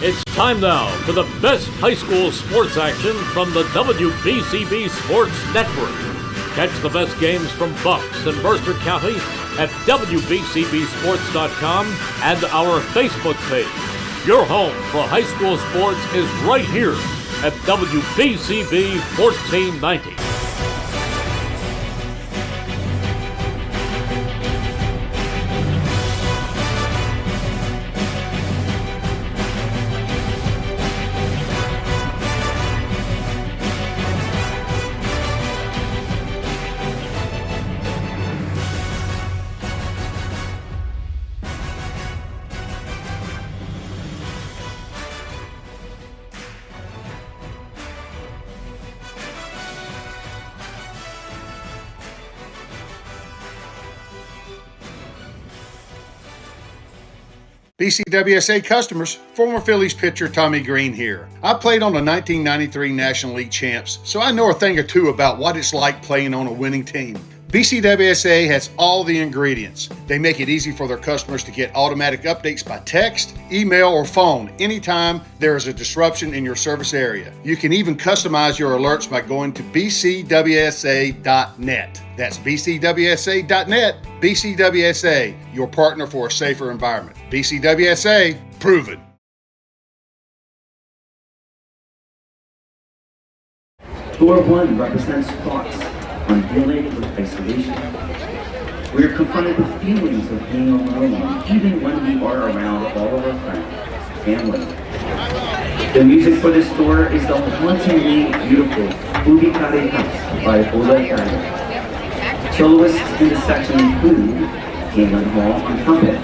It's time now for the best high school sports action from the WBCB Sports Network. Catch the best games from Bucks and Mercer County at WBCBSports.com and our Facebook page. Your home for high school sports is right here at WBCB 1490. BCWSA customers, former Phillies pitcher Tommy Green here. I played on the 1993 National League champs, so I know a thing or two about what it's like playing on a winning team. BCWSA has all the ingredients. They make it easy for their customers to get automatic updates by text, email, or phone anytime there is a disruption in your service area. You can even customize your alerts by going to bcwsa.net. That's bcwsa.net. BCWSA, your partner for a safer environment. BCWSA, proven. Door 1 represents thoughts on dealing with isolation. We are confronted with feelings of being alone, even when we are around all of our friends, family. The music for this door is the hauntingly beautiful Ubi Kare House by Ola Kare. Soloists in the section include Galen Hall on trumpet,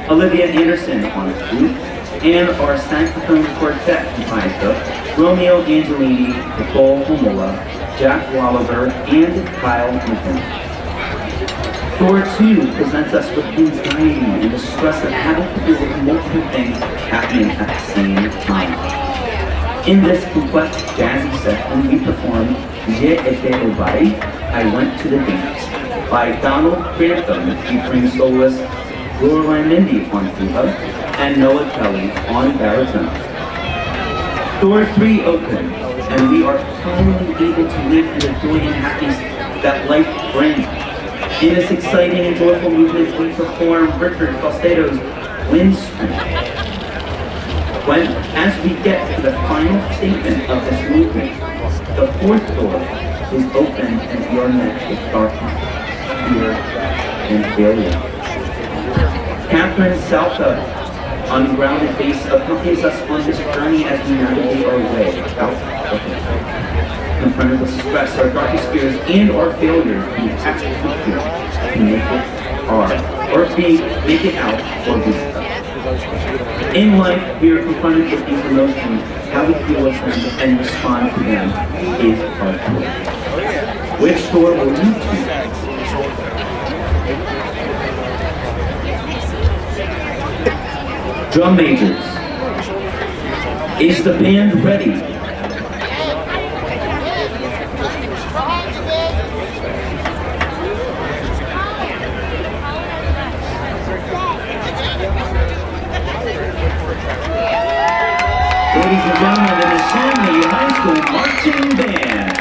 Olivia Anderson on flute, and our saxophone quartet comprised of Romeo Angelini, Nicole Homola, Jack Walliver, and Kyle Hinton. Door 2 presents us with anxiety and the stress of having to deal with multiple things happening at the same time. In this complex jazzy section, we perform Je Ete au Bal, I Went to the Dance, by Donald Grantham, featuring soloist Lorelai Mindy on tuba and Noah Kelly on baritone. Door 3 opens, and we are finally able to live in the joy and happiness that life brings. In this exciting and joyful movement, we perform Richard Costello's Windspring. As we get to the final statement of this movement, the fourth door is open and we are met with darkness, fear, and failure. Catherine Salta, ungrounded bass, accompanies us on this journey as we navigate our way out of it. Confronted with stress, our darkest fears, and our failures, we have to make it hard, or make it out, or be stuck. In life, we are confronted with these emotions. How we feel with them and respond to them is our choice. Which door will you choose? Drum majors, is the band ready? Ladies and gentlemen, the Neshaminy High School Marching Band.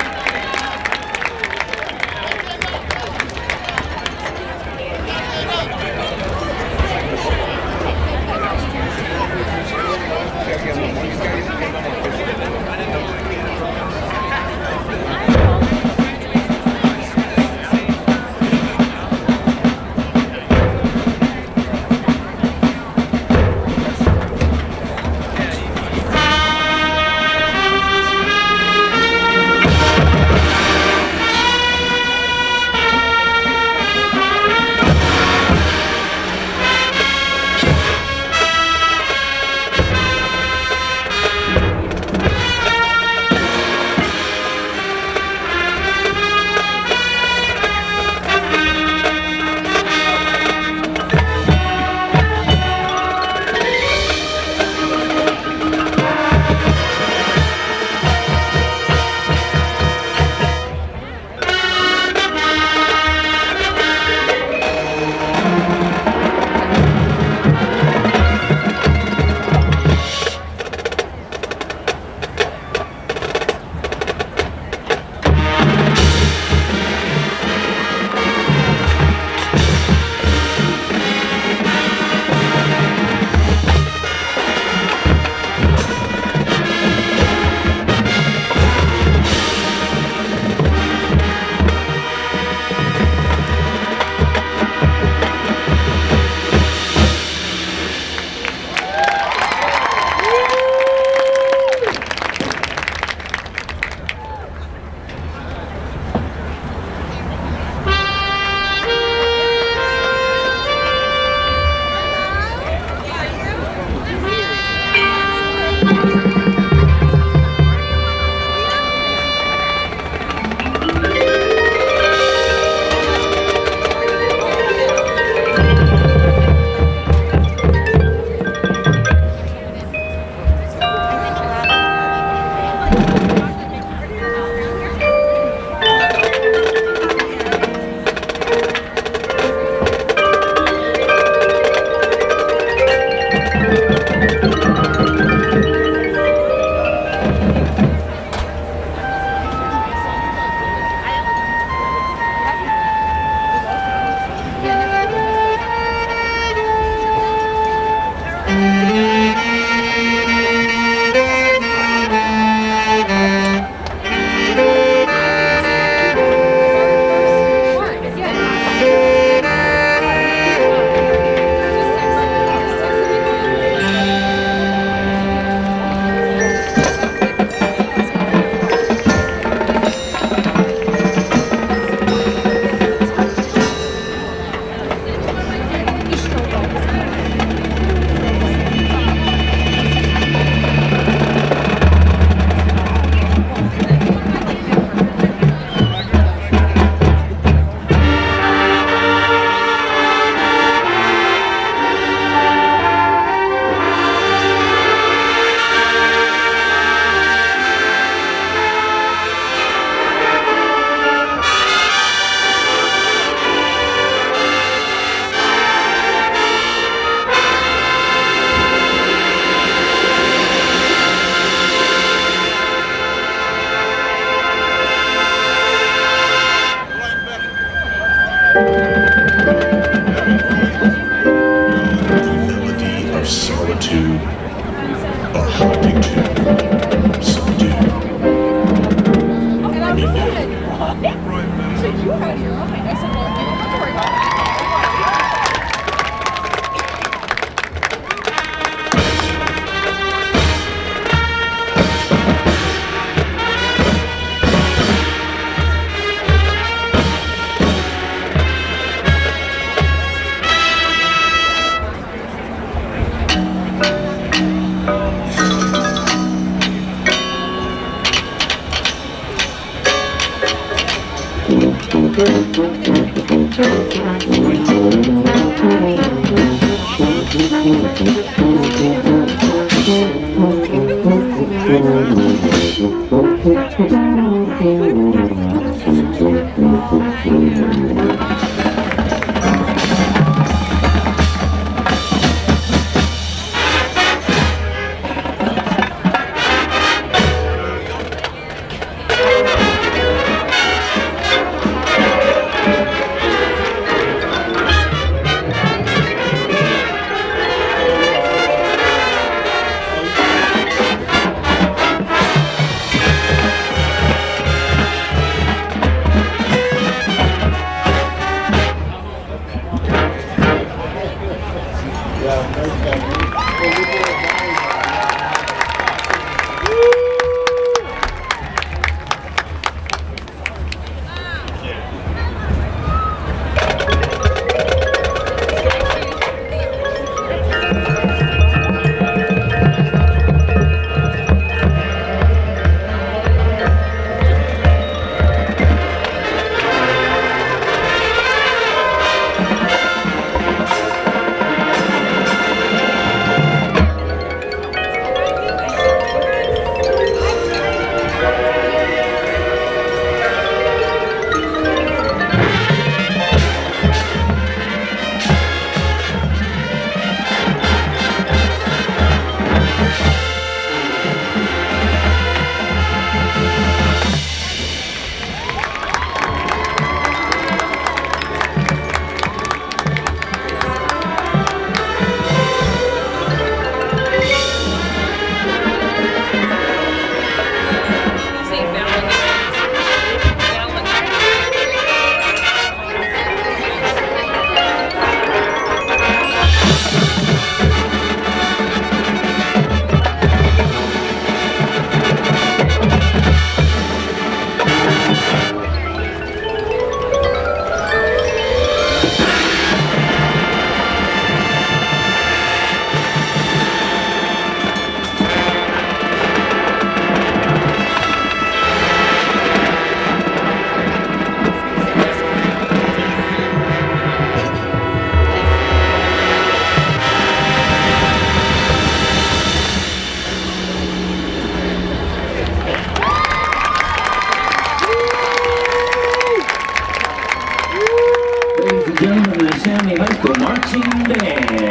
Gentlemen, the Neshaminy High School Marching Band.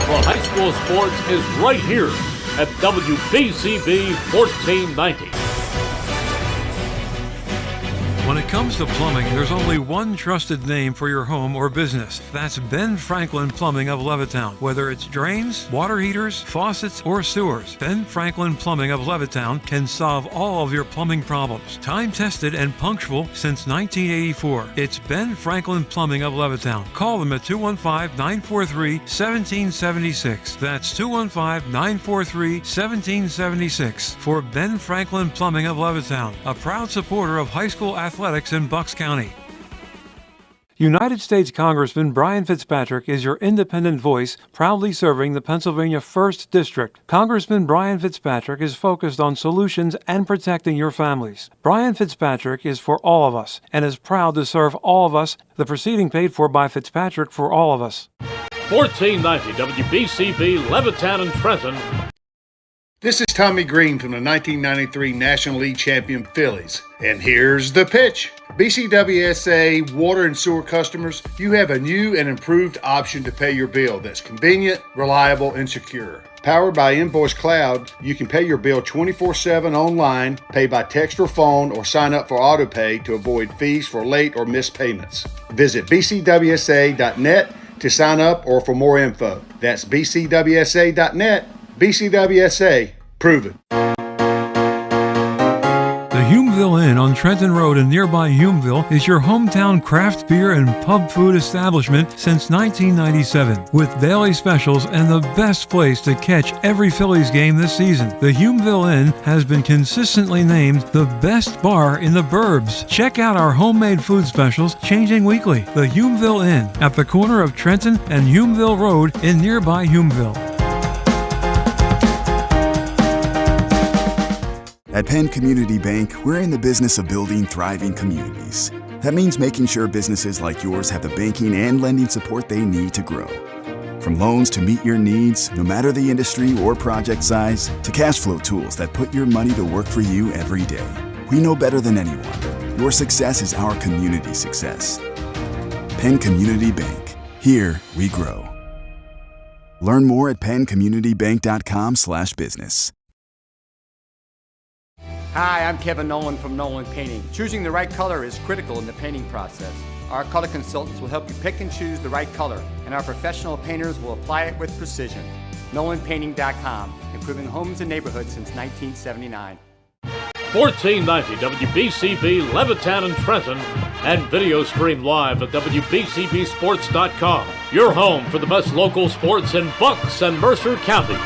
Well, high school sports is right here at WBCB 1490. When it comes to plumbing, there's only one trusted name for your home or business. That's Ben Franklin Plumbing of Levittown. Whether it's drains, water heaters, faucets, or sewers, Ben Franklin Plumbing of Levittown can solve all of your plumbing problems. Time-tested and punctual since 1984. It's Ben Franklin Plumbing of Levittown. Call them at 215-943-1776. That's 215-943-1776 for Ben Franklin Plumbing of Levittown, a proud supporter of high school athletics in Bucks County. United States Congressman Brian Fitzpatrick is your independent voice, proudly serving the Pennsylvania 1st District. Congressman Brian Fitzpatrick is focused on solutions and protecting your families. Brian Fitzpatrick is for all of us and is proud to serve all of us. The proceeding paid for by Fitzpatrick for all of us. 1490 WBCB, Levittown and Trenton. This is Tommy Green from the 1993 National League champion Phillies. And here's the pitch. BCWSA water and sewer customers, you have a new and improved option to pay your bill that's convenient, reliable, and secure. Powered by Invoice Cloud, you can pay your bill 24/7 online, pay by text or phone, or sign up for AutoPay to avoid fees for late or missed payments. Visit bcwsa.net to sign up or for more info. That's bcwsa.net. BCWSA, prove it. The Humeville Inn on Trenton Road in nearby Humeville is your hometown craft beer and pub food establishment since 1997, with daily specials and the best place to catch every Phillies game this season. The Humeville Inn has been consistently named the best bar in the burbs. Check out our homemade food specials changing weekly. The Humeville Inn at the corner of Trenton and Humeville Road in nearby Humeville. At Penn Community Bank, we're in the business of building thriving communities. That means making sure businesses like yours have the banking and lending support they need to grow. From loans to meet your needs, no matter the industry or project size, to cash flow tools that put your money to work for you every day. We know better than anyone, your success is our community success. Penn Community Bank. Here we grow. Learn more at penncommunitybank.com/business. Hi, I'm Kevin Nolan from Nolan Painting. Choosing the right color is critical in the painting process. Our color consultants will help you pick and choose the right color, and our professional painters will apply it with precision. NolanPainting.com, improving homes and neighborhoods since 1979. 1490 WBCB Levittown and Trenton, and video stream live at WBCBsports.com. Your home for the best local sports in Bucks and Mercer counties.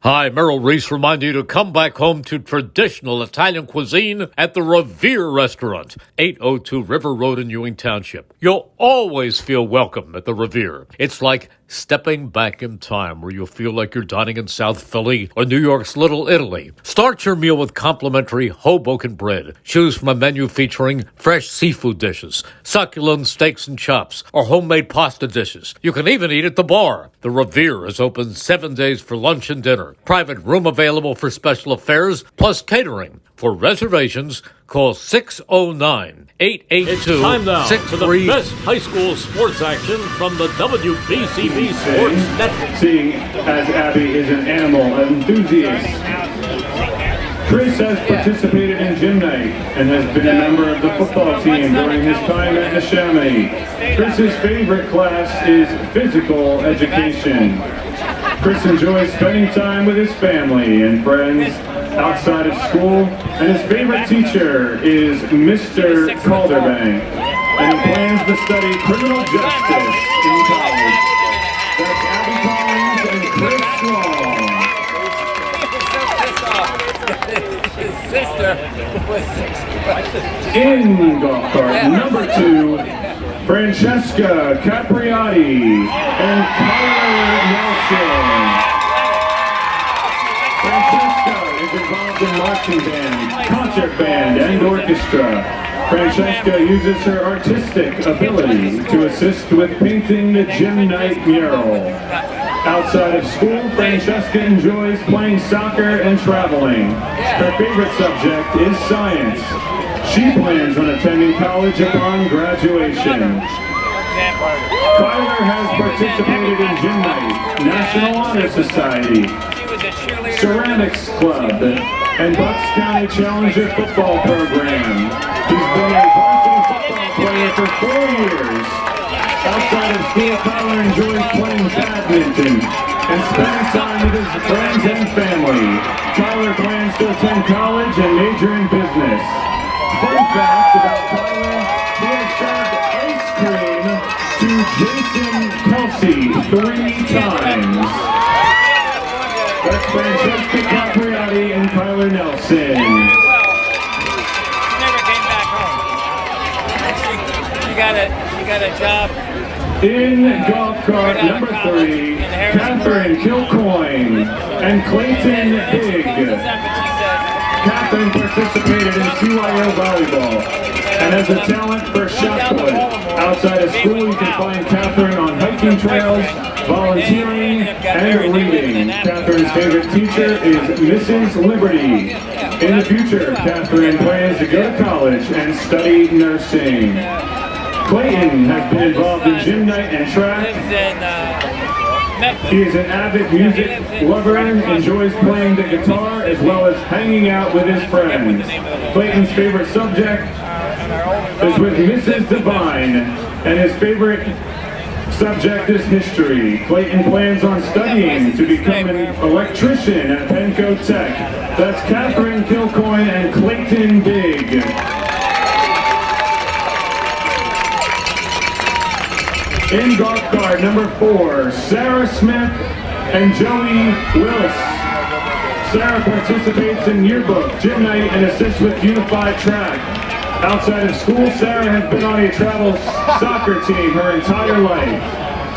Hi, Merrill Reese reminding you to come back home to traditional Italian cuisine at the Revere Restaurant, 802 River Road in Ewing Township. You'll always feel welcome at the Revere. It's like stepping back in time where you'll feel like you're dining in South Philly or New York's Little Italy. Start your meal with complimentary Hoboken bread. Choose from a menu featuring fresh seafood dishes, succulent steaks and chops, or homemade pasta dishes. You can even eat at the bar. The Revere is open 7 days for lunch and dinner. Private room available for special affairs, plus catering. For reservations, call 609-882-63. It's time now for the best high school sports action from the WBCB Sports Network. Seeing as Abby is an animal enthusiast. Chris has participated in gym night and has been a member of the football team during his time at Neshaminy. Chris's favorite class is physical education. Chris enjoys spending time with his family and friends outside of school, and his favorite teacher is Mr. Calderbank, and he plans to study criminal justice in college. That's Abby Collins and Chris Strong. His sister was 6. In golf cart number 2, Francesca Capriati and Tyler Nelson. Francesca is involved in marching band, concert band, and orchestra. Francesca uses her artistic ability to assist with painting the gym night mural. Outside of school, Francesca enjoys playing soccer and traveling. Her favorite subject is science. She plans on attending college upon graduation. Tyler has participated in gym night, National Honor Society, Ceramics Club, and Bucks County Challenger football program. He's been a varsity football player for 4 years. Outside of school, Tyler enjoys playing badminton and spending time with his friends and family. Tyler plans to attend college and major in business. Fun fact about Tyler, he has served ice cream to Jason Kelsey 3 times. That's Francesca Capriati and Tyler Nelson. Never came back home. You got a job. In golf cart number 3, Catherine Kilcoyne and Clayton Bigg. Catherine participated in CYO volleyball and has a talent for shot put. Outside of school, you can find Catherine on hiking trails, volunteering, and reading. Catherine's favorite teacher is Mrs. Liberty. In the future, Catherine plans to go to college and study nursing. Clayton has been involved in gym night and track. He is an avid music lover and enjoys playing the guitar as well as hanging out with his friends. Clayton's favorite subject is with Mrs. Devine, and his favorite Subject is history. Clayton plans on studying to become an electrician at Penco Tech. That's Catherine Kilcoyne and Clayton Big. In golf cart number 4, Sarah Smith and Joey Willis. Sarah participates in yearbook, gym night, and assists with unified track. Outside of school, Sarah has been on a travel soccer team her entire life.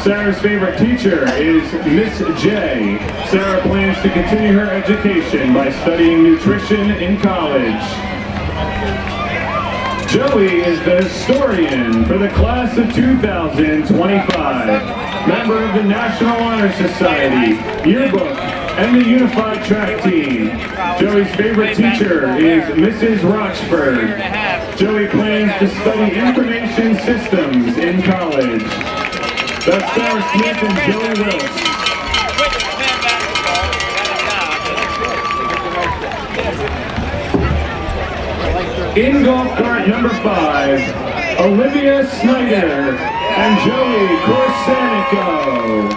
Sarah's favorite teacher is Miss J. Sarah plans to continue her education by studying nutrition in college. Joey is the historian for the class of 2025, member of the National Honor Society, yearbook, and the Unified Track Team. Joey's favorite teacher is Mrs. Rochford. Joey plans to study information systems in college. That's Sarah Smith and Joey Willis. In golf cart number 5, Olivia Snyder and Joey Corsanico.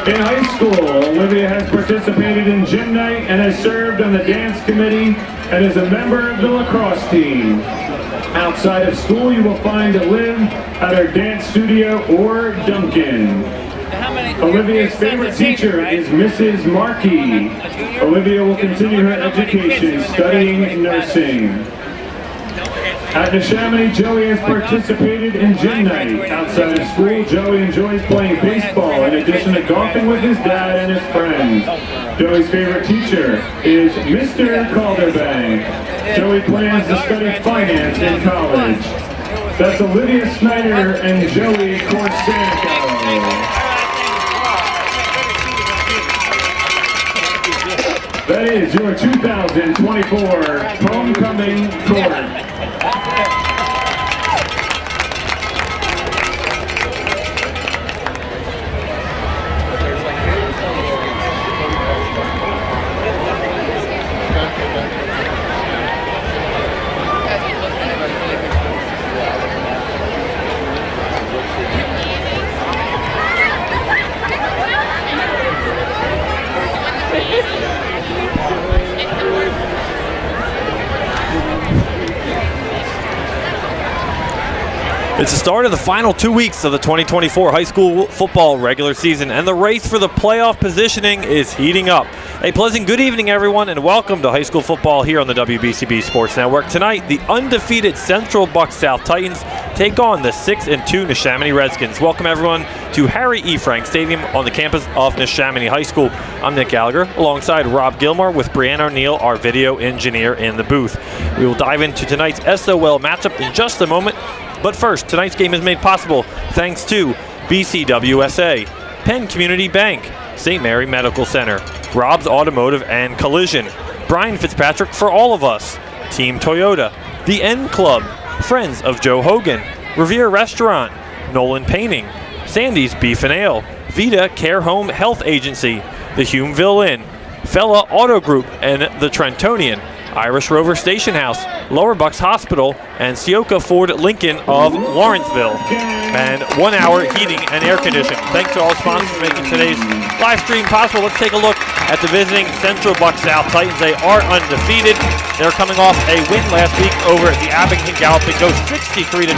In high school, Olivia has participated in gym night and has served on the dance committee and is a member of the lacrosse team. Outside of school, you will find Liv at her dance studio or Duncan. Olivia's favorite teacher is Mrs. Markey. Olivia will continue her education studying nursing. At Neshaminy, Joey has participated in gym night. Outside of school, Joey enjoys playing baseball in addition to golfing with his dad and his friends. Joey's favorite teacher is Mr. Calderbang. Joey plans to study finance in college. That's Olivia Snyder and Joey Corsanico. That is your 2024 Homecoming Court. It's the start of the final 2 weeks of the 2024 high school football regular season, and the race for the playoff positioning is heating up. A pleasant good evening, everyone, and welcome to high school football here on the WBCB Sports Network. Tonight, the undefeated Central Bucks South Titans take on the 6-2 Neshaminy Redskins. Welcome, everyone, to Harry E. Frank Stadium on the campus of Neshaminy High School. I'm Nick Gallagher, alongside Rob Gilmore with Brianna O'Neill, our video engineer, in the booth. We will dive into tonight's SOL matchup in just a moment. But first, tonight's game is made possible thanks to BCWSA, Penn Community Bank, St. Mary Medical Center, Rob's Automotive and Collision, Brian Fitzpatrick for All of Us, Team Toyota, The N Club, Friends of Joe Hogan, Revere Restaurant, Nolan Painting, Sandy's Beef and Ale, Vita Care Home Health Agency, the Humeville Inn, Fella Auto Group and the Trentonian, Irish Rover Station House, Lower Bucks Hospital, and Sioka Ford Lincoln of Lawrenceville, and 1 hour heating and air conditioning. Thanks to all sponsors for making today's live stream possible. Let's take a look at the visiting Central Bucks South Titans. They are undefeated. They're coming off a win last week over the Abington Galloping Ghosts, 63-0,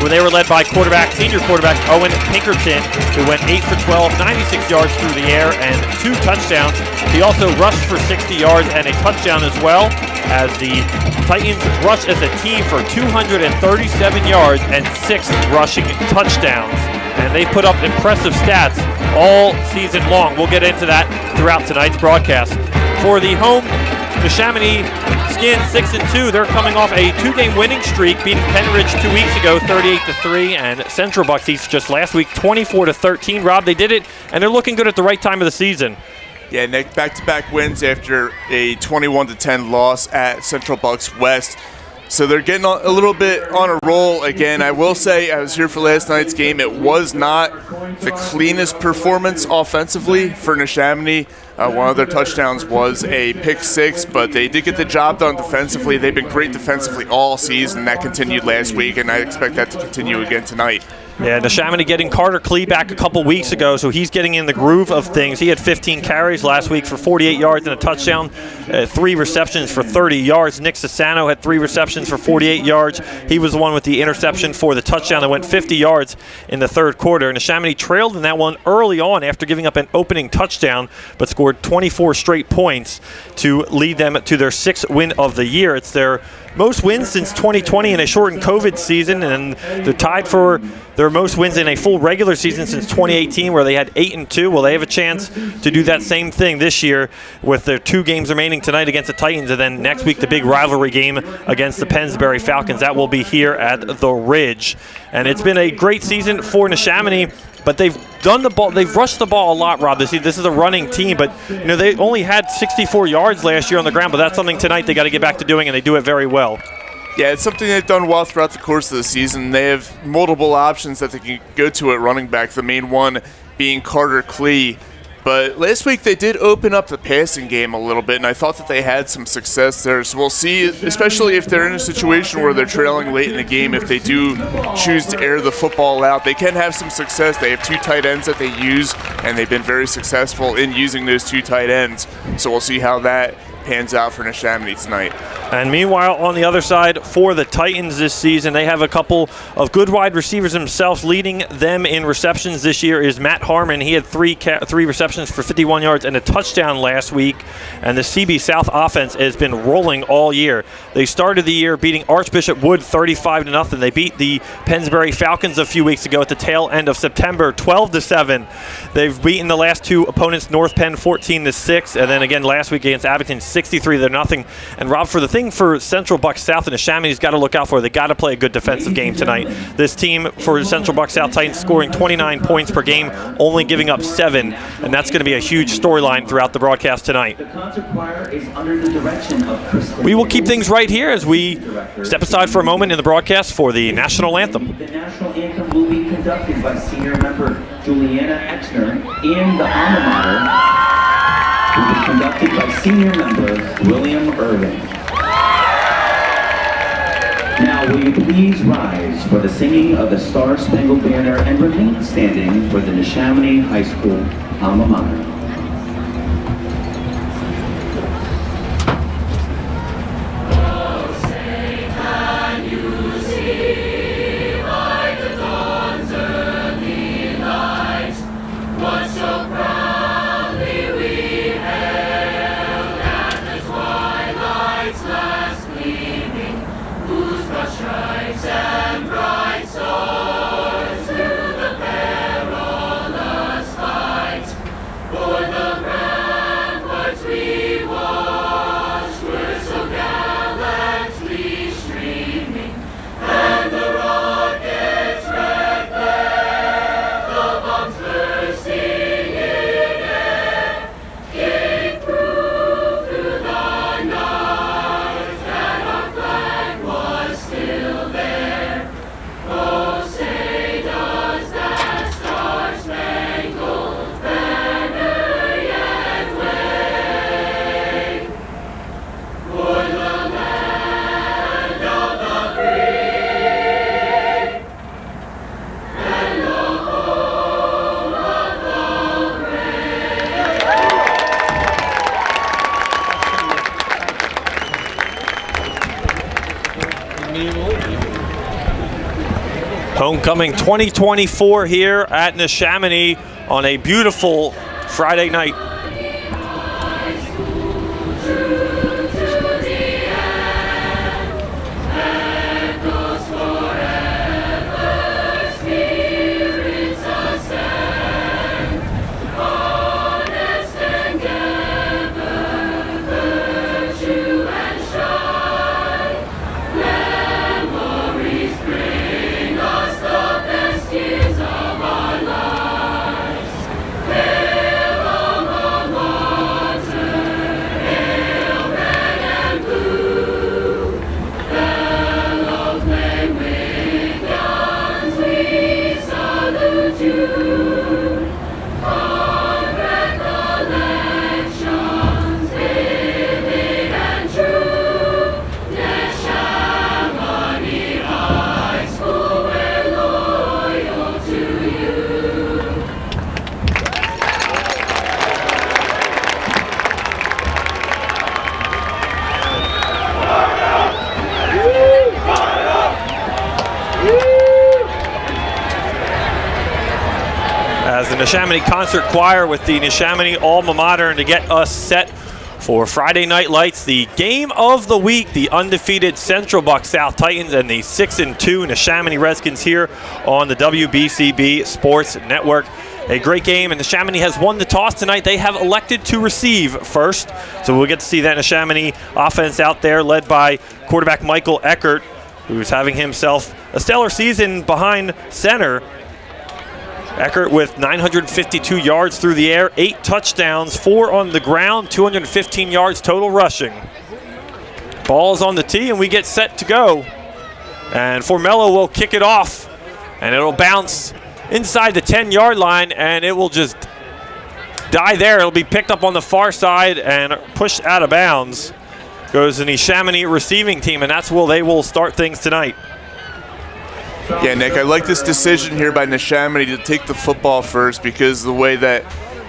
where they were led by senior quarterback Owen Pinkerton, who went 8 for 12, 96 yards through the air, and 2 touchdowns. He also rushed for 60 yards and a touchdown as well, as the Titans rushed as a team for 237 yards and 6 rushing touchdowns. And they put up impressive stats all season long. We'll get into that throughout tonight's broadcast. For the home Neshaminy Skins, 6-2. They're coming off a 2-game winning streak, beating Penridge 2 weeks ago, 38-3, and Central Bucks East just last week, 24-13. Rob, they did it, and they're looking good at the right time of the season. Yeah, Nick, back-to-back wins after a 21-10 loss at Central Bucks West. So they're getting a little bit on a roll again. I will say, I was here for last night's game. It was not the cleanest performance offensively for Neshaminy. One of their touchdowns was a pick six, but they did get the job done defensively. They've been great defensively all season. That continued last week, and I expect that to continue again tonight. Yeah, Neshaminy getting Carter Klee back a couple weeks ago, so he's getting in the groove of things. He had 15 carries last week for 48 yards and a touchdown, 3 receptions for 30 yards. Nick Sassano had 3 receptions for 48 yards. He was the one with the interception for the touchdown that went 50 yards in the third quarter. Neshaminy trailed in that one early on after giving up an opening touchdown, but scored 24 straight points to lead them to their 6th win of the year. It's their most wins since 2020 in a shortened COVID season, and they're tied for their most wins in a full regular season since 2018, where they had 8-2. Well, they have a chance to do that same thing this year with their 2 games remaining tonight against the Titans, and then next week the big rivalry game against the Pennsbury Falcons. That will be here at the Ridge. And it's been a great season for Neshaminy, but they've rushed the ball a lot, Rob. This is a running team, but they only had 64 yards last year on the ground, but that's something tonight they got to get back to doing, and they do it very well. Yeah, it's something they've done well throughout the course of the season. They have multiple options that they can go to at running back, the main one being Carter Klee. But last week they did open up the passing game a little bit, and I thought that they had some success there. So we'll see, especially if they're in a situation where they're trailing late in the game, if they do choose to air the football out, they can have some success. They have 2 tight ends that they use, and they've been very successful in using those 2 tight ends. So we'll see how that pans out for Neshaminy tonight. And meanwhile, on the other side, for the Titans this season, they have a couple of good wide receivers themselves. Leading them in receptions this year is Matt Harmon. He had 3 receptions for 51 yards and a touchdown last week. And the CB South offense has been rolling all year. They started the year beating Archbishop Wood 35-0. They beat the Pennsbury Falcons a few weeks ago at the tail end of September 12-7. They've beaten the last 2 opponents, North Penn 14-6, and then again last week against Abington 63-0. And Rob, for the thing for Central Bucks South and Neshaminy's got to look out for, they got to play a good defensive game tonight. This team for Central Bucks South Titans scoring 29 points per game, only giving up 7, and that's going to be a huge storyline throughout the broadcast tonight. The concert choir is under the direction of Kristen. We will keep things right here as we step aside for a moment in the broadcast for the national anthem. The national anthem will be conducted by senior member Juliana Exner in the alma mater. Will be conducted by senior member William Irving. Now, will you please rise for the singing of the Star-Spangled Banner and remain standing for the Neshaminy High School alma mater. Homecoming 2024 here at Neshaminy on a beautiful Friday night. Neshaminy Concert Choir with the Neshaminy Alma Mater to get us set for Friday Night Lights, the game of the week, the undefeated Central Bucks South Titans and the 6-2 Neshaminy Redskins here on the WBCB Sports Network. A great game, and Neshaminy has won the toss tonight. They have elected to receive first, so we'll get to see that Neshaminy offense out there led by quarterback Michael Eckert, who's having himself a stellar season behind center. Eckert with 952 yards through the air, 8 touchdowns, 4 on the ground, 215 yards total rushing. Ball's on the tee, and we get set to go. And Formello will kick it off, and it'll bounce inside the 10-yard line, and it will just die there. It'll be picked up on the far side and pushed out of bounds. Goes the Neshaminy receiving team, and that's where they will start things tonight. Yeah, Nick, I like this decision here by Neshaminy to take the football first because the way that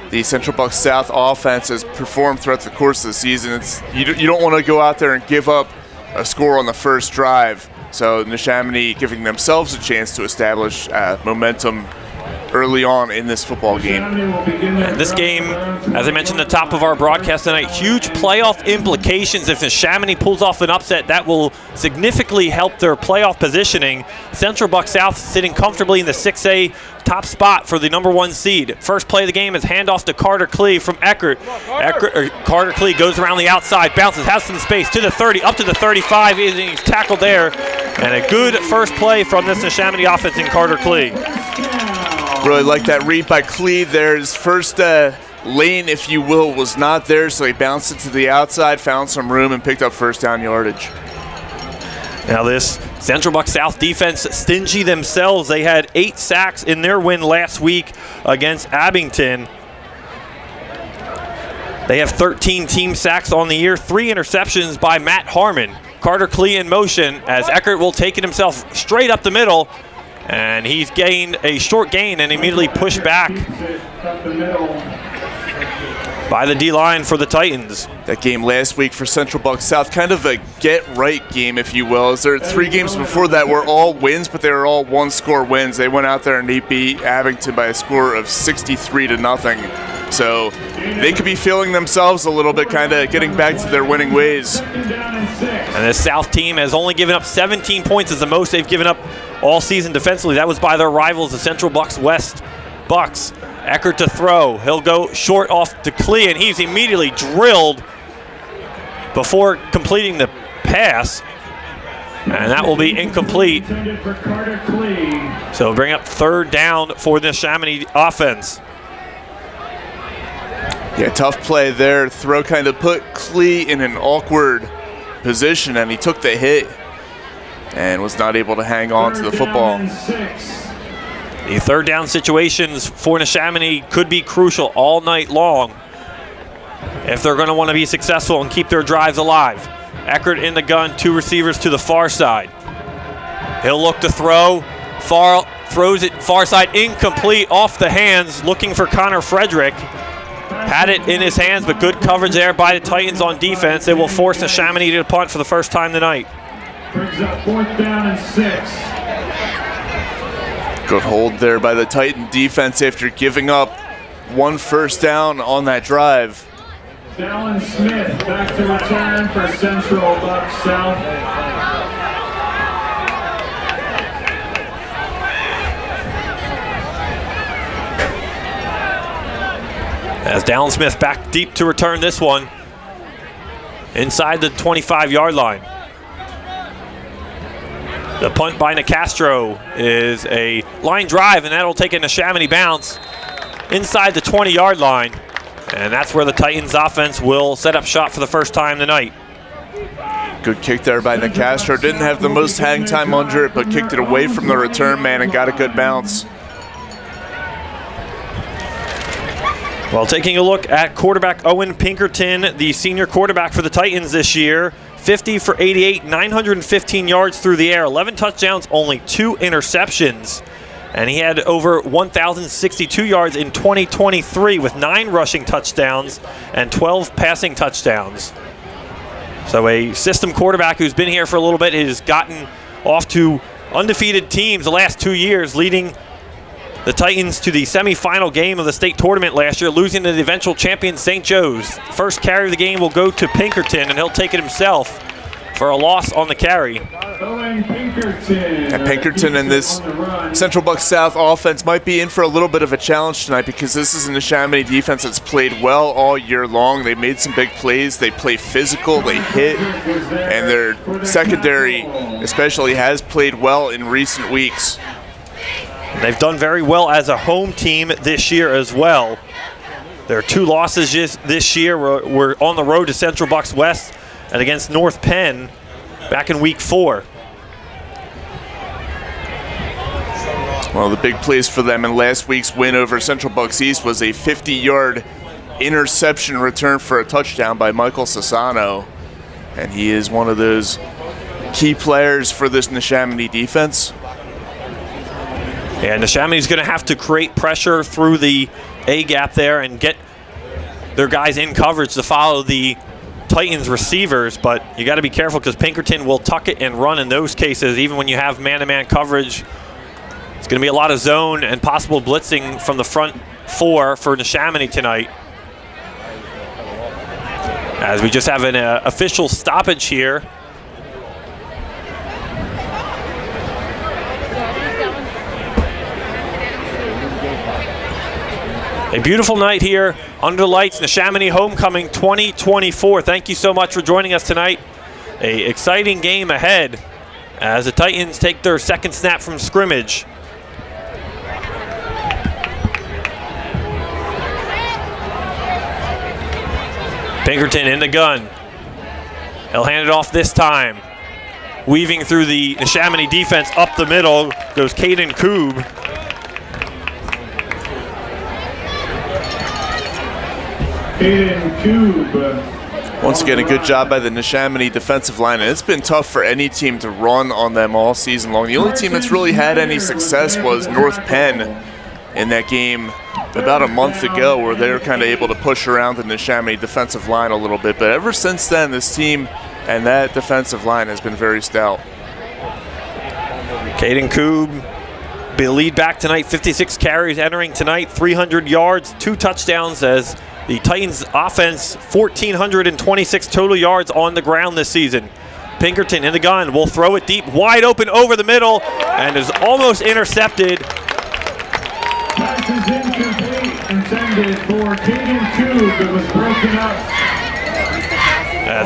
the Central Bucks South offense has performed throughout the course of the season, you don't want to go out there and give up a score on the first drive. So Neshaminy giving themselves a chance to establish momentum early on in this football game. And this game, as I mentioned at the top of our broadcast tonight, huge playoff implications. If Neshaminy pulls off an upset, that will significantly help their playoff positioning. Central Bucks South sitting comfortably in the 6A top spot for the number 1 seed. First play of the game is handoff to Carter Klee from Eckert. Carter Klee goes around the outside, bounces, has some space to the 30, up to the 35. He's tackled there. And a good first play from this Neshaminy offense in Carter Klee. Really like that read by Klee there. His first lane, if you will, was not there, so he bounced it to the outside, found some room, and picked up first down yardage. Now this Central Bucks South defense, stingy themselves. They had 8 sacks in their win last week against Abington. They have 13 team sacks on the year, 3 interceptions by Matt Harmon. Carter Klee in motion as Eckert will take it himself straight up the middle. And he's gained a short gain and immediately pushed back by the D-line for the Titans. That game last week for Central Bucks South, kind of a get-right game, if you will. As there are 3 games before that were all wins, but they were all one-score wins. They went out there and they beat Abington by a score of 63-0. So they could be feeling themselves a little bit, kind of getting back to their winning ways. And this South team has only given up 17 points, is the most they've given up all season defensively. That was by their rivals, the Central Bucks West Bucks. Eckert to throw. He'll go short off to Klee, and he's immediately drilled before completing the pass. And that will be incomplete. So bring up 3rd down for the Neshaminy offense. Yeah, tough play there. Throw kind of put Klee in an awkward position, and he took the hit and was not able to hang on to the football. The 3rd down situations for Neshaminy could be crucial all night long if they're going to want to be successful and keep their drives alive. Eckert in the gun, 2 receivers to the far side. He'll look to throw, throws it far side, incomplete, off the hands, looking for Connor Frederick. Had it in his hands, but good coverage there by the Titans on defense. They will force Neshaminy to punt for the first time tonight. Brings up 4th down and 6. Good hold there by the Titan defense after giving up 1 first down on that drive. Dallin Smith back to return for Central Bucks South. As Dallin Smith back deep to return this one inside the 25-yard line. The punt by Nicastro is a line drive, and that'll take a Neshaminy bounce inside the 20-yard line. And that's where the Titans offense will set up shop for the first time tonight. Good kick there by Nicastro. Didn't have the most hang time under it, but kicked it away from the return man and got a good bounce. Well, taking a look at quarterback Owen Pinkerton, the senior quarterback for the Titans this year, 50 for 88, 915 yards through the air, 11 touchdowns, only 2 interceptions. And he had over 1,062 yards in 2023 with 9 rushing touchdowns and 12 passing touchdowns. So a system quarterback who's been here for a little bit has gotten off to undefeated teams the last 2 years, leading the Titans to the semifinal game of the state tournament last year, losing to the eventual champion St. Joe's. First carry of the game will go to Pinkerton, and he'll take it himself for a loss on the carry. And Pinkerton in this Central Bucks South offense might be in for a little bit of a challenge tonight, because this is a Neshaminy defense that's played well all year long. They made some big plays. They play physical. They hit. And their secondary especially has played well in recent weeks. They've done very well as a home team this year as well. Their 2 losses this year were on the road to Central Bucks West and against North Penn back in week 4. Well, the big plays for them in last week's win over Central Bucks East was a 50-yard interception return for a touchdown by Michael Sassano. And he is one of those key players for this Neshaminy defense. And Neshaminy's going to have to create pressure through the A-gap there and get their guys in coverage to follow the Titans receivers, but you got to be careful because Pinkerton will tuck it and run in those cases, even when you have man-to-man coverage. It's going to be a lot of zone and possible blitzing from the front 4 for Neshaminy tonight. As we just have an official stoppage here. A beautiful night here under the lights, Neshaminy Homecoming 2024. Thank you so much for joining us tonight. An exciting game ahead as the Titans take their second snap from scrimmage. Pinkerton in the gun. He'll hand it off this time. Weaving through the Neshaminy defense up the middle goes Caden Koob. Once again, a good job by the Neshaminy defensive line. And it's been tough for any team to run on them all season long. The only team that's really had any success was North Penn in that game about a month ago, where they were kind of able to push around the Neshaminy defensive line a little bit. But ever since then, this team and that defensive line has been very stout. Caden Koob, be the lead back tonight, 56 carries entering tonight, 300 yards, 2 touchdowns, as the Titans offense, 1,426 total yards on the ground this season. Pinkerton in the gun will throw it deep, wide open over the middle, and is almost intercepted. Pass is incomplete, intended for Caden Koob. It was broken up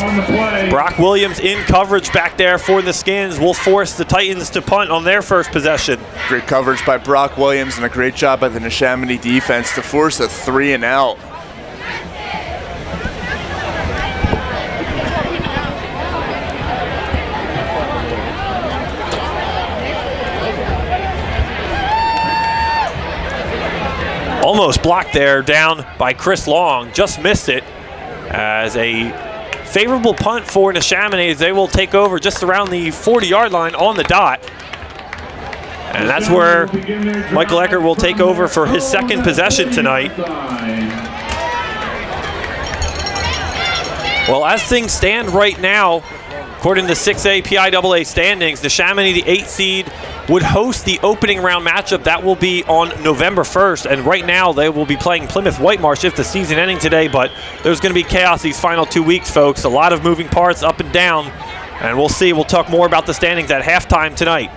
on the play. Brock Williams in coverage back there for the Skins will force the Titans to punt on their first possession. Great coverage by Brock Williams and a great job by the Neshaminy defense to force a 3-and-out. Almost blocked there down by Chris Long, just missed it, as a favorable punt for Neshaminy as they will take over just around the 40-yard line on the dot. And that's where Michael Eckert will take over for his second possession tonight. Well, as things stand right now, according to 6A PIAA standings, Neshaminy, the 8th seed, would host the opening round matchup. That will be on November 1st, and right now they will be playing Plymouth Whitemarsh if the season ending today, but there's going to be chaos these final 2 weeks, folks. A lot of moving parts up and down, and we'll see. We'll talk more about the standings at halftime tonight.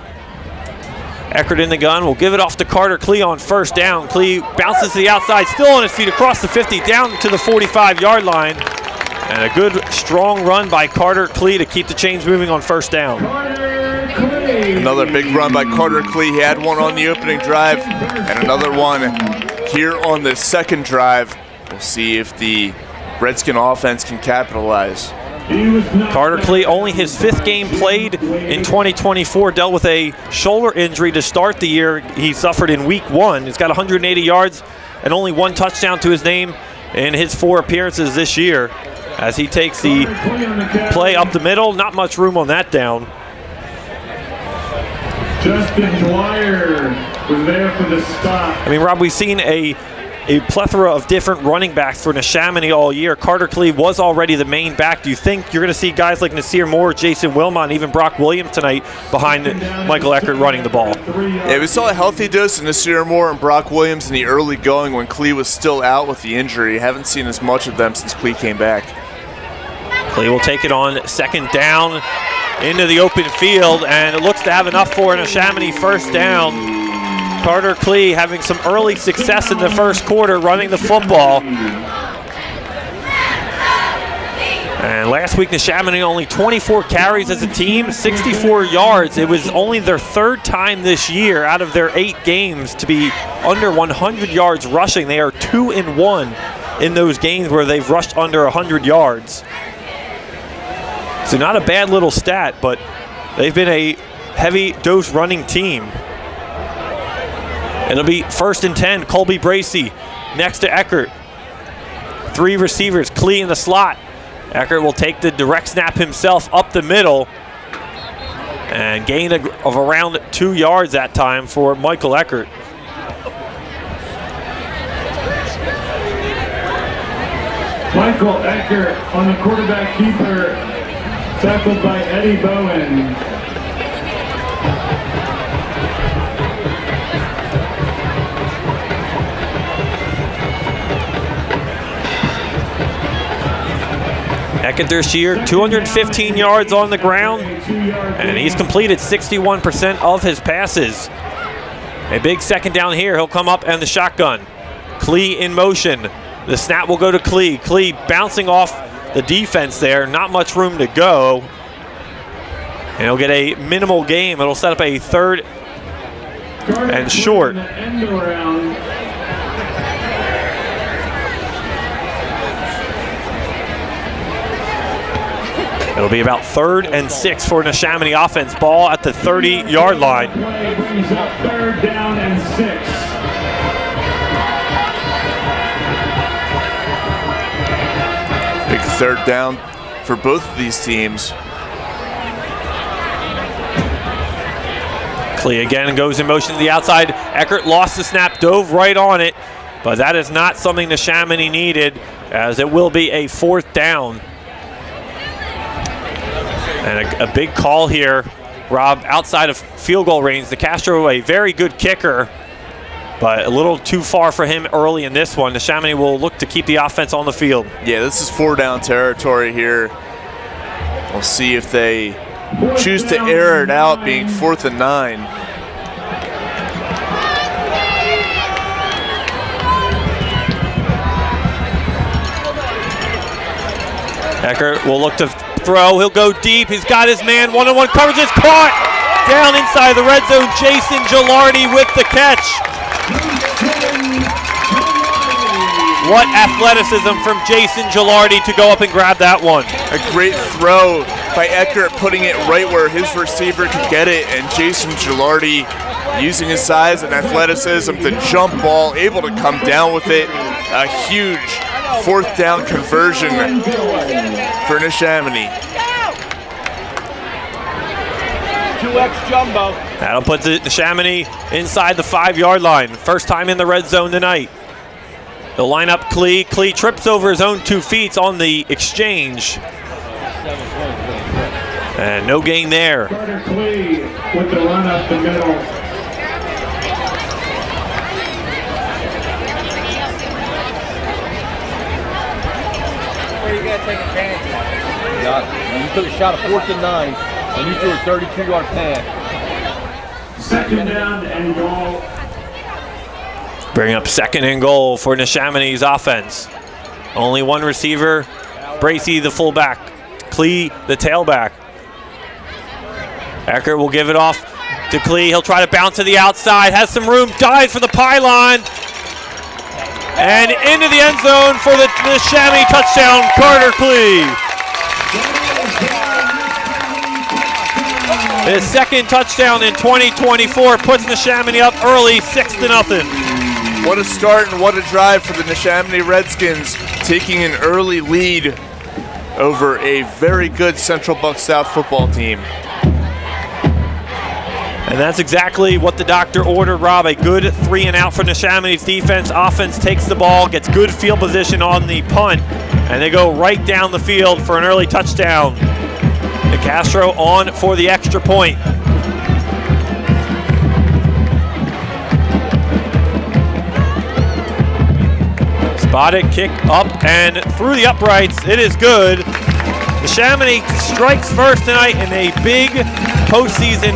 Eckert in the gun will give it off to Carter Klee on first down. Klee bounces to the outside, still on his feet across the 50, down to the 45-yard line. And a good, strong run by Carter Klee to keep the chains moving on first down. Another big run by Carter Klee. He had one on the opening drive and another one here on the second drive. We'll see if the Redskin offense can capitalize. Carter Klee, only his 5th game played in 2024, dealt with a shoulder injury to start the year. He suffered in week 1. He's got 180 yards and only 1 touchdown to his name in his 4 appearances this year. As he takes the play up the middle, not much room on that down. Justin Dwyer was there for the stop. I mean, Rob, we've seen a a plethora of different running backs for Neshaminy all year. Carter Klee was already the main back. Do you think you're going to see guys like Nasir Moore, Jason Wilmot, and even Brock Williams tonight behind Michael Eckert running the ball? Yeah, we saw a healthy dose of Nasir Moore and Brock Williams in the early going when Klee was still out with the injury. Haven't seen as much of them since Klee came back. Klee will take it on second down into the open field, and it looks to have enough for Neshaminy first down. Carter Klee having some early success in the first quarter running the football. And last week, Neshaminy only 24 carries as a team, 64 yards. It was only their third time this year out of their 8 games to be under 100 yards rushing. They are 2-1 in those games where they've rushed under 100 yards. So not a bad little stat, but they've been a heavy dose running team. It'll be 1st and 10, Colby Bracey next to Eckert. 3 receivers, Klee in the slot. Eckert will take the direct snap himself up the middle and gain of around 2 yards that time for Michael Eckert. Michael Eckert on the quarterback keeper, tackled by Eddie Bowen. Eckert this year, 215 yards on the ground, and he's completed 61% of his passes. A big second down here. He'll come up and the shotgun. Klee in motion. The snap will go to Klee. Klee bouncing off the defense there. Not much room to go. And he'll get a minimal gain. It'll set up a 3rd and short. It'll be about 3rd and 6 for Neshaminy offense. Ball at the 30-yard line. Play brings up 3rd down and 6. Big 3rd down for both of these teams. Klee again goes in motion to the outside. Eckert lost the snap, dove right on it, but that is not something Neshaminy needed, as it will be a 4th down. And a big call here, Rob, outside of field goal range. De Castro, a very good kicker, but a little too far for him early in this one. Neshaminy will look to keep the offense on the field. Yeah, this is 4-down territory here. We'll see if they choose to air it out, being 4th and 9. Eckert will look to throw. He'll go deep. He's got his man. One-on-one coverage is caught. Down inside the red zone. Jason Gilardi with the catch. What athleticism from Jason Gilardi to go up and grab that one. A great throw by Eckert, putting it right where his receiver could get it, and Jason Gilardi using his size and athleticism, the jump ball, able to come down with it. A huge 4th down conversion for Neshaminy. 2X jumbo. That'll put the Neshaminy inside the 5-yard line. First time in the red zone tonight. They'll line up Klee. Klee trips over his own 2 feet on the exchange. And no gain there. Carter Klee with the run up the middle. Where you got to take advantage of that? Got it. When you took a shot of 4th and 9, and you threw a 32-yard pass. 2nd down and goal. Bring up 2nd and goal for Neshaminy's offense. Only one receiver. Bracey, the fullback. Klee, the tailback. Eckert will give it off to Klee. He'll try to bounce to the outside. Has some room. Dives for the pylon. And into the end zone for the Neshaminy touchdown, Carter Klee. His 2nd touchdown in 2024 puts Neshaminy up early, 6-0. What a start and what a drive for the Neshaminy Redskins, taking an early lead over a very good Central Bucks South football team. And that's exactly what the doctor ordered, Rob. A good 3 and out for Neshaminy's defense. Offense takes the ball, gets good field position on the punt, and they go right down the field for an early touchdown. Castro on for the extra point. Spotted, kick up and through the uprights. It is good. Neshaminy strikes first tonight in a big postseason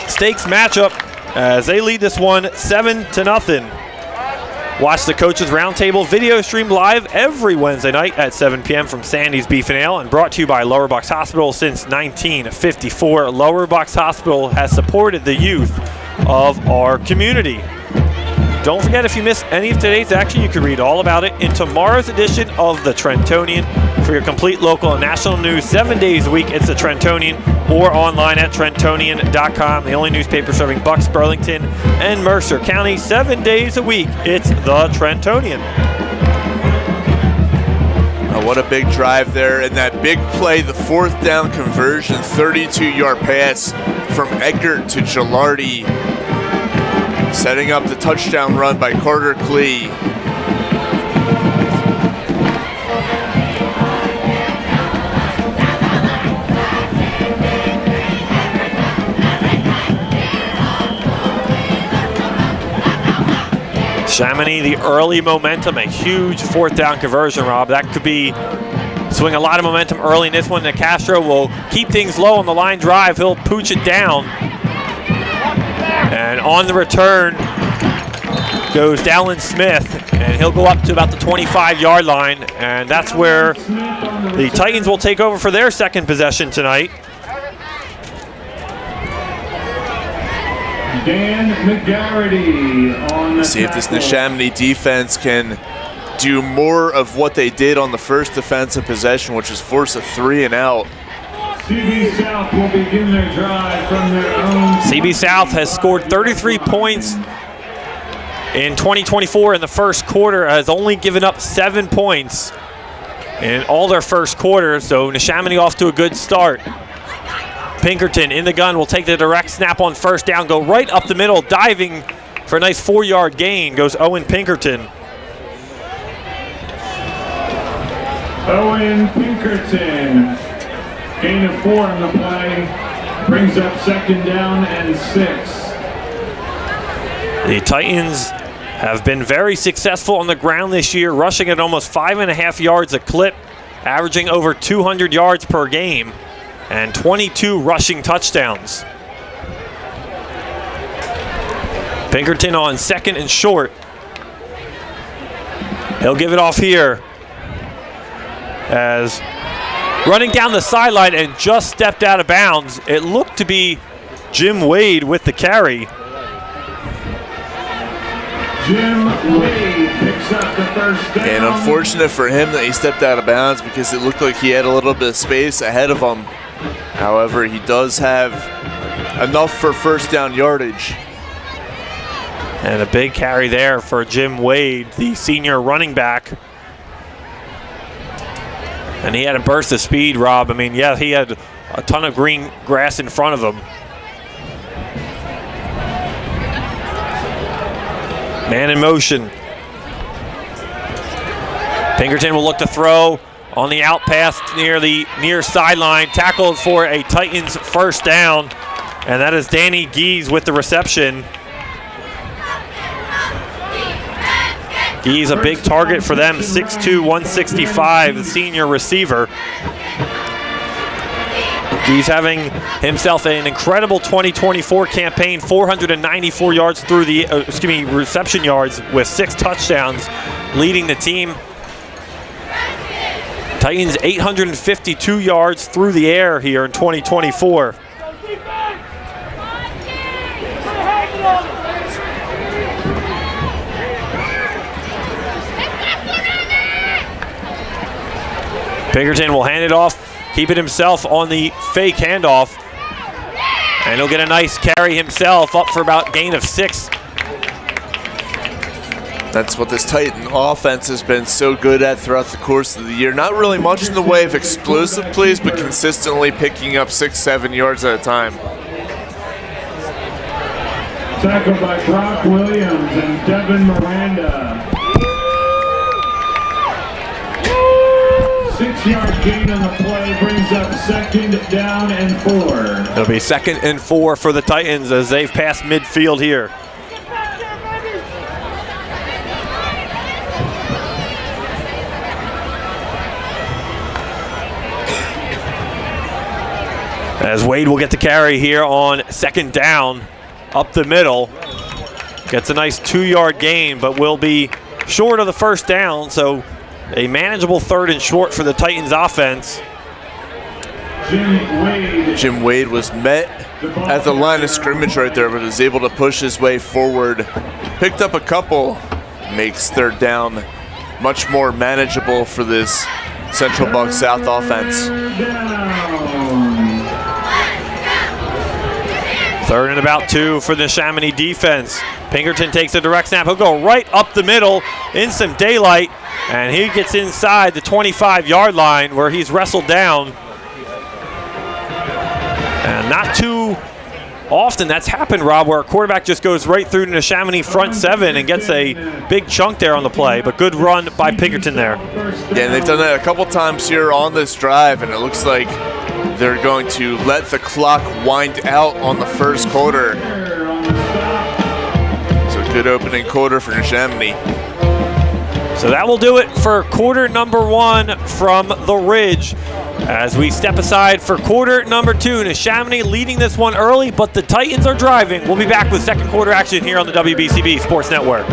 stakes matchup as they lead this one 7-0. Watch the Coaches Roundtable video stream live every Wednesday night at 7 p.m. from Sandy's Beef and Ale, and brought to you by Lower Bucks Hospital since 1954. Lower Bucks Hospital has supported the youth of our community. Don't forget, if you missed any of today's action, you can read all about it in tomorrow's edition of the Trentonian. For your complete local and national news 7 days a week, it's the Trentonian, or online at Trentonian.com. The only newspaper serving Bucks, Burlington, and Mercer County 7 days a week. It's the Trentonian. Oh, what a big drive there, and that big play, the 4th down conversion, 32-yard pass from Eckert to Gilardi, setting up the touchdown run by Carter Klee. Neshaminy, the early momentum, a huge 4th down conversion, Rob. That could be swing a lot of momentum early in this one. And Castro will keep things low on the line drive. He'll pooch it down. And on the return goes Dallin Smith, and he'll go up to about the 25-yard line. And that's where the Titans will take over for their second possession tonight. Dan McGarity on the See if this tackle. Neshaminy defense can do more of what they did on the first defensive possession, which is force a 3 and out. CB South will begin their drive from their own. CB South has scored 33 points in 2024 in the first quarter, has only given up 7 points in all their first quarters, so Neshaminy off to a good start. Pinkerton in the gun will take the direct snap on first down, go right up the middle, diving for a nice 4-yard gain, goes Owen Pinkerton. Owen Pinkerton, gain of 4 in the play, brings up 2nd down and 6. The Titans have been very successful on the ground this year, rushing at almost 5.5 yards a clip, averaging over 200 yards per game, and 22 rushing touchdowns. Pinkerton on 2nd and short. He'll give it off here as running down the sideline and just stepped out of bounds. It looked to be Jim Wade with the carry. Jim Wade picks up the first down. And unfortunate for him that he stepped out of bounds because it looked like he had a little bit of space ahead of him. However, he does have enough for first down yardage. And a big carry there for Jim Wade, the senior running back. And he had a burst of speed, Rob. I mean, yeah, he had a ton of green grass in front of him. Man in motion. Pinkerton will look to throw on the out pass near the near sideline. Tackled for a Titans first down. And that is Danny Gees with the reception. He's a big target for them, 6'2", 165, the senior receiver. He's having himself an incredible 2024 campaign, 494 yards through the, reception yards with 6 touchdowns, leading the team. Titans 852 yards through the air here in 2024. Pinkerton will hand it off, keep it himself on the fake handoff, and he'll get a nice carry himself up for about gain of 6. That's what this Titan offense has been so good at throughout the course of the year. Not really much in the way of explosive plays, but consistently picking up 6-7 yards at a time. Tackled by Brock Williams and Devin Miranda. 6-yard gain on the play brings up 2nd down and 4. It'll be 2nd and 4 for the Titans as they've passed midfield here. As Wade will get the carry here on 2nd down, up the middle. Gets a nice 2-yard gain, but will be short of the 1st down, so a manageable 3rd and short for the Titans offense. Jim Wade was met at the line of scrimmage right there, but was able to push his way forward. Picked up a couple, makes 3rd down much more manageable for this Central Bucks South offense. 3rd and about 2 for the Neshaminy defense. Pinkerton takes a direct snap. He'll go right up the middle in some daylight, and he gets inside the 25-yard line where he's wrestled down. And not too often that's happened, Rob, where a quarterback just goes right through the Neshaminy front 7 and gets a big chunk there on the play, but good run by Pinkerton there. Yeah, and they've done that a couple times here on this drive, and it looks like they're going to let the clock wind out on the 1st quarter. So good opening quarter for Neshaminy. So that will do it for quarter number 1 from the Ridge. As we step aside for quarter number 2, Neshaminy leading this one early, but the Titans are driving. We'll be back with 2nd quarter action here on the WBCB Sports Network.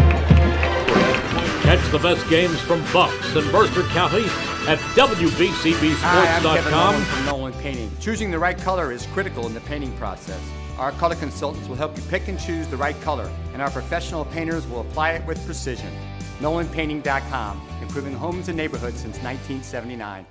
Catch the best games from Bucks and Mercer County at WBCBsports.com. Hi, I'm Kevin Nolan from Nolan Painting. Choosing the right color is critical in the painting process. Our color consultants will help you pick and choose the right color, and our professional painters will apply it with precision. NolanPainting.com, improving homes and neighborhoods since 1979.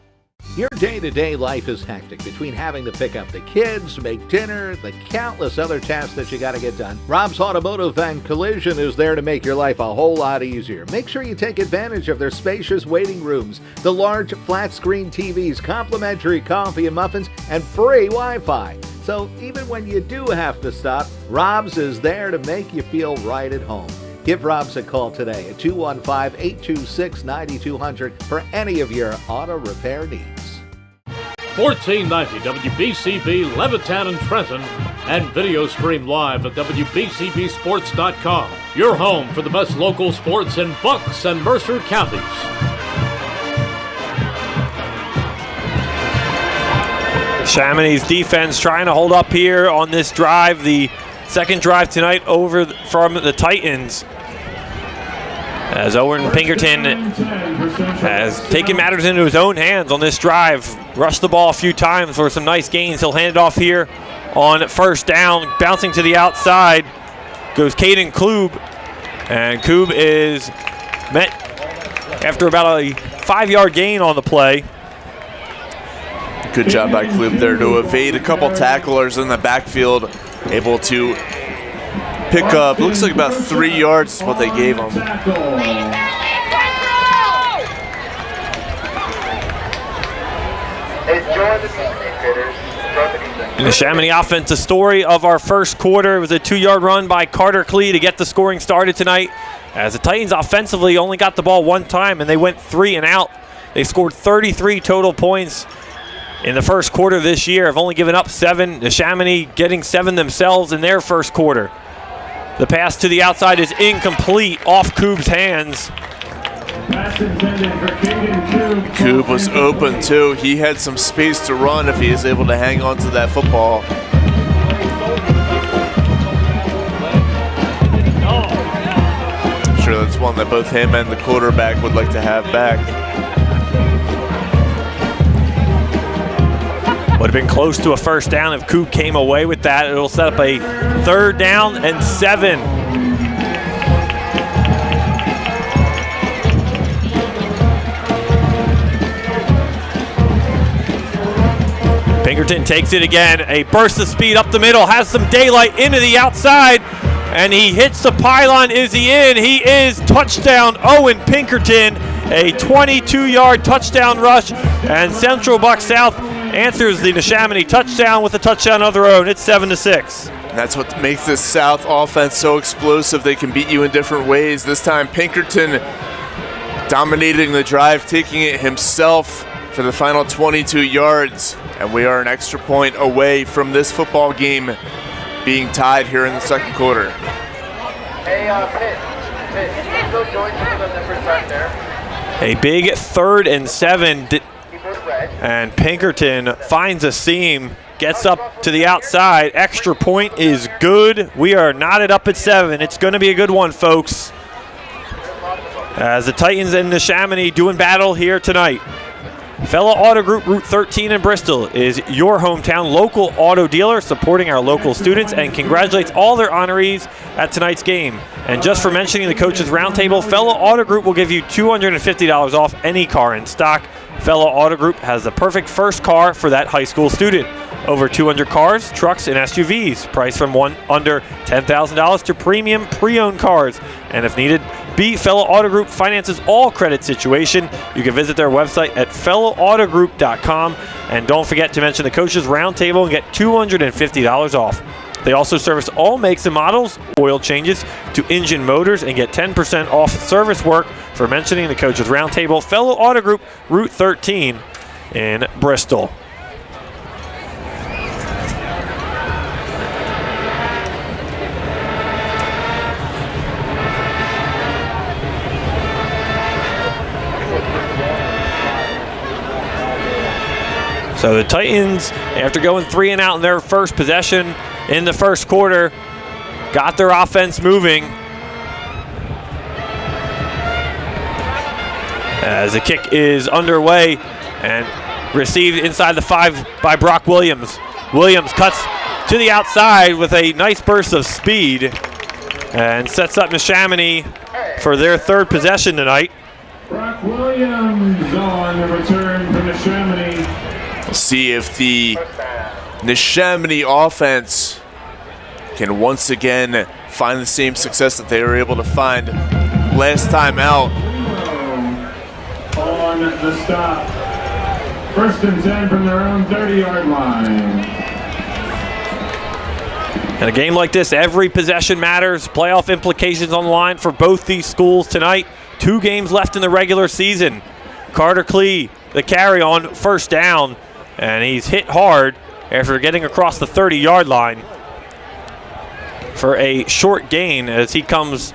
Your day-to-day life is hectic between having to pick up the kids, make dinner, the countless other tasks that you got to get done. Rob's Automotive and Collision is there to make your life a whole lot easier. Make sure you take advantage of their spacious waiting rooms, the large flat-screen TVs, complimentary coffee and muffins, and free Wi-Fi. So even when you do have to stop, Rob's is there to make you feel right at home. Give Rob's a call today at 215-826-9200 for any of your auto repair needs. 1490 WBCB Levittown and Trenton, and video stream live at WBCBsports.com. Your home for the best local sports in Bucks and Mercer counties. Neshaminy defense trying to hold up here on this drive, the 2nd drive tonight over from the Titans. As Owen Pinkerton has taken matters into his own hands on this drive, rushed the ball a few times for some nice gains. He'll hand it off here on 1st down, bouncing to the outside goes Caden Klube, and Klube is met after about a 5-yard gain on the play. Good job by Klube there to evade a couple tacklers in the backfield, able to pick up, looks like about 3 yards is what they gave him. In the Neshaminy offense, the story of our 1st quarter was a 2-yard run by Carter Klee to get the scoring started tonight. As the Titans offensively only got the ball 1 time and they went 3 and out. They scored 33 total points in the 1st quarter this year. Have only given up 7. Neshaminy getting 7 themselves in their 1st quarter. The pass to the outside is incomplete, off Kube's hands. Kube was open too. He had some space to run if he is able to hang on to that football. I'm sure that's one that both him and the quarterback would like to have back. Would have been close to a 1st down if Kube came away with that. It'll set up a 3rd down and 7. Pinkerton takes it again. A burst of speed up the middle, has some daylight into the outside, and he hits the pylon. Is he in? He is. Touchdown, Owen Pinkerton. A 22-yard touchdown rush, and Central Bucks South answers the Neshaminy touchdown with a touchdown of their own. It's 7-6. That's what makes this South offense so explosive. They can beat you in different ways. This time, Pinkerton dominating the drive, taking it himself for the final 22 yards. And we are an extra point away from this football game being tied here in the second quarter. Hey, Pitt, can you go join some of the numbers back there? A big 3rd and 7, and Pinkerton finds a seam, gets up to the outside. Extra point is good. We are knotted up at 7. It's going to be a good one, folks, as the Titans and Neshaminy doing battle here tonight. Fellow Auto Group Route 13 in Bristol is your hometown local auto dealer, supporting our local students, and congratulates all their honorees at tonight's game. And just for mentioning the Coaches Roundtable, Fellow Auto Group will give you $250 off any car in stock. Fellow Auto Group has the perfect first car for that high school student. Over 200 cars, trucks, and SUVs, priced from under $10,000 to premium pre-owned cars. And if needed, Fellow Auto Group finances all credit situation. You can visit their website at fellowautogroup.com. And don't forget to mention the Coaches Roundtable and get $250 off. They also service all makes and models, oil changes to engine motors, and get 10% off service work for mentioning the Coaches Roundtable. Fellow Auto Group, Route 13 in Bristol. So the Titans, after going 3 and out in their first possession in the first quarter, got their offense moving. As the kick is underway and received inside the 5 by Brock Williams. Williams cuts to the outside with a nice burst of speed and sets up Neshaminy for their 3rd possession tonight. Brock Williams on the return for Neshaminy. We'll see if the Neshaminy offense can once again find the same success that they were able to find last time out. On the stop. 1st and 10 from their own 30-yard line. In a game like this, every possession matters. Playoff implications on the line for both these schools tonight. 2 games left in the regular season. Carter Klee, the carry on 1st down, and he's hit hard after getting across the 30-yard line for a short gain as he comes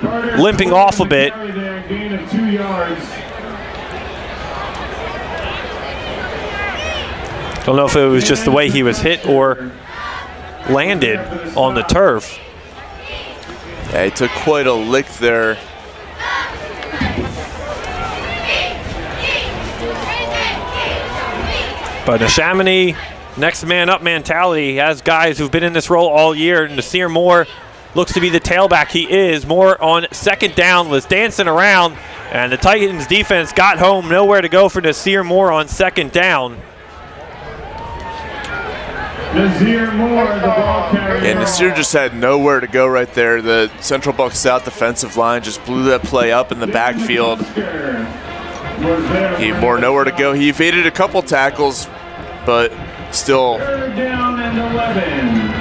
limping off a bit. Gain of 2 yards. Don't know if it was just the way he was hit or landed on the turf. Yeah, he took quite a lick there. But Neshaminy, next man up mentality, has guys who've been in this role all year. Nasir Moore looks to be the tailback. He is. Moore on 2nd down was dancing around, and the Titans defense got home. Nowhere to go for Nasir Moore on 2nd down. Nasir Moore, the ball carrier. And Nasir just had nowhere to go right there. The Central Bucks South defensive line just blew that play up in the backfield. He more nowhere to go. He evaded a couple tackles, but still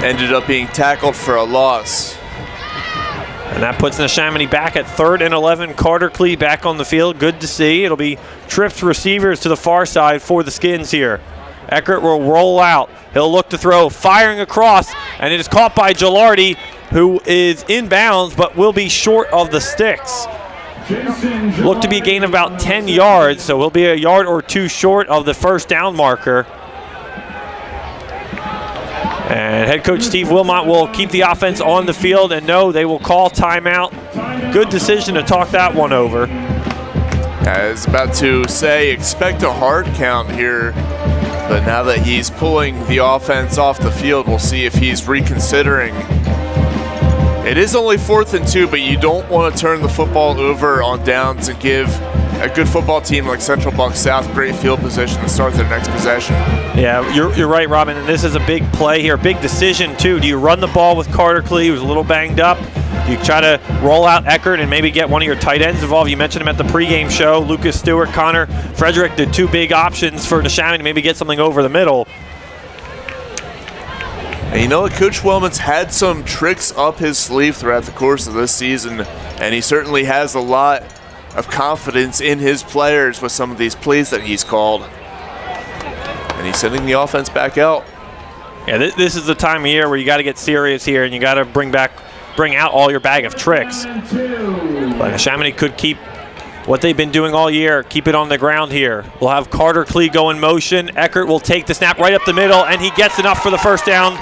ended up being tackled for a loss. And that puts Neshaminy back at 3rd and 11. Carter Klee back on the field. Good to see. It'll be trips receivers to the far side for the Skins here. Eckert will roll out. He'll look to throw, firing across, and it is caught by Gilardi, who is inbounds but will be short of the sticks. Look to be a gain of about 10 yards, so he'll be a yard or 2 short of the 1st down marker. And head coach Steve Wilmot will keep the offense on the field, and no, they will call timeout. Good decision to talk that one over. I was about to say expect a hard count here, but now that he's pulling the offense off the field, we'll see if he's reconsidering. It is only 4th and 2, but you don't want to turn the football over on downs and give a good football team like Central Bucks South, great field position to start their next possession. Yeah, you're right, Robin, and this is a big play here, big decision too. Do you run the ball with Carter Klee, who's a little banged up? Do you try to roll out Eckert and maybe get one of your tight ends involved? You mentioned him at the pregame show. Lucas Stewart, Connor Frederick, the two big options for Neshaminy to maybe get something over the middle. And you know what? Coach Wellman's had some tricks up his sleeve throughout the course of this season, and he certainly has a lot of confidence in his players with some of these plays that he's called. And he's sending the offense back out. Yeah, this is the time of year where you got to get serious here, and you got to bring out all your bag of tricks. But Neshaminy could keep what they've been doing all year, keep it on the ground here. We'll have Carter Klee go in motion. Eckert will take the snap right up the middle, and he gets enough for the first down.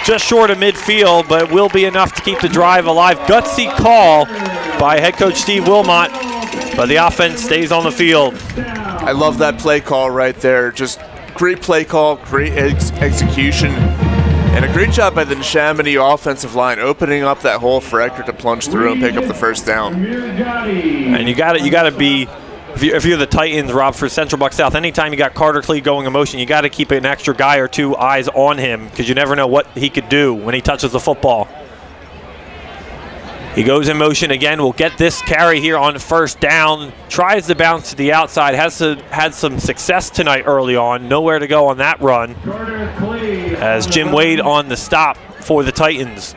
Just short of midfield, but it will be enough to keep the drive alive. Gutsy call by head coach Steve Wilmot, but the offense stays on the field. I love that play call right there. Just great play call, great execution, and a great job by the Neshaminy offensive line opening up that hole for Eckert to plunge through and pick up the first down. And you got to be, if you're the Titans, Rob, for Central Bucks South, anytime you got Carter Klee going in motion, you got to keep an extra guy or two eyes on him because you never know what he could do when he touches the football. He goes in motion again. We'll get this carry here on first down. Tries to bounce to the outside. Had some success tonight early on. Nowhere to go on that run. As Jim Wade on the stop for the Titans.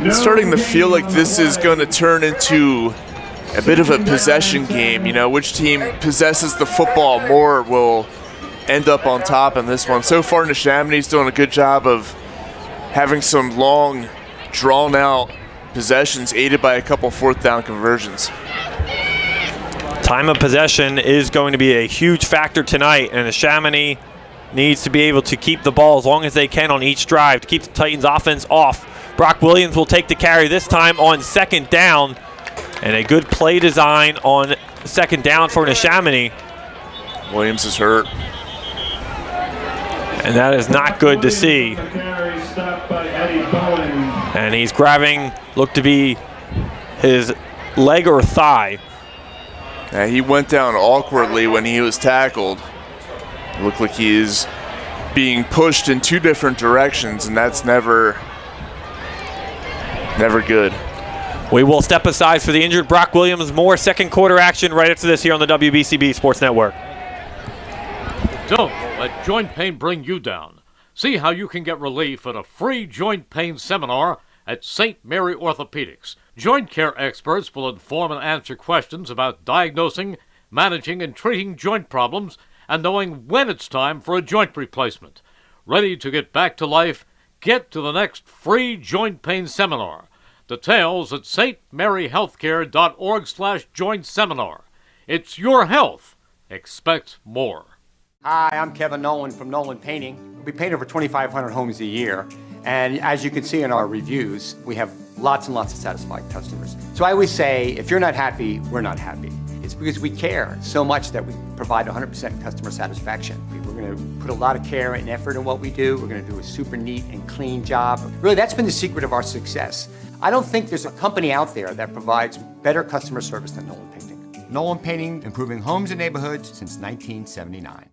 It's starting to feel like this is going to turn into a bit of a possession game. You know, which team possesses the football more will end up on top in this one. So far, Neshaminy's doing a good job of having some long, drawn-out possessions aided by a couple fourth down conversions. Time of possession is going to be a huge factor tonight, and Neshaminy needs to be able to keep the ball as long as they can on each drive to keep the Titans offense off. Brock Williams will take the carry this time on second down, and a good play design on second down for Neshaminy. Williams is hurt. And that is not good to see. And he's grabbing, looked to be his leg or thigh. Yeah, he went down awkwardly when he was tackled. It looked like he is being pushed in two different directions, and that's never good. We will step aside for the injured Brock Williams. More second quarter action right after this here on the WBCB Sports Network. Don't let joint pain bring you down. See how you can get relief at a free joint pain seminar at St. Mary Orthopedics. Joint care experts will inform and answer questions about diagnosing, managing, and treating joint problems and knowing when it's time for a joint replacement. Ready to get back to life? Get to the next free joint pain seminar. Details at stmaryhealthcare.org/joint seminar. It's your health. Expect more. Hi, I'm Kevin Nolan from Nolan Painting. We paint over 2,500 homes a year, and as you can see in our reviews, we have lots and lots of satisfied customers. So I always say, if you're not happy, we're not happy. It's because we care so much that we provide 100% customer satisfaction. We're going to put a lot of care and effort in what we do. We're going to do a super neat and clean job. Really, that's been the secret of our success. I don't think there's a company out there that provides better customer service than Nolan Painting. Nolan Painting, improving homes and neighborhoods since 1979.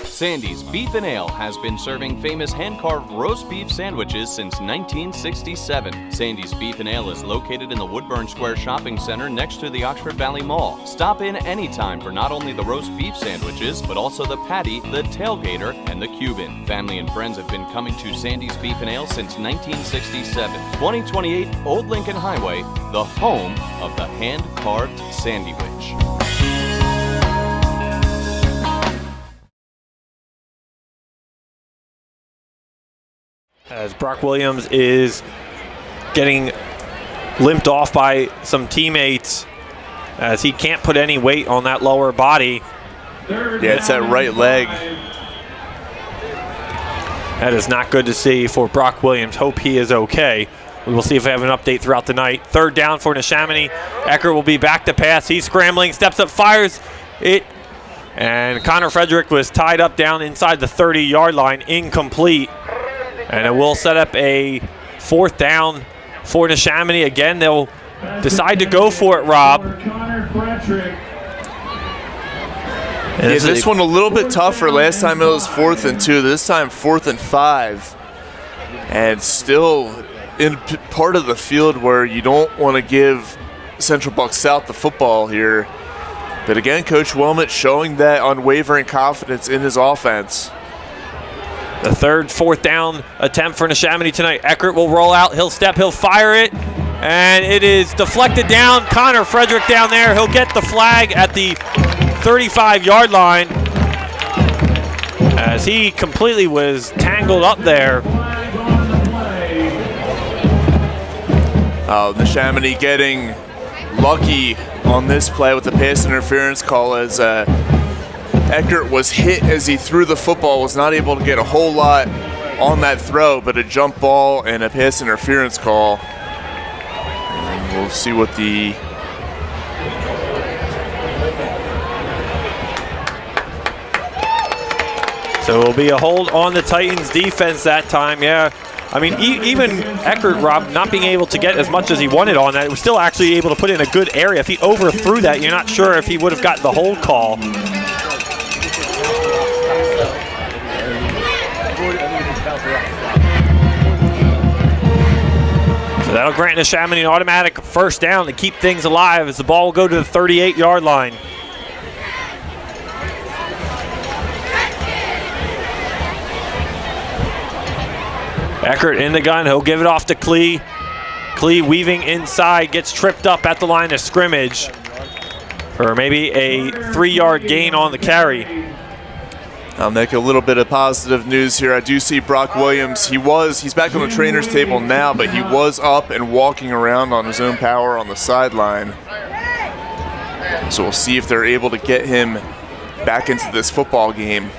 Sandy's Beef and Ale has been serving famous hand-carved roast beef sandwiches since 1967. Sandy's Beef and Ale is located in the Woodburn Square Shopping Center next to the Oxford Valley Mall. Stop in anytime for not only the roast beef sandwiches, but also the patty, the tailgater, and the Cuban. Family and friends have been coming to Sandy's Beef and Ale since 1967. 2028 Old Lincoln Highway, the home of the hand-carved sandwich. As Brock Williams is getting limped off by some teammates as he can't put any weight on that lower body. Yeah, it's that right leg. That is not good to see for Brock Williams. Hope he is okay. We will see if we have an update throughout the night. Third down for Neshaminy. Eckert will be back to pass. He's scrambling, steps up, fires it. And Connor Frederick was tied up down inside the 30-yard line, incomplete. And it will set up a fourth down for Neshaminy. Again, they'll decide to go for it, Rob. Fitzpatrick. Yeah, this one a little bit tougher. Last time it was 4th and 2. This time 4th and 5. And still in part of the field where you don't want to give Central Bucks South the football here. But again, Coach Wilmot showing that unwavering confidence in his offense. The third, 4th down attempt for Neshaminy tonight. Eckert will roll out. He'll step. He'll fire it. And it is deflected down. Connor Frederick down there. He'll get the flag at the 35-yard line as he completely was tangled up there. Neshaminy getting lucky on this play with the pass interference call as Eckert was hit as he threw the football, was not able to get a whole lot on that throw, but a jump ball and a pass interference call. And we'll see what the So it will be a hold on the Titans defense that time, yeah. I mean, even Eckert, Rob, not being able to get as much as he wanted on that, was still actually able to put in a good area. If he overthrew that, you're not sure if he would have gotten the hold call. So that'll grant Neshaminy an automatic first down to keep things alive as the ball will go to the 38-yard line. Eckert in the gun, he'll give it off to Klee. Klee weaving inside, gets tripped up at the line of scrimmage for maybe a 3-yard gain on the carry. I'll make a little bit of positive news here. I do see Brock Williams. He's back on the trainer's table now, but he was up and walking around on his own power on the sideline. So we'll see if they're able to get him back into this football game.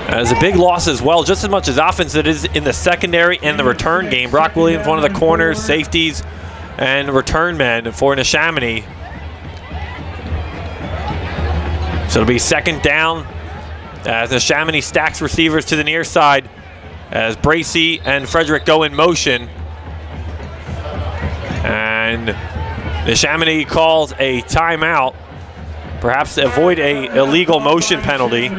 It's a big loss as well, just as much as offense it is in the secondary and the return game. Brock Williams, one of the corners, safeties, and return men for Neshaminy. So it'll be 2nd down as Neshaminy stacks receivers to the near side as Bracey and Frederick go in motion. And Neshaminy calls a timeout, perhaps to avoid a illegal motion penalty.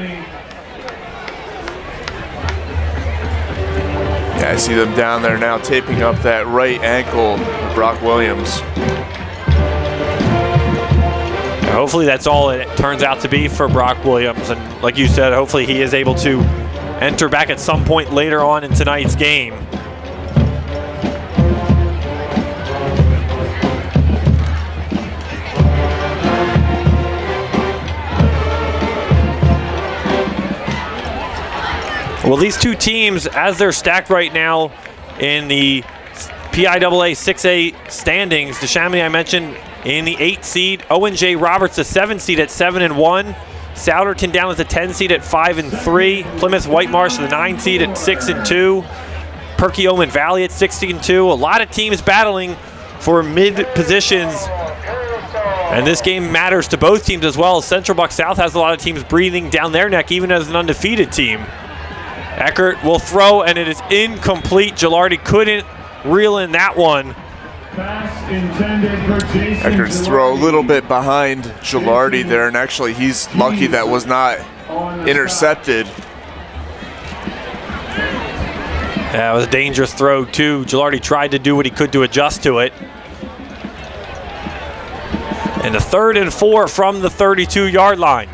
Yeah, I see them down there now taping up that right ankle, Brock Williams. Hopefully that's all it turns out to be for Brock Williams. And like you said, hopefully he is able to enter back at some point later on in tonight's game. Well, these two teams, as they're stacked right now in the PIAA 6A standings, Neshaminy, I mentioned, in the 8 seed. Owen J. Roberts, the 7 seed at 7-1. Souderton down as the 10 seed at 5-3. Plymouth Whitemarsh, the 9 seed at 6-2. Perkiomen Valley at 16-2. A lot of teams battling for mid positions. And this game matters to both teams as well. Central Bucks South has a lot of teams breathing down their neck, even as an undefeated team. Eckert will throw, and it is incomplete. Gilardi couldn't reel in that one. Eckert's throw a little bit behind Gilardi there, and actually he's lucky that was not intercepted. Yeah, it was a dangerous throw too. Gilardi tried to do what he could to adjust to it. And a 3rd and 4 from the 32-yard line.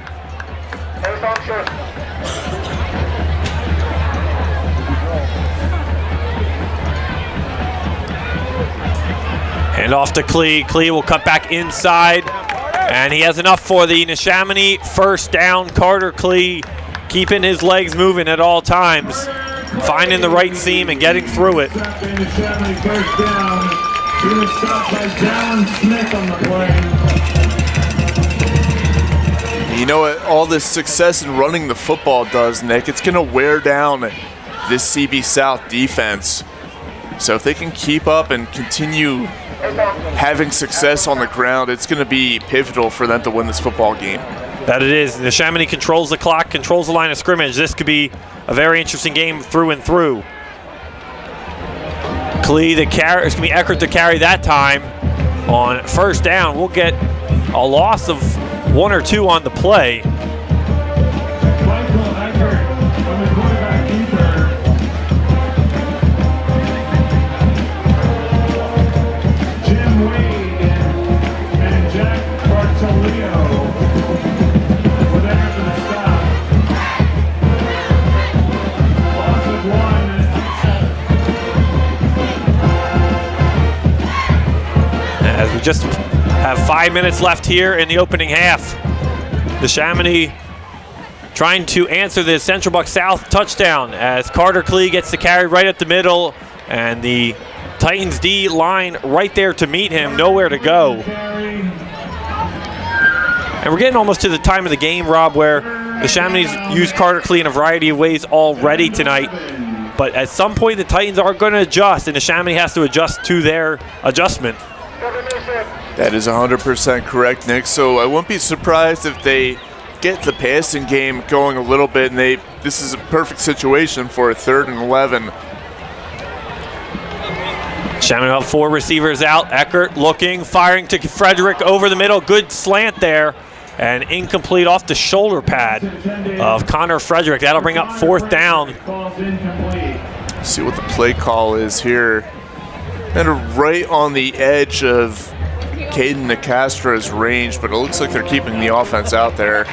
Hand off to Klee. Klee will cut back inside, and he has enough for the Neshaminy first down. Carter Klee keeping his legs moving at all times, finding the right seam and getting through it. Neshaminy first down. He was stopped by Dallin Smith on the play. You know what all this success in running the football does, Nick? It's going to wear down this CB South defense. So if they can keep up and continue having success on the ground, it's going to be pivotal for them to win this football game. That it is. Neshaminy controls the clock, controls the line of scrimmage. This could be a very interesting game through and through. Klee, it's going to be Eckert to carry that time. on first down. We'll get a loss of 1 or 2 on the play. As we just have 5 minutes left here in the opening half. Neshaminy trying to answer the Central Bucks South touchdown as Carter Klee gets the carry right up the middle, and the Titans D line right there to meet him, nowhere to go. And we're getting almost to the time of the game, Rob, where Neshaminy's used Carter Klee in a variety of ways already tonight. But at some point, the Titans are going to adjust, and Neshaminy has to adjust to their adjustment. That is 100% correct, Nick. So I wouldn't be surprised if they get the passing game going a little bit, and this is a perfect situation for a 3rd and 11. Neshaminy have 4 receivers out. Eckert looking, firing to Frederick over the middle. Good slant there, and incomplete off the shoulder pad of Connor Frederick. That'll bring up 4th down. Let's see what the play call is here. And right on the edge of Caden Nicastro's range, but it looks like they're keeping the offense out there.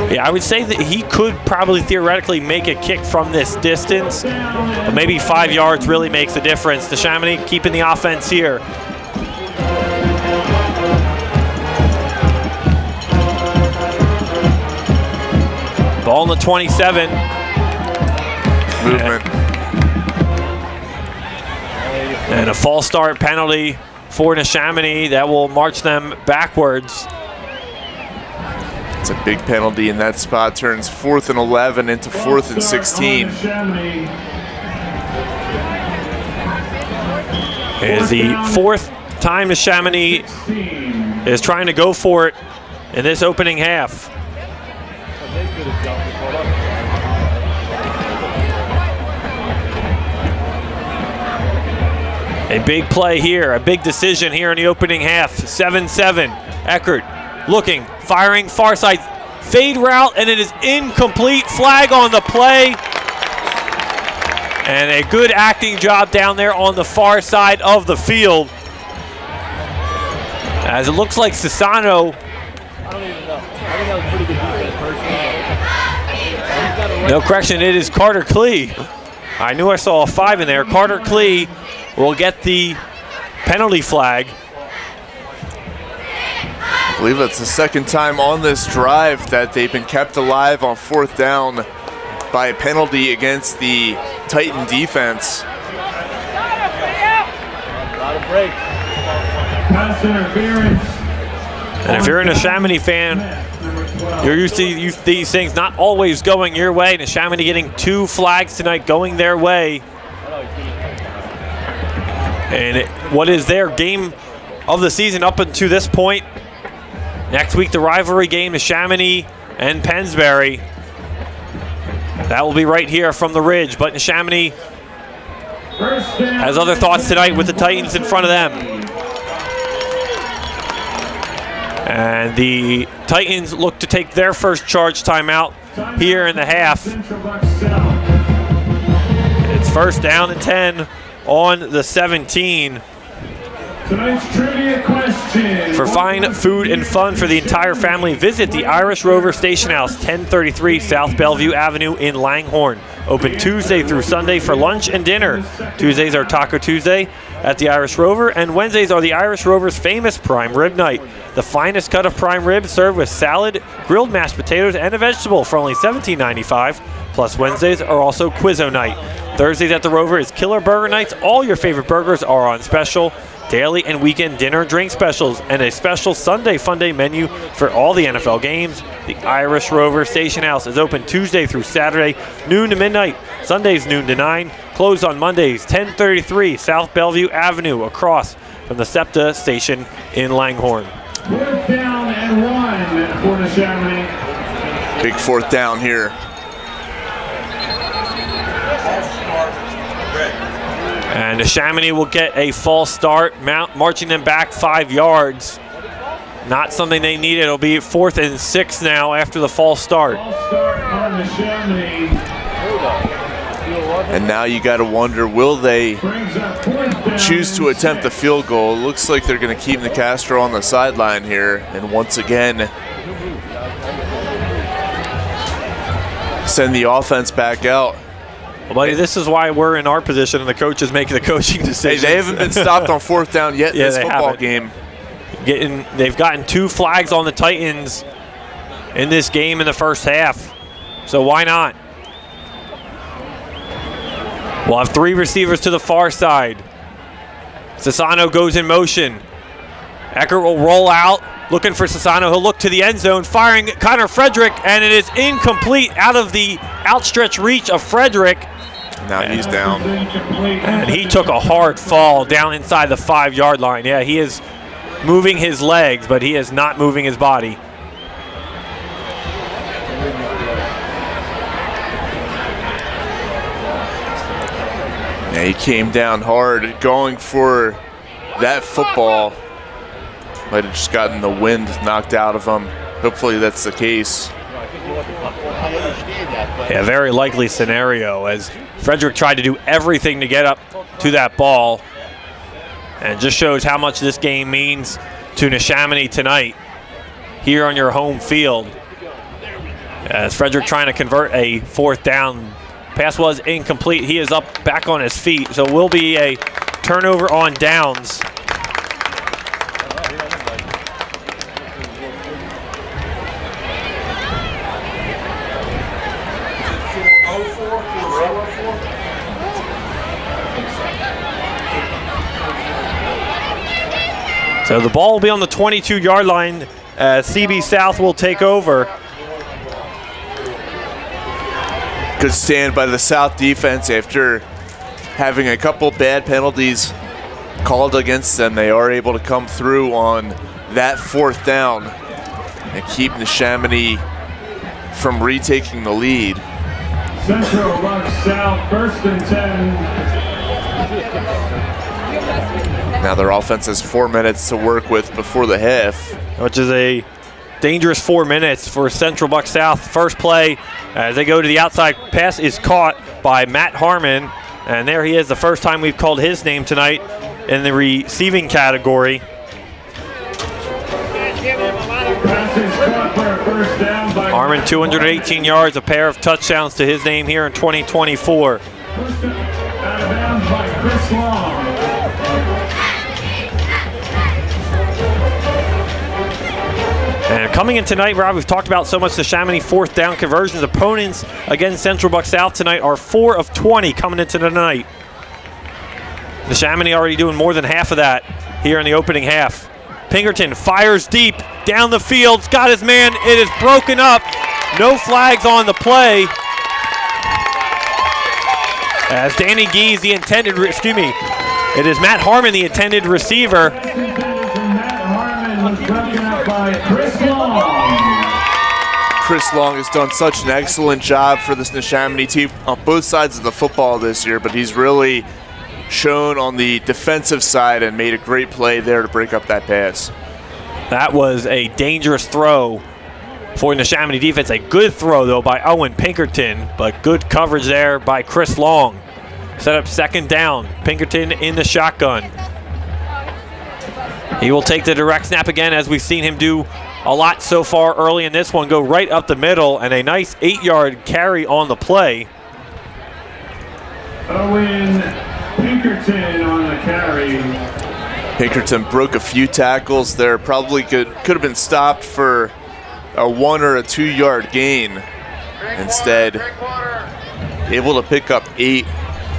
Yeah, I would say that he could probably theoretically make a kick from this distance, but maybe 5 yards really makes a difference. Neshaminy keeping the offense here. Ball on the 27. Movement. And a false start penalty for Neshaminy that will march them backwards. It's a big penalty in that spot. Turns 4th and 11 into 4th and 16. It is the 4th time Neshaminy is trying to go for it in this opening half. A big play here, a big decision here in the opening half. 7-7. Eckert looking, firing, far side, fade route, and it is incomplete. Flag on the play. And a good acting job down there on the far side of the field. As it looks like Sisano. I don't even know. I think that was pretty good defense personally. No correction, it is Carter Klee. I knew I saw a 5 in there. Carter Klee will get the penalty flag. I believe that's the 2nd time on this drive that they've been kept alive on 4th down by a penalty against the Titan defense. A lot of breaks. Pass interference. And if you're a Neshaminy fan, you're used to these things not always going your way. Neshaminy getting 2 flags tonight going their way. And what is their game of the season up until this point. Next week, the rivalry game, Neshaminy and Pennsbury. That will be right here from the Ridge, but Neshaminy has other thoughts tonight with the Titans in front of them. And the Titans look to take their first charge timeout here in the half. It's 1st down and 10 on the 17. Tonight's trivia question. For fine food and fun for the entire family, visit the Irish Rover Station House, 1033 South Bellevue Avenue in Langhorne. Open Tuesday through Sunday for lunch and dinner. Tuesdays are Taco Tuesday at the Irish Rover, and Wednesdays are the Irish Rover's famous prime rib night. The finest cut of prime rib served with salad, grilled mashed potatoes, and a vegetable for only $17.95. Plus Wednesdays are also Quizzo night. Thursdays at the Rover is Killer Burger Nights. All your favorite burgers are on special. Daily and weekend dinner and drink specials, and a special Sunday Fun Day menu for all the NFL games. The Irish Rover Station House is open Tuesday through Saturday, noon to midnight. Sundays, noon to 9. Closed on Mondays, 1033 South Bellevue Avenue, across from the SEPTA station in Langhorne. 4th down and 1 for Neshaminy. Big 4th down here. And Neshaminy will get a false start, marching them back 5 yards. Not something they needed. It'll be 4th and 6 now after the false start. And now you got to wonder, will they choose to attempt a field goal? It looks like they're going to keep Nicastro on the sideline here. And once again, send the offense back out. Well, buddy, this is why we're in our position and the coach is making the coaching decisions. Hey, they haven't been stopped on 4th down yet in this football game. They've gotten 2 flags on the Titans in this game in the first half. So why not? We'll have 3 receivers to the far side. Sassano goes in motion. Eckert will roll out, looking for Sassano. He'll look to the end zone, firing Connor Frederick, and it is incomplete out of the outstretched reach of Frederick. Now he's down. And he took a hard fall down inside the 5-yard line. Yeah, he is moving his legs, but he is not moving his body. Yeah, he came down hard, going for that football. Might have just gotten the wind knocked out of him. Hopefully that's the case. Yeah, very likely scenario, as Frederick tried to do everything to get up to that ball. And it just shows how much this game means to Neshaminy tonight here on your home field. As Frederick trying to convert a 4th down. Pass was incomplete. He is up back on his feet, so will be a turnover on downs. So the ball will be on the 22-yard line. CB South will take over. Good stand by the South defense after having a couple bad penalties called against them. They are able to come through on that 4th down and keep Neshaminy from retaking the lead. Central Bucks South, 1st and 10. Now their offense has 4 minutes to work with before the half. Which is a dangerous 4 minutes for Central Bucks South. First play as they go to the outside, pass is caught by Matt Harmon. And there he is, the first time we've called his name tonight in the receiving category. Harmon, 218 yards, a pair of touchdowns to his name here in 2024. Out of bounds by Chris Long. And coming in tonight, Rob, we've talked about so much the Neshaminy 4th down conversions. Opponents against Central Bucks South tonight are 4 of 20 coming into tonight. Neshaminy already doing more than half of that here in the opening half. Pinkerton fires deep down the field. Got his man. It is broken up. No flags on the play. As Danny Gees, the intended, it is Matt Harmon, the intended receiver. Chris Long has done such an excellent job for this Neshaminy team on both sides of the football this year, but he's really shown on the defensive side and made a great play there to break up that pass. That was a dangerous throw for the Neshaminy defense. A good throw, though, by Owen Pinkerton, but good coverage there by Chris Long. Set up 2nd down. Pinkerton in the shotgun. He will take the direct snap again, as we've seen him do a lot so far early in this one. Go right up the middle, and a nice 8-yard carry on the play. Owen Pinkerton on the carry. Pinkerton broke a few tackles there. Probably could have been stopped for a 1 or a 2-yard gain. Instead, able to pick up 8.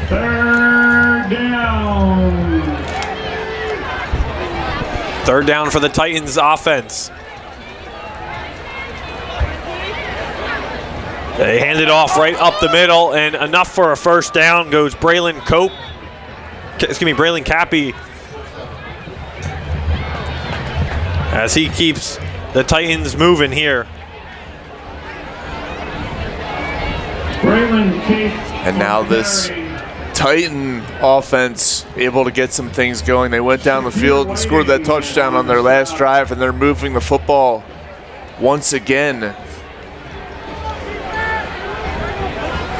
3rd down. 3rd down for the Titans offense. They hand it off right up the middle, and enough for a 1st down goes Braylon Cappy, as he keeps the Titans moving here. Braylon Cape. And now this Titan offense able to get some things going. They went down the field and scored that touchdown on their last drive, and they're moving the football once again.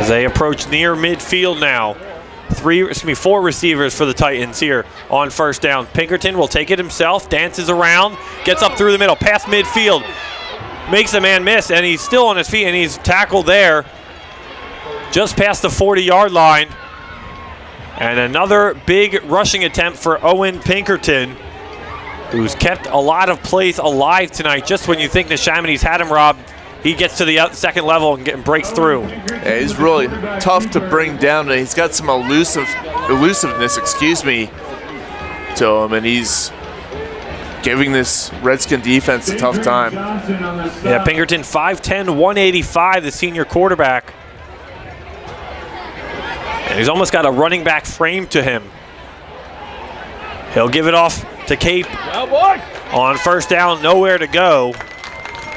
As they approach near midfield now. 4 receivers for the Titans here on first down. Pinkerton will take it himself, dances around, gets up through the middle, past midfield, makes a man miss, and he's still on his feet, and he's tackled there just past the 40-yard line. And another big rushing attempt for Owen Pinkerton, who's kept a lot of plays alive tonight. Just when you think Neshaminy's had him, Rob, he gets to the second level and breaks through. Yeah, he's really tough to bring down. He's got some elusiveness, to him, and he's giving this Redskin defense a tough time. Yeah, Pinkerton 5'10", 185, the senior quarterback. And he's almost got a running back frame to him. He'll give it off to Cape on first down, nowhere to go.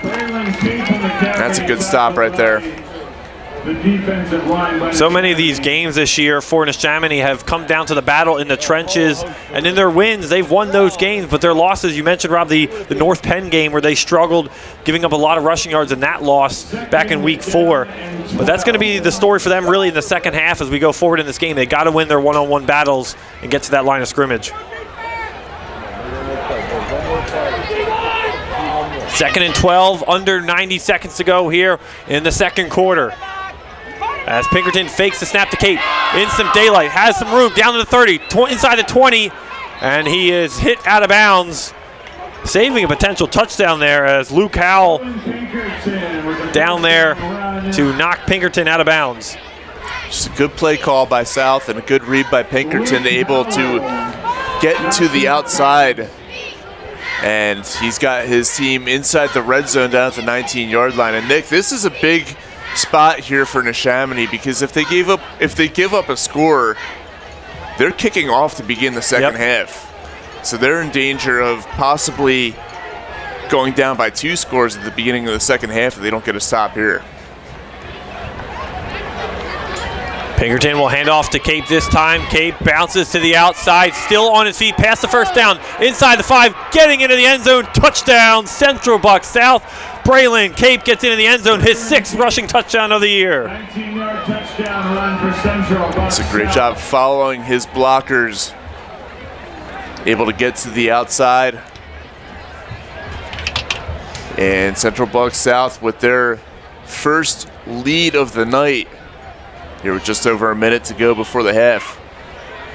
That's a good stop right there. So many of these games this year for Neshaminy have come down to the battle in the trenches, and in their wins, they've won those games, but their losses, you mentioned, Rob, the North Penn game where they struggled, giving up a lot of rushing yards in that loss back in week 4. But that's going to be the story for them really in the second half as we go forward in this game. They got to win their one-on-one battles and get to that line of scrimmage. 2nd and 12, under 90 seconds to go here in the second quarter. As Pinkerton fakes the snap to Cape, in some daylight, has some room, down to the 30, inside the 20, and he is hit out of bounds, saving a potential touchdown there as Luke Howell down there to knock Pinkerton out of bounds. Just a good play call by South and a good read by Pinkerton, able to get to the outside. And he's got his team inside the red zone down at the 19-yard line. And Nick, this is a big spot here for Neshaminy because if they give up a score, they're kicking off to begin the second half. So they're in danger of possibly going down by 2 scores at the beginning of the second half if they don't get a stop here. Pinkerton will hand off to Cape this time. Cape bounces to the outside, still on his feet, past the first down, inside the 5, getting into the end zone, touchdown, Central Bucks South. Braylon Cape gets into the end zone, his 6th rushing touchdown of the year. 19-yard touchdown run for Central Bucks. It's a great job following his blockers. Able to get to the outside. And Central Bucks South with their first lead of the night. Here with just over a minute to go before the half.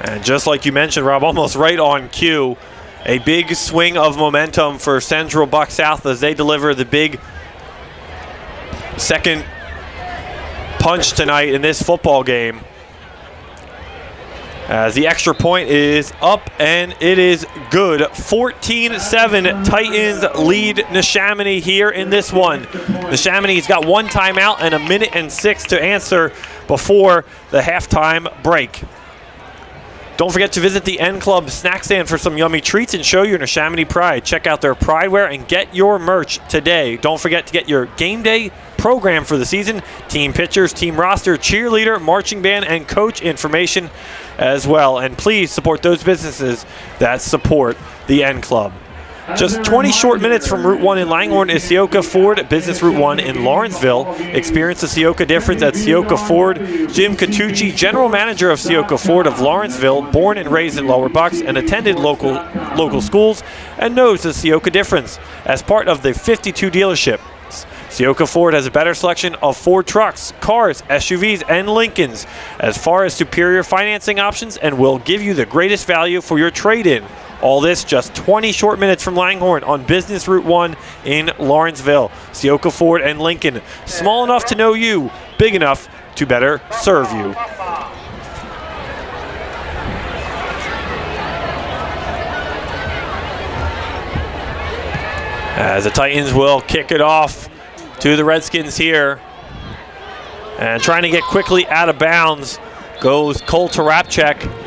And just like you mentioned, Rob, almost right on cue, a big swing of momentum for Central Bucks South as they deliver the big second punch tonight in this football game. As the extra point is up and it is good. 14-7, Titans lead Neshaminy here in this one. Neshaminy's got 1 timeout and 1 minute and 6 to answer before the halftime break. Don't forget to visit the N Club snack stand for some yummy treats and show your Neshaminy pride. Check out their pride wear and get your merch today. Don't forget to get your game day program for the season, team pictures, team roster, cheerleader, marching band, and coach information as well. And please support those businesses that support the N Club. Just 20 short minutes from Route 1 in Langhorne is Sioka Ford Business Route 1 in Lawrenceville. Experience the Sioka difference at Sioka Ford. Jim Catucci, General Manager of Sioka Ford of Lawrenceville, born and raised in Lower Bucks and attended local schools, and knows the Sioka difference. As part of the 52 dealership, Sioka Ford has a better selection of Ford trucks, cars, SUVs, and Lincolns, as far as superior financing options, and will give you the greatest value for your trade-in. All this just 20 short minutes from Langhorne on Business Route 1 in Lawrenceville. Sioka Ford and Lincoln, small enough to know you, big enough to better serve you. As the Titans will kick it off to the Redskins here. And trying to get quickly out of bounds goes Cole Tarapchek.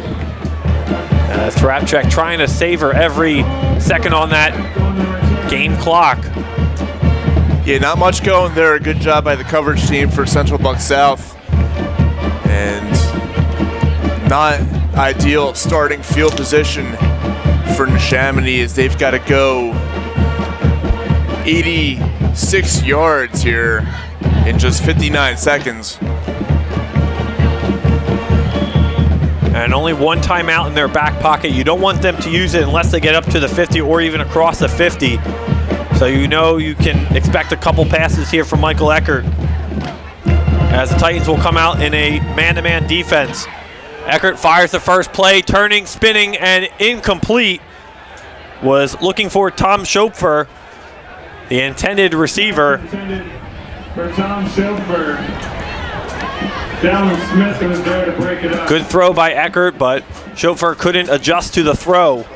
Tarapchek trying to savor every second on that game clock. Yeah, not much going there. A good job by the coverage team for Central Bucks South. And not ideal starting field position for Neshaminy as they've got to go 86 yards here in just 59 seconds. And only one timeout in their back pocket. You don't want them to use it unless they get up to the 50 or even across the 50. So you know you can expect a couple passes here from Michael Eckert, as the Titans will come out in a man-to-man defense. Eckert fires the first play, turning, spinning, and incomplete. Was looking for Tom Schopfer, the intended receiver. For Tom Schopfer. Dallin Smith was there to break it up. Good throw by Eckert, but Schopfer couldn't adjust to the throw.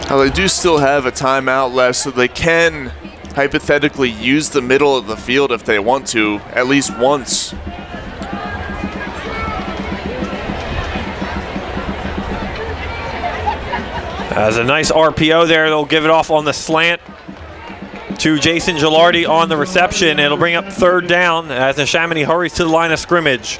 Now they do still have a timeout left, so they can hypothetically use the middle of the field if they want to, at least once. As a nice RPO there, they'll give it off on the slant to Jason Gilardi on the reception. It'll bring up third down as Neshaminy hurries to the line of scrimmage.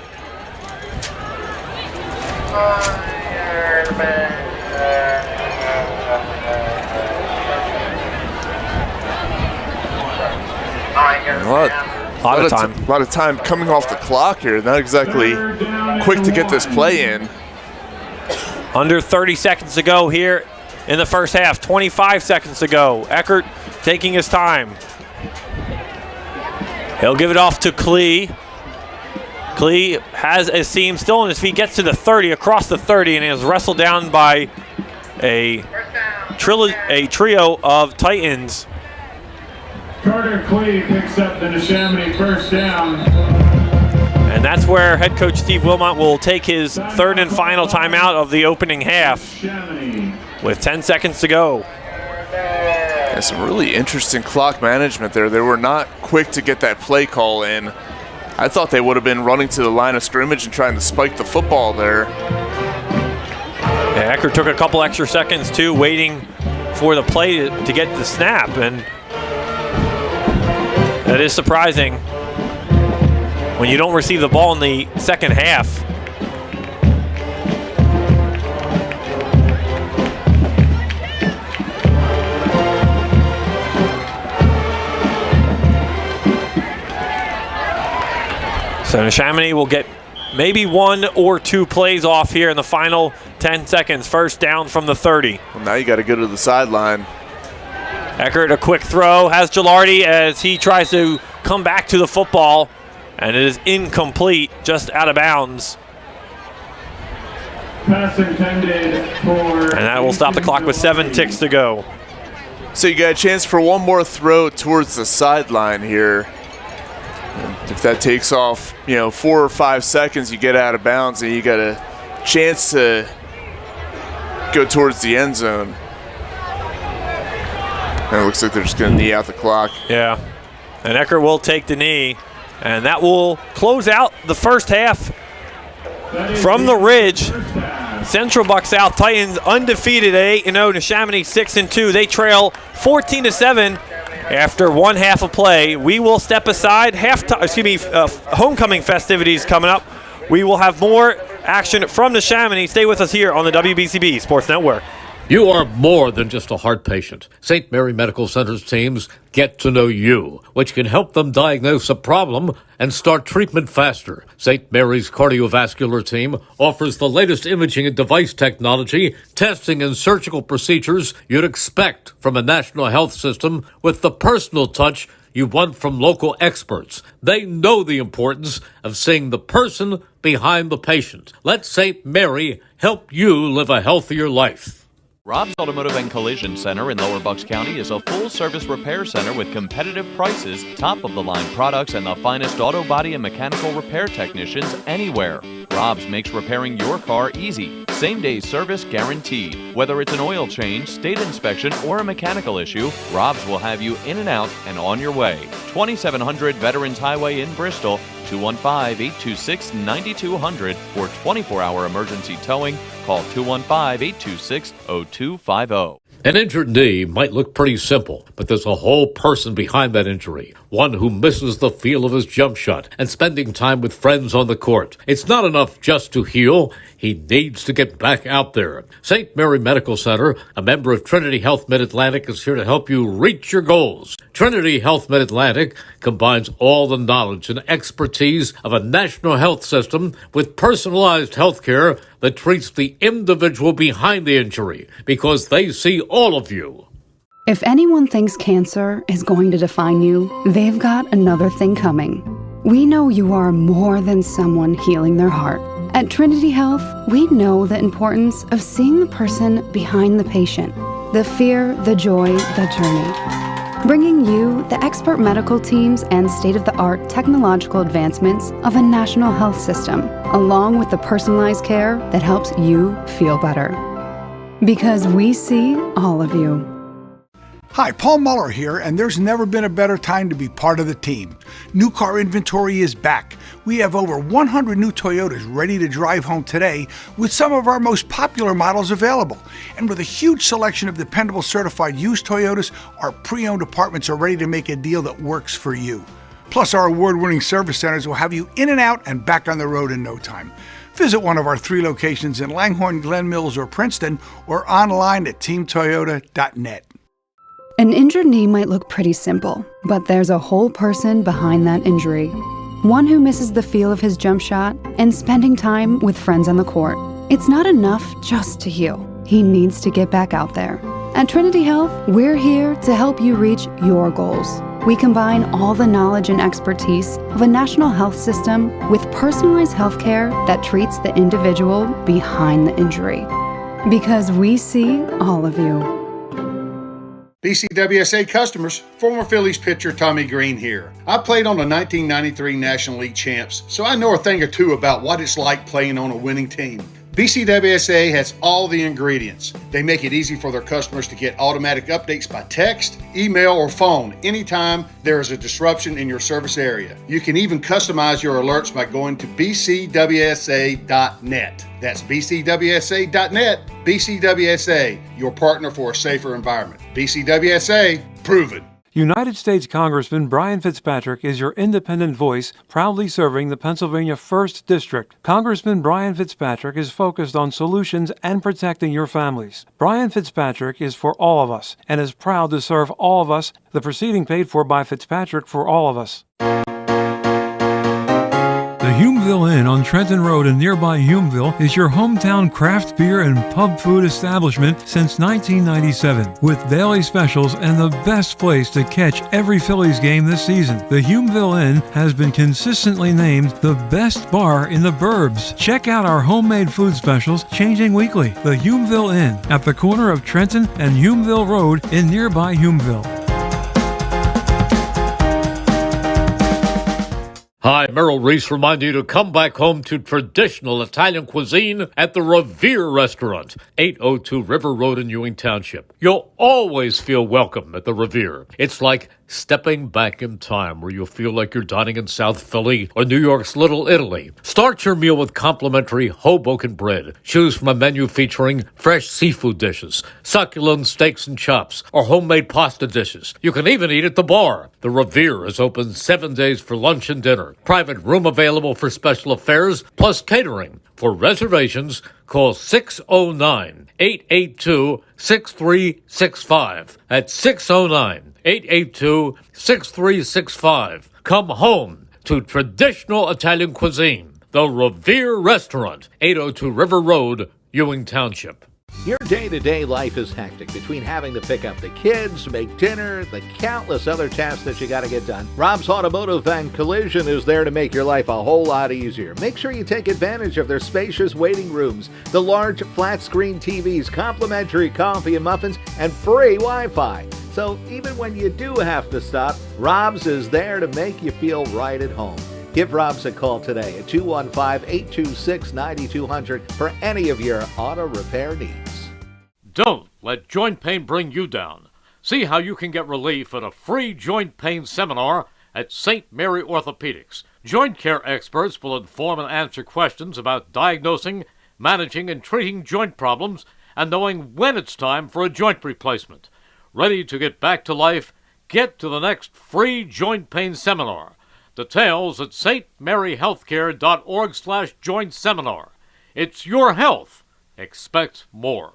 A lot of time coming off the clock here. Not exactly quick to get this play in. Under 30 seconds to go here in the first half. 25 seconds to go. Eckert taking his time. He'll give it off to Klee. Klee has a seam still on his feet, gets to the 30, across the 30, and is wrestled down by a trio of Titans. Carter Klee picks up the Neshaminy first down. And that's where head coach Steve Wilmot will take his third and final timeout of the opening half with 10 seconds to go. Yeah, some really interesting clock management there. They were not quick to get that play call in. I thought they would have been running to the line of scrimmage and trying to spike the football there. Yeah, Eckert took a couple extra seconds too, waiting for the play to get the snap, and that is surprising when you don't receive the ball in the second half. So Neshaminy will get maybe one or two plays off here in the final 10 seconds. First down from the 30. Well, now you got to go to the sideline. Eckert, a quick throw, has Gilardi as he tries to come back to the football, and it is incomplete, just out of bounds. Pass intended for... And that will stop the clock with 7 ticks to go. So you got a chance for one more throw towards the sideline here. If that takes off, 4 or 5 seconds, you get out of bounds and you got a chance to go towards the end zone. And it looks like they're just going to knee out the clock. Yeah, and Eckert will take the knee, and that will close out the first half from the Ridge. Central Buck South Titans undefeated at 8-0. Neshaminy 6-2. They trail 14-7. After one half of play, we will step aside. Homecoming festivities coming up. We will have more action from Neshaminy. Stay with us here on the WBCB Sports Network. You are more than just a heart patient. St. Mary Medical Center's teams get to know you, which can help them diagnose a problem and start treatment faster. St. Mary's cardiovascular team offers the latest imaging and device technology, testing and surgical procedures you'd expect from a national health system with the personal touch you want from local experts. They know the importance of seeing the person behind the patient. Let St. Mary help you live a healthier life. Rob's Automotive and Collision Center in Lower Bucks County is a full-service repair center with competitive prices, top-of-the-line products, and the finest auto body and mechanical repair technicians anywhere. Rob's makes repairing your car easy. Same-day service guaranteed. Whether it's an oil change, state inspection, or a mechanical issue, Rob's will have you in and out and on your way. 2700 Veterans Highway in Bristol, 215-826-9200 for 24-hour emergency towing. Call 215-826-0250. An injured knee might look pretty simple, but there's a whole person behind that injury. one who misses the feel of his jump shot and spending time with friends on the court. It's not enough just to heal. He needs to get back out there. St. Mary Medical Center, a member of Trinity Health Mid-Atlantic, is here to help you reach your goals. Trinity Health Mid-Atlantic combines all the knowledge and expertise of a national health system with personalized health care that treats the individual behind the injury because they see all of you. If anyone thinks cancer is going to define you, they've got another thing coming. We know you are more than someone healing their heart. At Trinity Health, we know the importance of seeing the person behind the patient, the fear, the joy, the journey. Bringing you the expert medical teams and state-of-the-art technological advancements of a national health system, along with the personalized care that helps you feel better. Because we see all of you. Hi, Paul Muller here, and there's never been a better time to be part of the team. New car inventory is back. We have over 100 new Toyotas ready to drive home today with some of our most popular models available. And with a huge selection of dependable certified used Toyotas, our pre-owned departments are ready to make a deal that works for you. Plus, our award-winning service centers will have you in and out and back on the road in no time. Visit one of our 3 locations in Langhorne, Glen Mills, or Princeton, or online at teamtoyota.net. An injured knee might look pretty simple, but there's a whole person behind that injury. One who misses the feel of his jump shot and spending time with friends on the court. It's not enough just to heal. He needs to get back out there. At Trinity Health, we're here to help you reach your goals. We combine all the knowledge and expertise of a national health system with personalized health care that treats the individual behind the injury. Because we see all of you. BCWSA customers, former Phillies pitcher Tommy Green here. I played on the 1993 National League champs, so I know a thing or two about what it's like playing on a winning team. BCWSA has all the ingredients. They make it easy for their customers to get automatic updates by text, email, or phone anytime there is a disruption in your service area. You can even customize your alerts by going to bcwsa.net. That's bcwsa.net. BCWSA, your partner for a safer environment. BCWSA, proven. United States Congressman Brian Fitzpatrick is your independent voice, proudly serving the Pennsylvania 1st District. Congressman Brian Fitzpatrick is focused on solutions and protecting your families. Brian Fitzpatrick is for all of us and is proud to serve all of us. The proceeding paid for by Fitzpatrick for all of us. The Humeville Inn on Trenton Road in nearby Humeville is your hometown craft beer and pub food establishment since 1997, with daily specials and the best place to catch every Phillies game this season. The Humeville Inn has been consistently named the best bar in the burbs. Check out our homemade food specials changing weekly. The Humeville Inn at the corner of Trenton and Humeville Road in nearby Humeville. Hi, Merrill Reese reminding you to come back home to traditional Italian cuisine at the Revere Restaurant, 802 River Road in Ewing Township. You'll always feel welcome at the Revere. It's like stepping back in time where you'll feel like you're dining in South Philly or New York's Little Italy. Start your meal with complimentary Hoboken bread. Choose from a menu featuring fresh seafood dishes, succulent steaks and chops, or homemade pasta dishes. You can even eat at the bar. The Revere is open 7 days for lunch and dinner. Private room available for special affairs, plus catering. For reservations, call 609-882-6365. That's 609-882-6365. Come home to traditional Italian cuisine. The Revere Restaurant, 802 River Road, Ewing Township. Your day-to-day life is hectic between having to pick up the kids, make dinner, the countless other tasks that you got to get done. Rob's Automotive and Collision is there to make your life a whole lot easier. Make sure you take advantage of their spacious waiting rooms, the large flat-screen TVs, complimentary coffee and muffins, and free Wi-Fi. So even when you do have to stop, Rob's is there to make you feel right at home. Give Rob's a call today at 215-826-9200 for any of your auto repair needs. Don't let joint pain bring you down. See how you can get relief at a free joint pain seminar at St. Mary Orthopedics. Joint care experts will inform and answer questions about diagnosing, managing, and treating joint problems and knowing when it's time for a joint replacement. Ready to get back to life? get to the next free joint pain seminar. Details at stmaryhealthcare.org/joint seminar. It's your health. Expect more.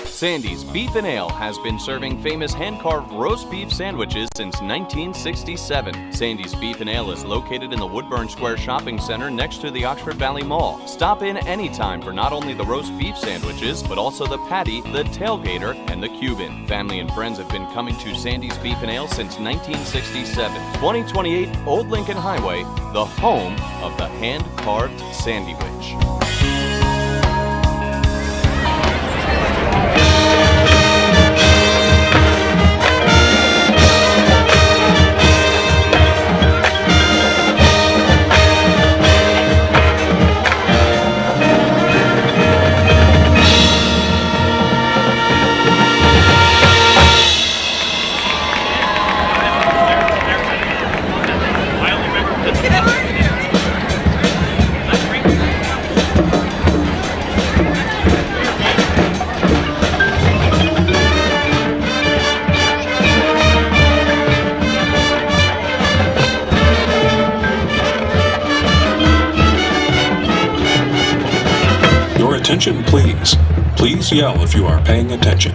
Sandy's Beef and Ale has been serving famous hand-carved roast beef sandwiches since 1967. Sandy's Beef and Ale is located in the Woodburn Square Shopping Center next to the Oxford Valley Mall. Stop in anytime for not only the roast beef sandwiches, but also the patty, the tailgater, and the Cuban. Family and friends have been coming to Sandy's Beef and Ale since 1967. 2028 Old Lincoln Highway, the home of the hand-carved sandwich. Attention, please. Please yell if you are paying attention.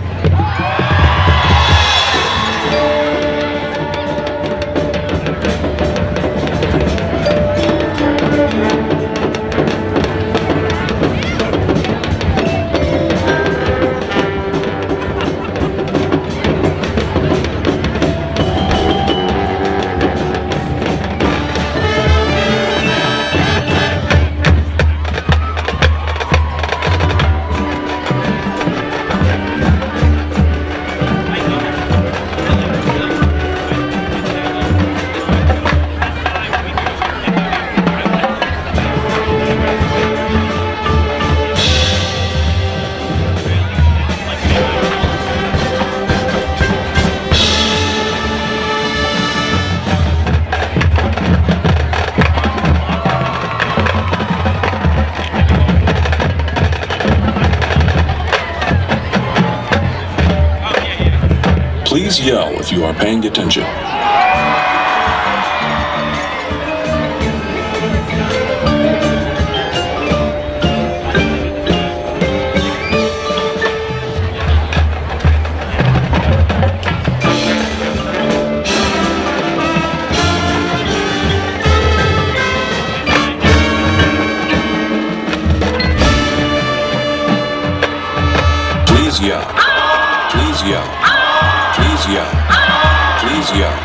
Please yell if you are paying attention. Please yell. Please yell. Please yell. Please yell.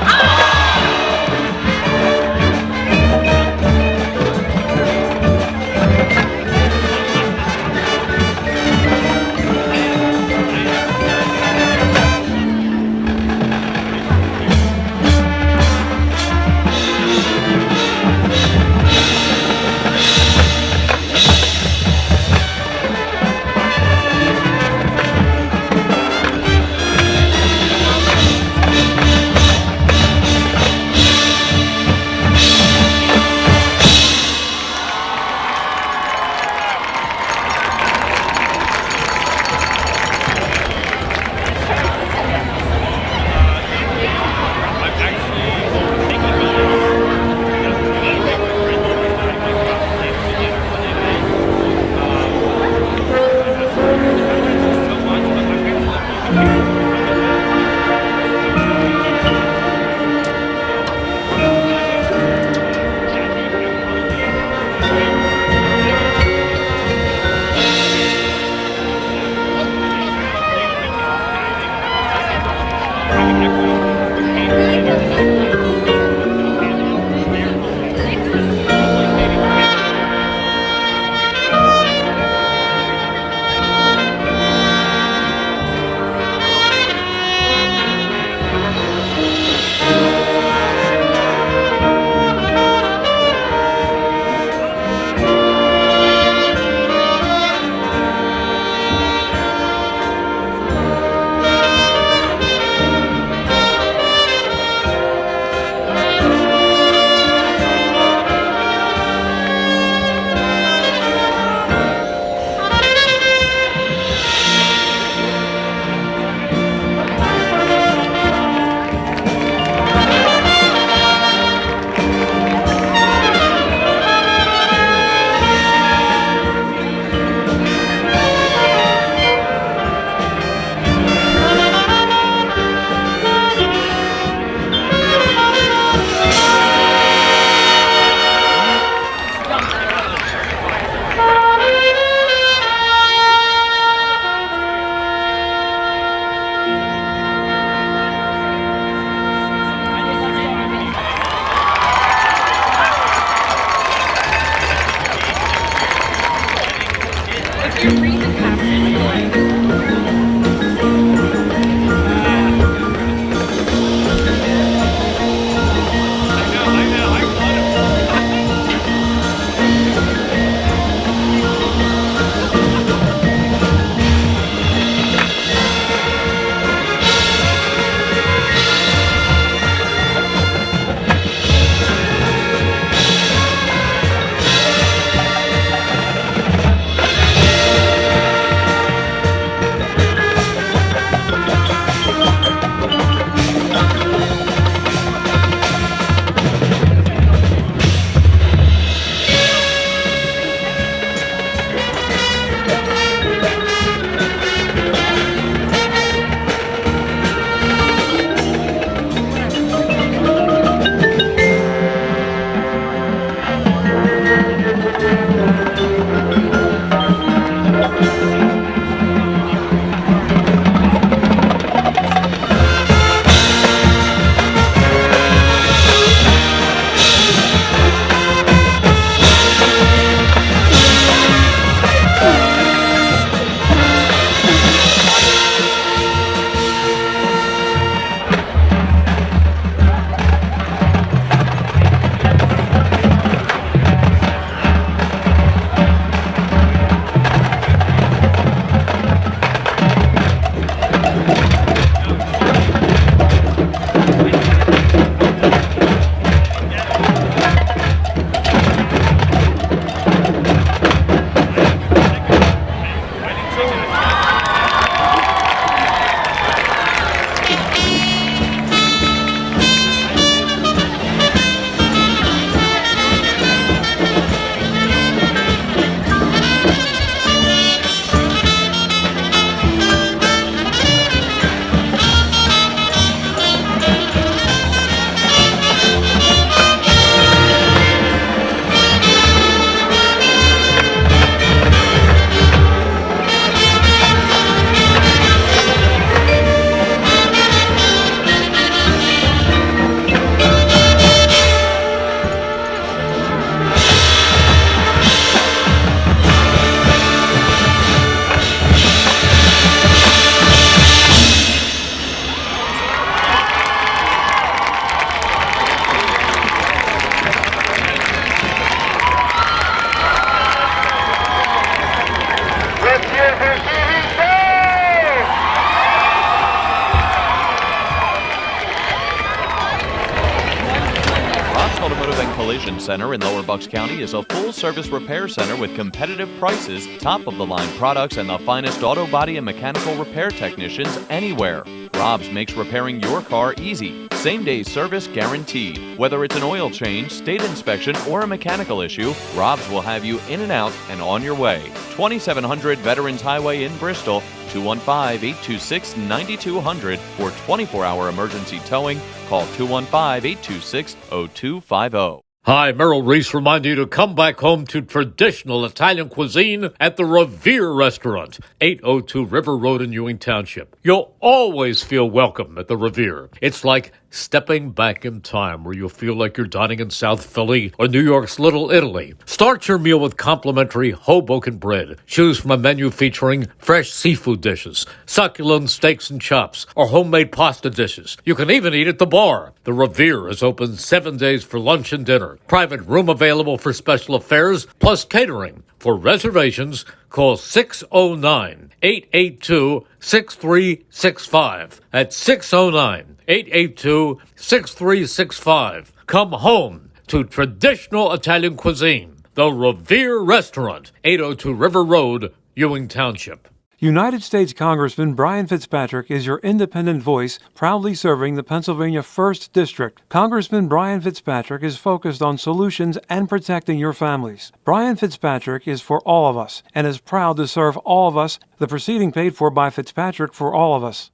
Solution Center in Lower Bucks County is a full-service repair center with competitive prices, top-of-the-line products, and the finest auto body and mechanical repair technicians anywhere. Rob's makes repairing your car easy. Same-day service guaranteed. Whether it's an oil change, state inspection, or a mechanical issue, Rob's will have you in and out and on your way. 2700 Veterans Highway in Bristol, 215-826-9200 for 24-hour emergency towing. Call 215-826-0250. Hi, Merrill Reese reminding you to come back home to traditional Italian cuisine at the Revere Restaurant, 802 River Road in Ewing Township. You'll always feel welcome at the Revere. It's like stepping back in time where you'll feel like you're dining in South Philly or New York's Little Italy. Start your meal with complimentary Hoboken bread. Choose from a menu featuring fresh seafood dishes, succulent steaks and chops, or homemade pasta dishes. You can even eat at the bar. The Revere is open 7 days for lunch and dinner. Private room available for special affairs, plus catering. For reservations, call 609-882-6365. That's 609-882-6365. Come home to traditional Italian cuisine. The Revere Restaurant, 802 River Road, Ewing Township. United States Congressman Brian Fitzpatrick is your independent voice, proudly serving the Pennsylvania 1st District. Congressman Brian Fitzpatrick is focused on solutions and protecting your families. Brian Fitzpatrick is for all of us and is proud to serve all of us. The proceeding paid for by Fitzpatrick for all of us.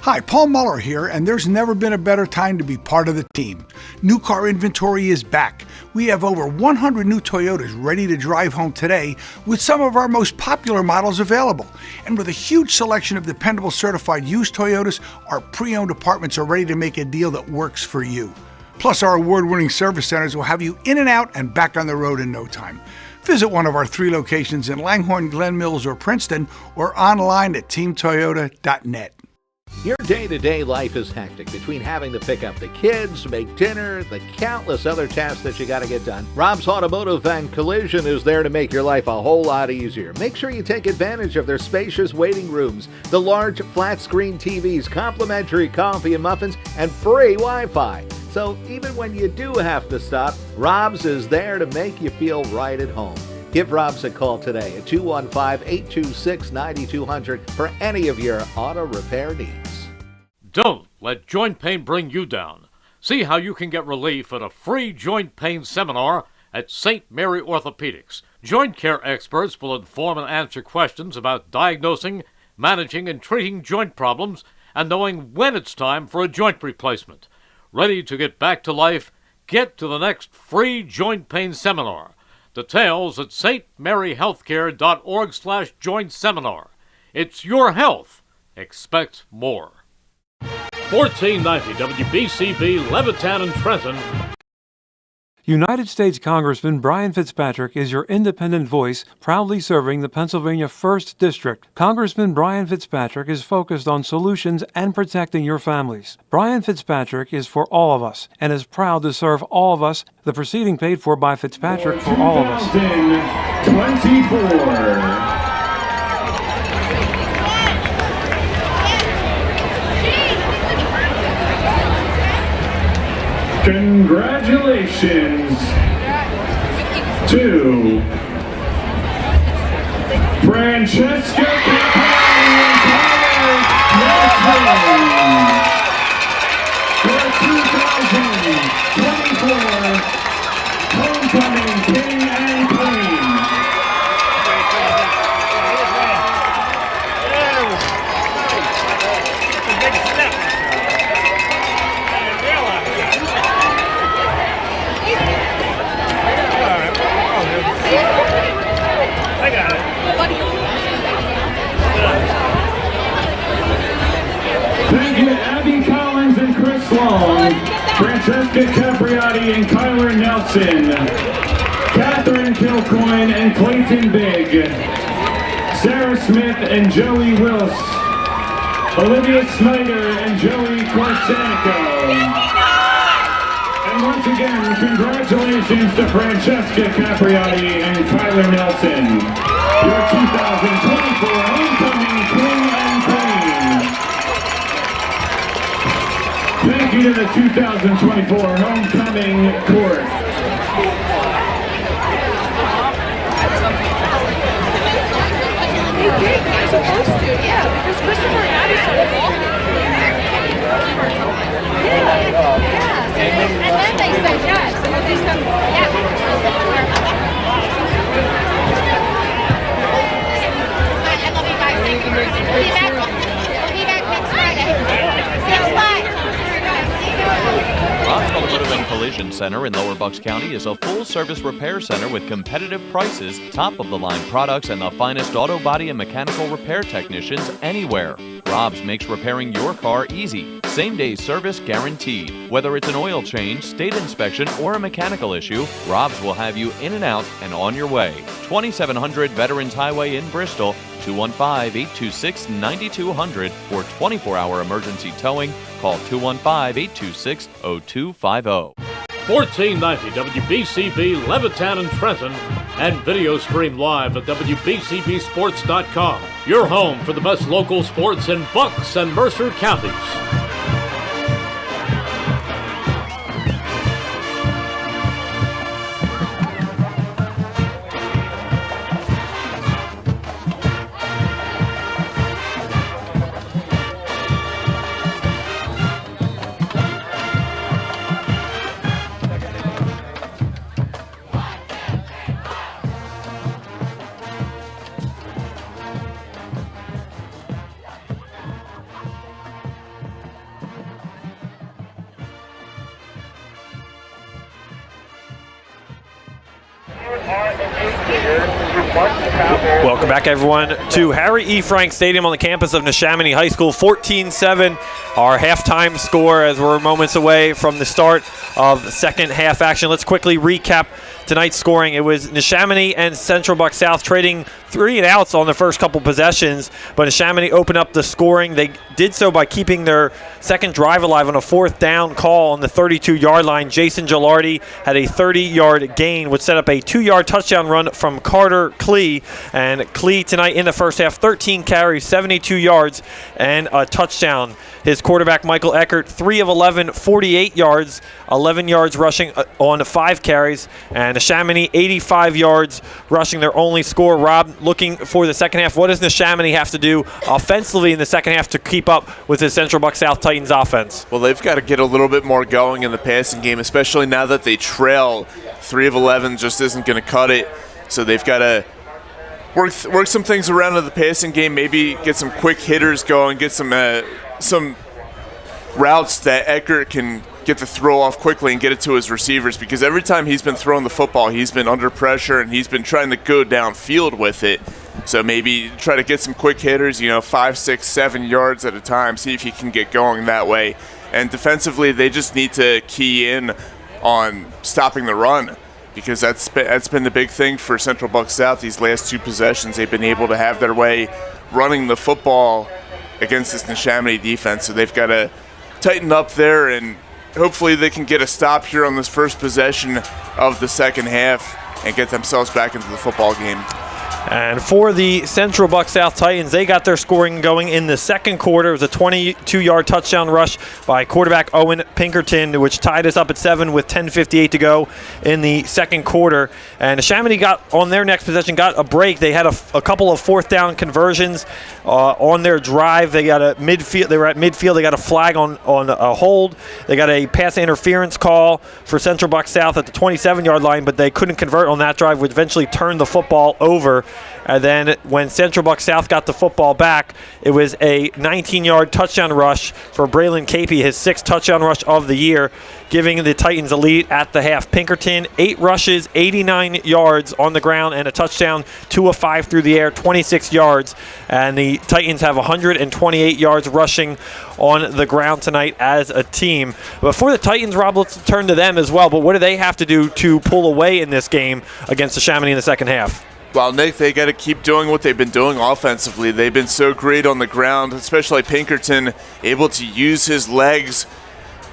Hi, Paul Muller here, and there's never been a better time to be part of the team. New car inventory is back. We have over 100 new Toyotas ready to drive home today with some of our most popular models available. And with a huge selection of dependable certified used Toyotas, our pre-owned departments are ready to make a deal that works for you. Plus, our award-winning service centers will have you in and out and back on the road in no time. Visit one of our 3 locations in Langhorne, Glen Mills, or Princeton, or online at teamtoyota.net. Your day-to-day life is hectic between having to pick up the kids, make dinner, the countless other tasks that you got to get done. Rob's Automotive and Collision is there to make your life a whole lot easier. Make sure you take advantage of their spacious waiting rooms, the large flat-screen TVs, complimentary coffee and muffins, and free Wi-Fi. So even when you do have to stop, Rob's is there to make you feel right at home. Give Rob's a call today at 215-826-9200 for any of your auto repair needs. Don't let joint pain bring you down. See how you can get relief at a free joint pain seminar at St. Mary Orthopedics. Joint care experts will inform and answer questions about diagnosing, managing, and treating joint problems and knowing when it's time for a joint replacement. Ready to get back to life? Get to the next free joint pain seminar. Details at stmaryhealthcare.org/joint seminar. It's your health. Expect more. 1490 WBCB, Levittown and Trenton. United States Congressman Brian Fitzpatrick is your independent voice, proudly serving the Pennsylvania 1st District. Congressman Brian Fitzpatrick is focused on solutions and protecting your families. Brian Fitzpatrick is for all of us and is proud to serve all of us. The proceeding paid for by Fitzpatrick for all of us. 2024. Congratulations to Francesca Campari for 2024 Homecoming King and Queen. I got it. Thank you, Abby Collins and Chris Long, Francesca Capriati and Kyler Nelson, Catherine Kilcoyne and Clayton Big, Sarah Smith and Joey Wills, Olivia Snyder and Joey Corsanico. And once again, congratulations to Francesca Capriati and Kyler Nelson, your 2024 Homecoming King and Queen. Thank you to the 2024 Homecoming Court. You're supposed to, yeah, because Christopher and Abby started walking. Yeah. And then they said yes. And then they said, yeah. I love you guys. Thank you. We'll be back next Friday. Next Friday. Rob's Automotive and Collision Center in Lower Bucks County is a full-service repair center with competitive prices, top-of-the-line products, and the finest auto body and mechanical repair technicians anywhere. Rob's makes repairing your car easy. Same-day service guaranteed. Whether it's an oil change, state inspection, or a mechanical issue, Rob's will have you in and out and on your way. 2700 Veterans Highway in Bristol, 215-826-9200 for 24-hour emergency towing. Call 215-826-0250. 1490 WBCB Levittown and Trenton, and video stream live at WBCBsports.com. Your home for the best local sports in Bucks and Mercer counties. Welcome back, everyone, to Harry E. Frank Stadium on the campus of Neshaminy High School. 14-7, our halftime score as we're moments away from the start of the second half action. Let's quickly recap tonight's scoring. It was Neshaminy and Central Bucks South trading 3 and outs on the first couple possessions, but Neshaminy opened up the scoring. They did so by keeping their second drive alive on a 4th down call on the 32-yard line. Jason Gilardi had a 30-yard gain, which set up a 2-yard touchdown run from Carter Klee. And Klee tonight in the first half, 13 carries, 72 yards, and a touchdown. His quarterback, Michael Eckert, 3 of 11, 48 yards, 11 yards rushing on 5 carries, and Neshaminy 85 yards rushing, their only score. Rob, looking for the second half, what does Neshaminy have to do offensively in the second half to keep up with the Central Bucks South Titans offense? Well, they've got to get a little bit more going in the passing game, especially now that they trail. 3 of 11 just isn't going to cut it, so they've got to work some things around in the passing game, maybe get some quick hitters going, get some routes that Eckert can get the throw off quickly and get it to his receivers, because every time he's been throwing the football, he's been under pressure and he's been trying to go downfield with it. So maybe try to get some quick hitters, 5, 6, 7 yards at a time, see if he can get going that way. And defensively, they just need to key in on stopping the run, because that's been the big thing for Central Bucks South these last 2 possessions. They've been able to have their way running the football against this Neshaminy defense, so they've got to tighten up there, and hopefully they can get a stop here on this first possession of the second half and get themselves back into the football game. And for the Central Bucks South Titans, they got their scoring going in the second quarter. It was a 22-yard touchdown rush by quarterback Owen Pinkerton, which tied us up at 7 with 10:58 to go in the second quarter. And Neshaminy got on their next possession, got a break. They had a couple of 4th down conversions on their drive. They got a midfield. They were at midfield. They got a flag on a hold. They got a pass interference call for Central Bucks South at the 27-yard line, but they couldn't convert on that drive, which eventually turned the football over. And then when Central Bucks South got the football back, it was a 19-yard touchdown rush for Braylon Capey, his 6th touchdown rush of the year, giving the Titans a lead at the half. Pinkerton, 8 rushes, 89 yards on the ground, and a touchdown, 2 of 5 through the air, 26 yards. And the Titans have 128 yards rushing on the ground tonight as a team. But for the Titans, Rob, let's turn to them as well. But what do they have to do to pull away in this game against Neshaminy in the second half? Well, Nick, they got to keep doing what they've been doing offensively. They've been so great on the ground, especially Pinkerton, able to use his legs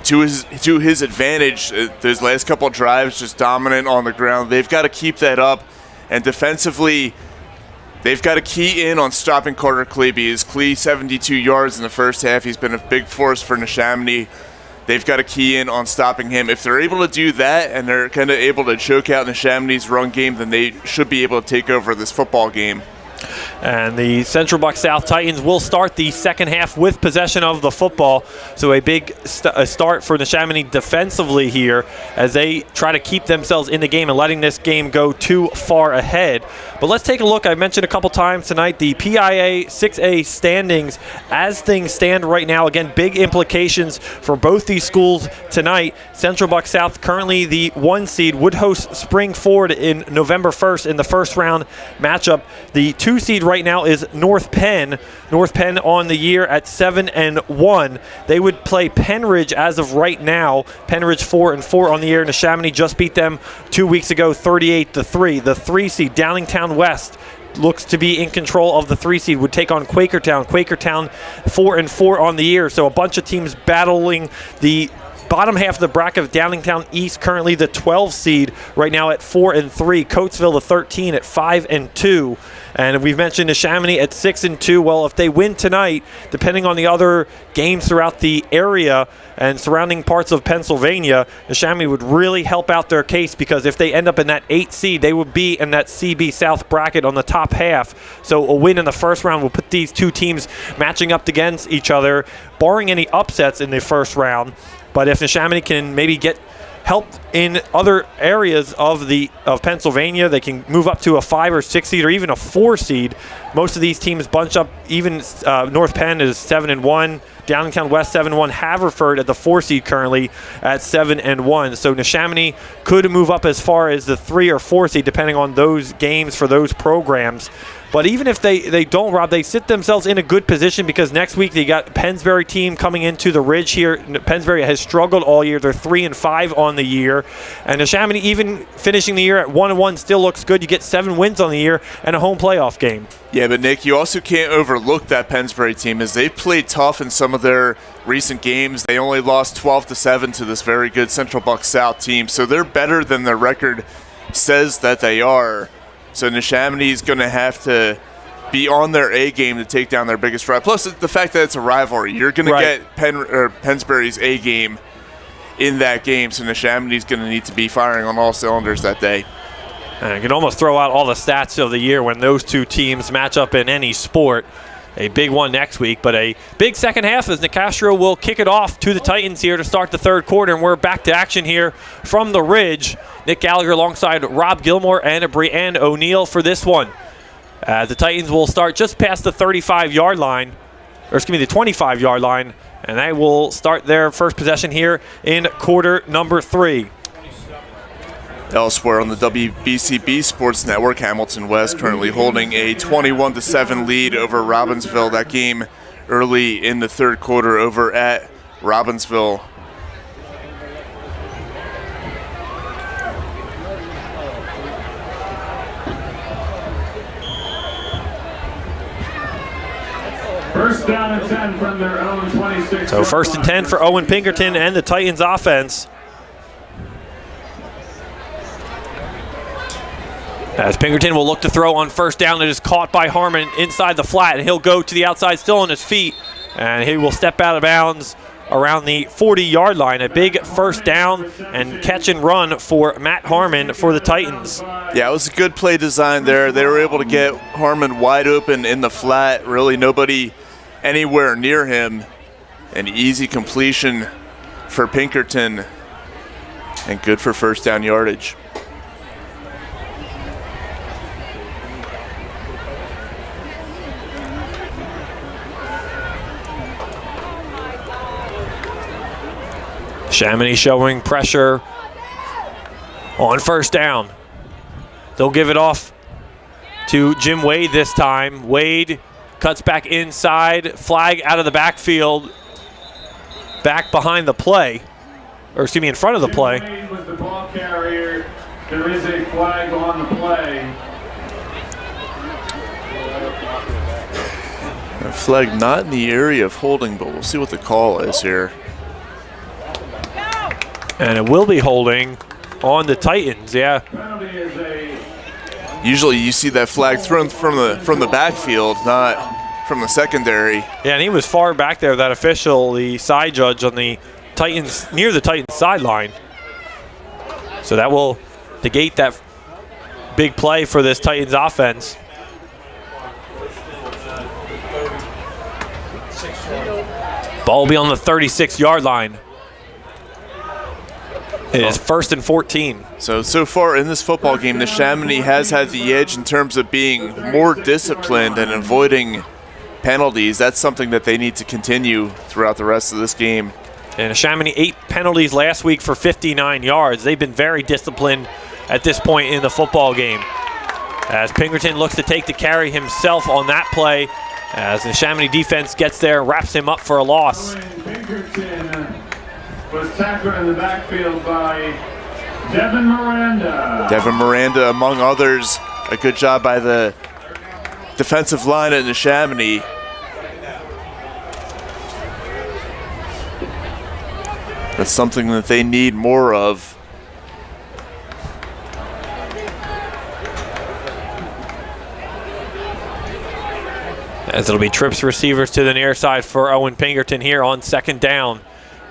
to his advantage. Those last couple of drives, just dominant on the ground. They've got to keep that up. And defensively, they've got to key in on stopping Carter Klee. His Klee 72 yards in the first half. He's been a big force for Neshaminy. they've got to key in on stopping him. If they're able to do that and they're kind of able to choke out Neshaminy's run game, then they should be able to take over this football game. And the Central Bucks South Titans will start the second half with possession of the football. So a big start for Neshaminy defensively here as they try to keep themselves in the game and letting this game go too far ahead. But let's take a look. I mentioned a couple times tonight the PIA 6A standings as things stand right now. Again, big implications for both these schools tonight. Central Bucks South, currently the 1 seed, would host Spring Ford in November 1st in the first round matchup. The 2 seed right now is North Penn. North Penn on the year at 7-1. They would play Penridge as of right now. Penridge 4-4 on the year. Neshaminy just beat them 2 weeks ago, 38-3. The 3 seed, Downingtown West, looks to be in control of the 3 seed, would take on Quakertown. Quakertown 4-4 on the year. So a bunch of teams battling the bottom half of the bracket of Downingtown East, currently the 12 seed right now at 4-3. Coatesville the 13 at 5-2. And we've mentioned Neshaminy at 6-2. Well, if they win tonight, depending on the other games throughout the area and surrounding parts of Pennsylvania, Neshaminy would really help out their case, because if they end up in that 8 seed, they would be in that CB South bracket on the top half. So a win in the first round will put these two teams matching up against each other, barring any upsets in the first round. But if Neshaminy can maybe get help in other areas of Pennsylvania, they can move up to a 5 or 6 seed or even a 4 seed. Most of these teams bunch up. Even North Penn is 7-1. Downingtown West 7-1. Haverford at the 4 seed currently at 7-1. So Neshaminy could move up as far as the 3 or 4 seed depending on those games for those programs. But even if they don't, Rob, they sit themselves in a good position, because next week they got Pennsbury team coming into the Ridge here. Pennsbury has struggled all year. They're 3-5 on the year. And Neshaminy, even finishing the year at 1-1, still looks good. You get 7 wins on the year and a home playoff game. Yeah, but Nick, you also can't overlook that Pennsbury team, as they've played tough in some of their recent games. They only lost 12-7 to this very good Central Bucks South team. So they're better than their record says that they are. So Neshaminy is going to have to be on their A game to take down their biggest rival. Plus, the fact that it's a rivalry, you're going to get Pennsbury's A game in that game. So Neshaminy is going to need to be firing on all cylinders that day. And you can almost throw out all the stats of the year when those two teams match up in any sport. A big one next week, but a big second half as Nicastro will kick it off to the Titans here to start the third quarter. And we're back to action here from the Ridge. Nick Gallagher alongside Rob Gilmore and Brianne O'Neill for this one. The Titans will start just past the 35-yard line, or excuse me, the 25-yard line, and they will start their first possession here in quarter number 3. Elsewhere on the WBCB Sports Network, Hamilton West currently holding a 21-7 lead over Robbinsville. That game early in the third quarter over at Robbinsville. First down and 10 from their own 26. So first and 10 for Owen Pinkerton and the Titans offense. As Pinkerton will look to throw on first down, it is caught by Harmon inside the flat, and he'll go to the outside still on his feet, and he will step out of bounds around the 40-yard line. A big first down and catch and run for Matt Harmon for the Titans. Yeah, it was a good play design there. They were able to get Harmon wide open in the flat, really nobody anywhere near him. An easy completion for Pinkerton, and good for first down yardage. Neshaminy showing pressure on first down. They'll give it off to Jim Wade this time. Wade cuts back inside, flag out of the backfield, back behind the play, or excuse me, in front of the play. Jim Wade was the ball carrier. There is a flag on the play. A flag not in the area of holding, but we'll see what the call is here. And it will be holding on the Titans, yeah. Usually you see that flag thrown from the backfield, not from the secondary. Yeah, and he was far back there, that official, the side judge on the Titans near the Titans sideline. So that will negate that big play for this Titans offense. Ball will be on the 36-yard line. It is 1st and 14. So far in this football game, Neshaminy has had the edge in terms of being more disciplined and avoiding penalties. That's something that they need to continue throughout the rest of this game. And Neshaminy 8 penalties last week for 59 yards. They've been very disciplined at this point in the football game. As Pinkerton looks to take the carry himself on that play, as the Neshaminy defense gets there and wraps him up for a loss. Pinkerton was tackled in the backfield by Devin Miranda. Devin Miranda, among others, a good job by the defensive line at Neshaminy. That's something that they need more of. As it'll be trips receivers to the near side for Owen Pinkerton here on 2nd down.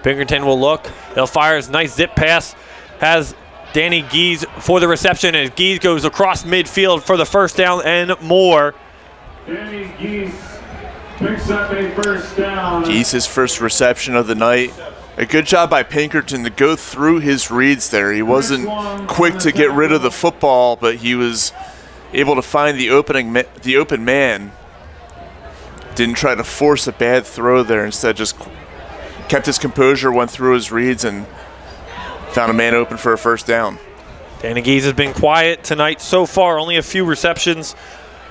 Pinkerton will look. He'll fire his nice zip pass. Has Danny Gies for the reception, and Gies goes across midfield for the 1st down and more. Danny Gies picks up a 1st down. Gies' first reception of the night. A good job by Pinkerton to go through his reads there. He wasn't quick to get rid of the football, but he was able to find the open man. Didn't try to force a bad throw there. Instead, just kept his composure, went through his reads, and found a man open for a 1st down. Danny Gies has been quiet tonight so far. Only a few receptions.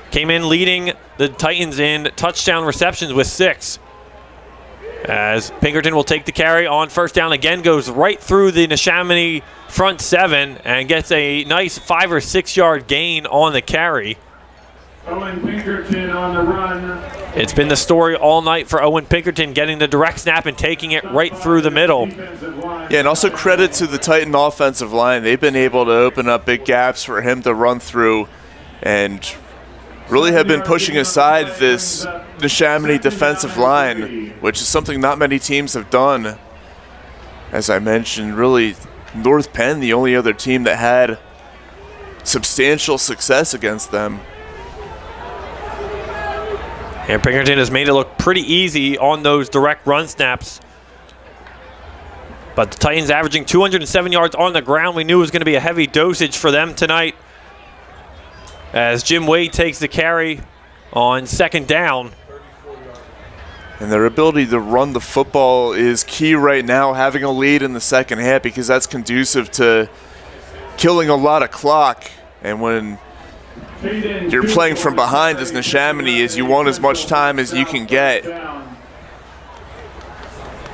Came in leading the Titans in touchdown receptions with 6. As Pinkerton will take the carry on 1st down, again goes right through the Neshaminy front 7 and gets a nice 5 or 6 yard gain on the carry. Owen Pinkerton on the run. It's been the story all night for Owen Pinkerton, getting the direct snap and taking it right through the middle. Yeah, and also credit to the Titan offensive line. They've been able to open up big gaps for him to run through and really have been pushing aside this Neshaminy defensive line, which is something not many teams have done. As I mentioned, really, North Penn, the only other team that had substantial success against them. And Pinkerton has made it look pretty easy on those direct run snaps. But the Titans averaging 207 yards on the ground. We knew it was going to be a heavy dosage for them tonight. As Jim Wade takes the carry on 2nd down. And their ability to run the football is key right now, having a lead in the 2nd half, because that's conducive to killing a lot of clock. And when you're playing from behind as Neshaminy, is you want as much time as you can get.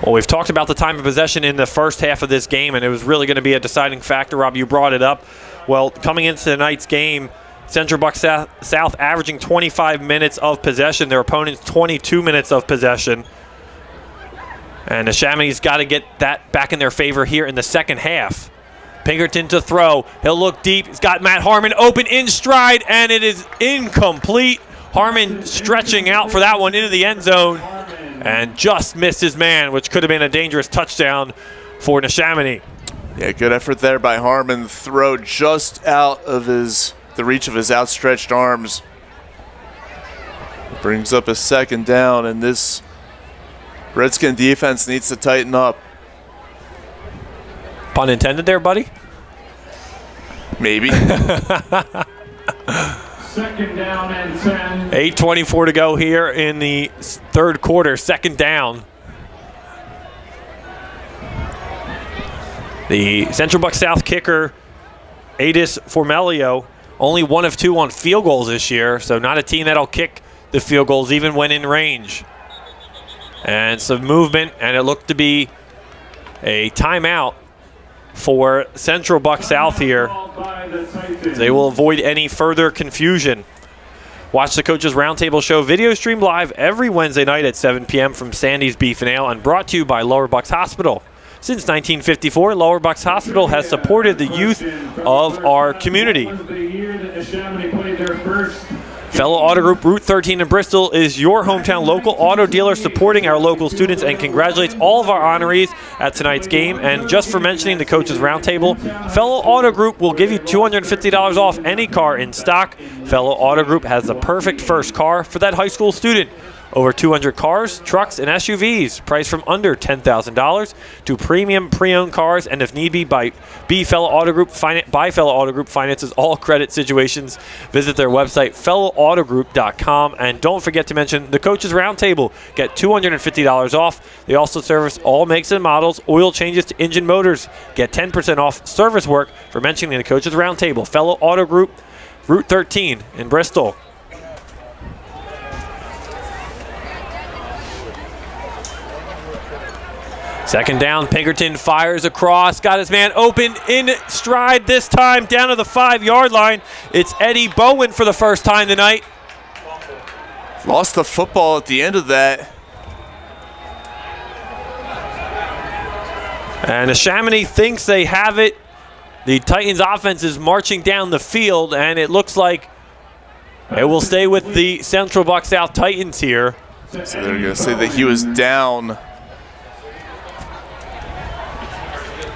Well, we've talked about the time of possession in the 1st half of this game, and it was really going to be a deciding factor. Rob, you brought it up. Well, coming into tonight's game, Central Bucks South averaging 25 minutes of possession. Their opponents 22 minutes of possession. And Neshaminy's got to get that back in their favor here in the 2nd half. Pinkerton to throw. He'll look deep. He's got Matt Harmon open in stride, and it is incomplete. Harmon stretching out for that one into the end zone and just missed his man, which could have been a dangerous touchdown for Neshaminy. Yeah, good effort there by Harmon. Throw just out of the reach of his outstretched arms. Brings up a 2nd down, and this Redskin defense needs to tighten up. Pun intended there, buddy? Maybe. 2nd down and 10. 8:24 to go here in the 3rd quarter. 2nd down. The Central Bucks South kicker, Adis Formelio, only 1 of 2 on field goals this year, so not a team that'll kick the field goals even when in range. And some movement, and it looked to be a timeout for Central Bucks South here. They will avoid any further confusion. Watch the Coaches Roundtable show video streamed live every Wednesday night at 7 p.m. from Sandy's Beef and Ale, and brought to you by Lower Bucks Hospital. Since 1954, Lower Bucks Hospital has supported the youth of our community. Fellow Auto Group Route 13 in Bristol is your hometown local auto dealer supporting our local students and congratulates all of our honorees at tonight's game. And just for mentioning the Coaches Roundtable, Fellow Auto Group will give you $250 off any car in stock. Fellow Auto Group has the perfect first car for that high school student. Over 200 cars, trucks, and SUVs, priced from under $10,000 to premium pre-owned cars, and if need be, by Fellow Auto Group finances all credit situations. Visit their website, fellowautogroup.com, and don't forget to mention the Coaches Roundtable. Get $250 off. They also service all makes and models, oil changes to engine motors. Get 10% off service work for mentioning the Coaches Roundtable. Fellow Auto Group, Route 13 in Bristol. Second down, Pinkerton fires across, got his man open in stride this time, down to the 5-yard line. It's Eddie Bowen for the first time tonight. Lost the football at the end of that. And Neshaminy thinks they have it. The Titans offense is marching down the field, and it looks like it will stay with the Central Bucks South Titans here. So they're going to say that he was down.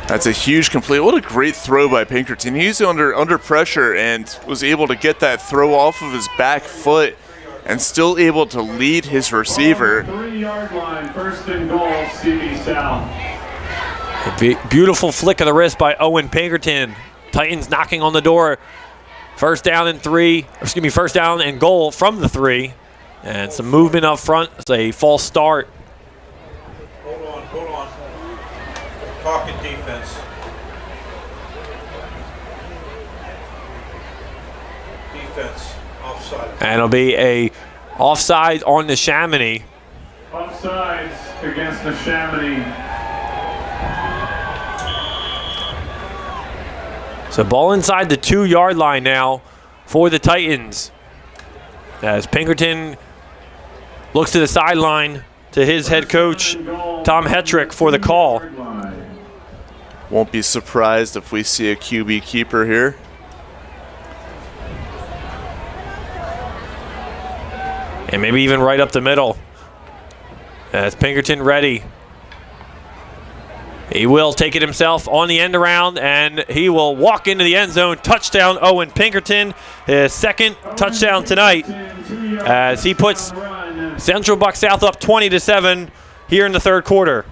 That's a huge complete. What a great throw by Pinkerton. He's under pressure and was able to get that throw off of his back foot and still able to lead his receiver. 3-yard line, first and goal, CB South. A beautiful flick of the wrist by Owen Pinkerton. Titans knocking on the door. First down and goal from the 3. And some movement up front. It's a false start. Hold on. Talking defense. Defense, offside. And it'll be a offside on Neshaminy. Offsides against Neshaminy. So ball inside the 2-yard line now for the Titans. As Pinkerton looks to the sideline to his head coach, Tom Hetrick, for the call. Won't be surprised if we see a QB keeper here. And maybe even right up the middle. As Pinkerton ready. He will take it himself on the end around, and he will walk into the end zone. Touchdown, Owen Pinkerton. His second touchdown tonight as he puts Central Bucks South up 20-7 here in the third quarter.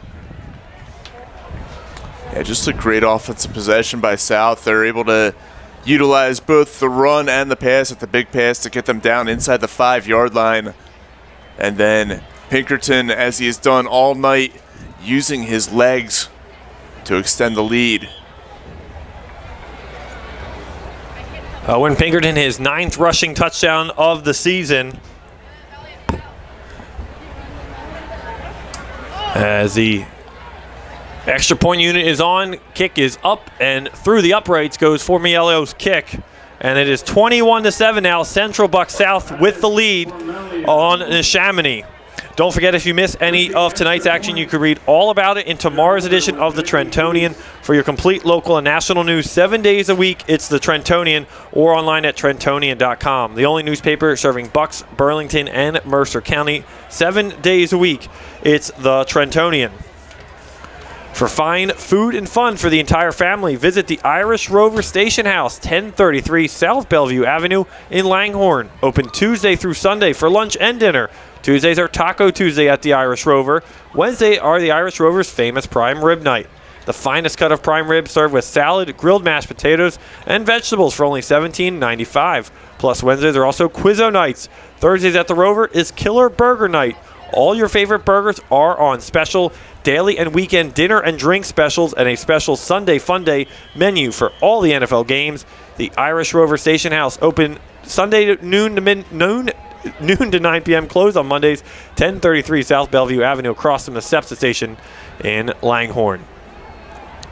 Yeah, just a great offensive possession by South. They're able to utilize both the run and the pass at the big pass to get them down inside the 5-yard line. And then Pinkerton, as he has done all night, using his legs to extend the lead. Owen Pinkerton, his 9th rushing touchdown of the season. As the extra point unit is on, kick is up and through the uprights goes Formiello's kick. And it is 21-7 now, Central Bucks South with the lead on Neshaminy. Don't forget, if you miss any of tonight's action, you can read all about it in tomorrow's edition of the Trentonian. For your complete local and national news 7 days a week, it's the Trentonian, or online at Trentonian.com. The only newspaper serving Bucks, Burlington, and Mercer County 7 days a week. It's the Trentonian. For fine food and fun for the entire family, visit the Irish Rover Station House, 1033 South Bellevue Avenue in Langhorne. Open Tuesday through Sunday for lunch and dinner. Tuesdays are Taco Tuesday at the Irish Rover. Wednesday are the Irish Rover's famous prime rib night. The finest cut of prime rib served with salad, grilled mashed potatoes, and vegetables for only $17.95. Plus, Wednesdays are also Quizzo nights. Thursdays at the Rover is Killer Burger Night. All your favorite burgers are on special. Daily and weekend dinner and drink specials, and a special Sunday Fun Day menu for all the NFL games. The Irish Rover Station House, open Sunday noon to 9 p.m. Closed on Mondays, 1033 South Bellevue Avenue across from the SEPTA station in Langhorne.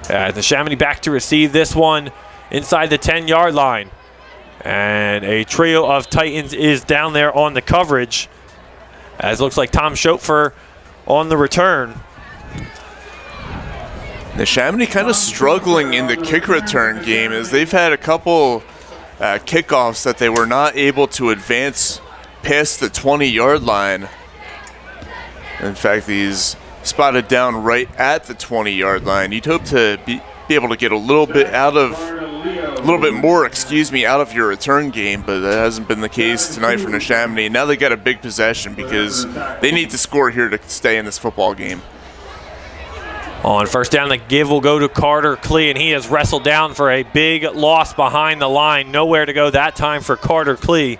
Neshaminy back to receive this one inside the 10-yard line. And a trio of Titans is down there on the coverage. As it looks like Tom Schoepfer on the return. Neshaminy kind of struggling in the kick return game as they've had a couple kickoffs that they were not able to advance past the 20-yard line. In fact, he's spotted down right at the 20-yard line. You'd hope to be able to get a little bit more, out of your return game, but that hasn't been the case tonight for Neshaminy. Now they got a big possession because they need to score here to stay in this football game. On first down, the give will go to Carter Klee, and he has wrestled down for a big loss behind the line. Nowhere to go that time for Carter Klee.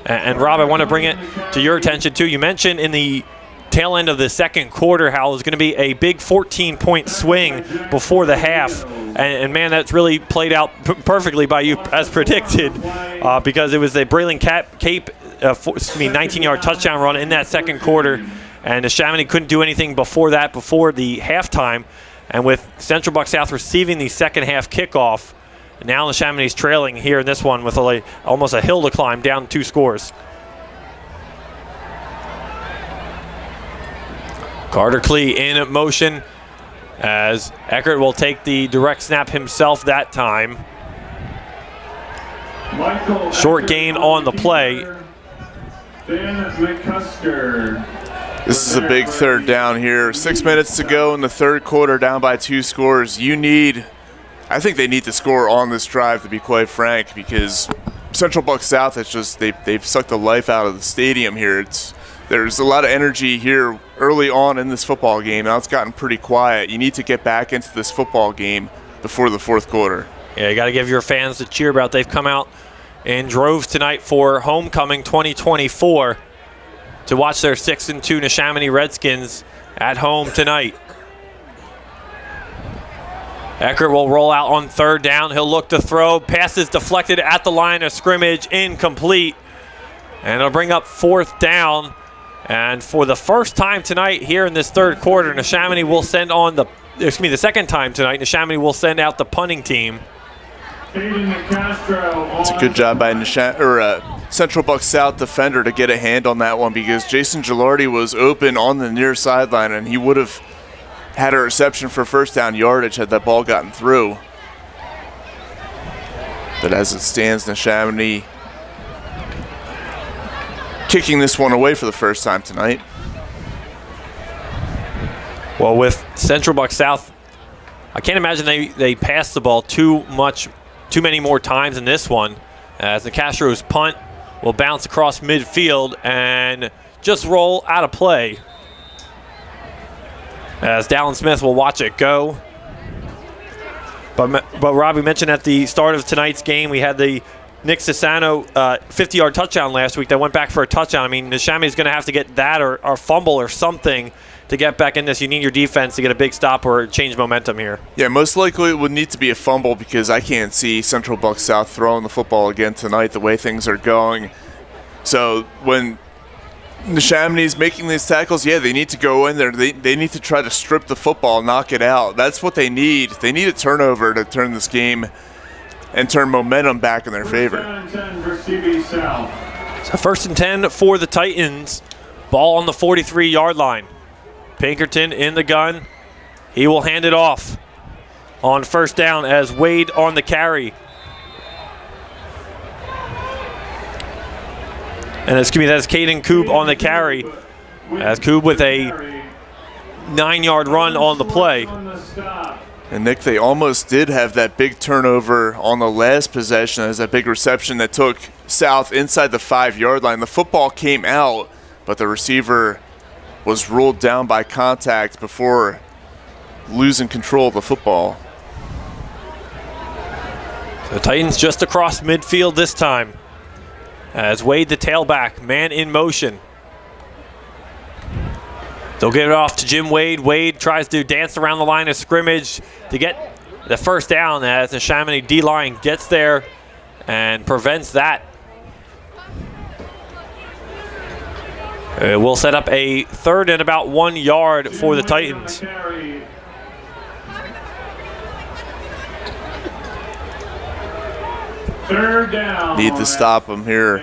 And Rob, I want to bring it to your attention too. You mentioned in the tail end of the second quarter how it was going to be a big 14-point swing before the half. And man, that's really played out perfectly by you as predicted, because it was a Braylon Cape 19-yard touchdown run in that second quarter. And Neshaminy couldn't do anything before that, before the halftime. And with Central Buck South receiving the second half kickoff, now Neshaminy's trailing here in this one with almost a hill to climb, down 2 scores. Carter Klee in motion as Eckert will take the direct snap himself that time. Short gain on the play. This is a big third down here. 6 minutes to go in the third quarter, down by 2 scores. I think they need to score on this drive, to be quite frank, because Central Buck South has just, they've sucked the life out of the stadium here. There's a lot of energy here early on in this football game. Now it's gotten pretty quiet. You need to get back into this football game before the fourth quarter. Yeah, you got to give your fans the cheer about. They've come out in droves tonight for Homecoming 2024 to watch their 6-2 Neshaminy Redskins at home tonight. Eckert will roll out on third down. He'll look to throw. Pass is deflected at the line of scrimmage, incomplete. And it'll bring up fourth down. And for the first time tonight here in this third quarter, Neshaminy will send on the second time tonight, Neshaminy will send out the punting team. It's a good job by Central Buck South defender to get a hand on that one, because Jason Gilardi was open on the near sideline and he would have had a reception for first down yardage had that ball gotten through. But as it stands, Neshaminy kicking this one away for the first time tonight. Well, with Central Buck South, I can't imagine they passed the ball too many more times in this one, as the Castro's punt will bounce across midfield and just roll out of play, as Dallin Smith will watch it go. But Robbie mentioned at the start of tonight's game, we had the Nick Sassano 50-yard touchdown last week that went back for a touchdown. I mean, Neshaminy's going to have to get that or fumble or something to get back in this. You need your defense to get a big stop or change momentum here. Yeah, most likely it would need to be a fumble, because I can't see Central Buck South throwing the football again tonight the way things are going. So when Neshaminy's making these tackles, yeah, they need to go in there. They need to try to strip the football, knock it out. That's what they need. They need a turnover to turn this game and turn momentum back in their favor. So first and 10 for the Titans. Ball on the 43-yard line. Pinkerton in the gun. He will hand it off on first down as Wade on the carry. And that's Caden Koob on the carry, as Koob with a 9-yard run on the play. And Nick, they almost did have that big turnover on the last possession, as that big reception that took South inside the 5-yard line. The football came out, but the receiver was ruled down by contact before losing control of the football. The Titans just across midfield this time, as Wade, the tailback, man in motion. They'll get it off to Jim Wade. Wade tries to dance around the line of scrimmage to get the first down, as the Neshaminy D-line gets there and prevents that. We'll set up a third and about 1 yard for the Titans. Third down. Need to stop them here.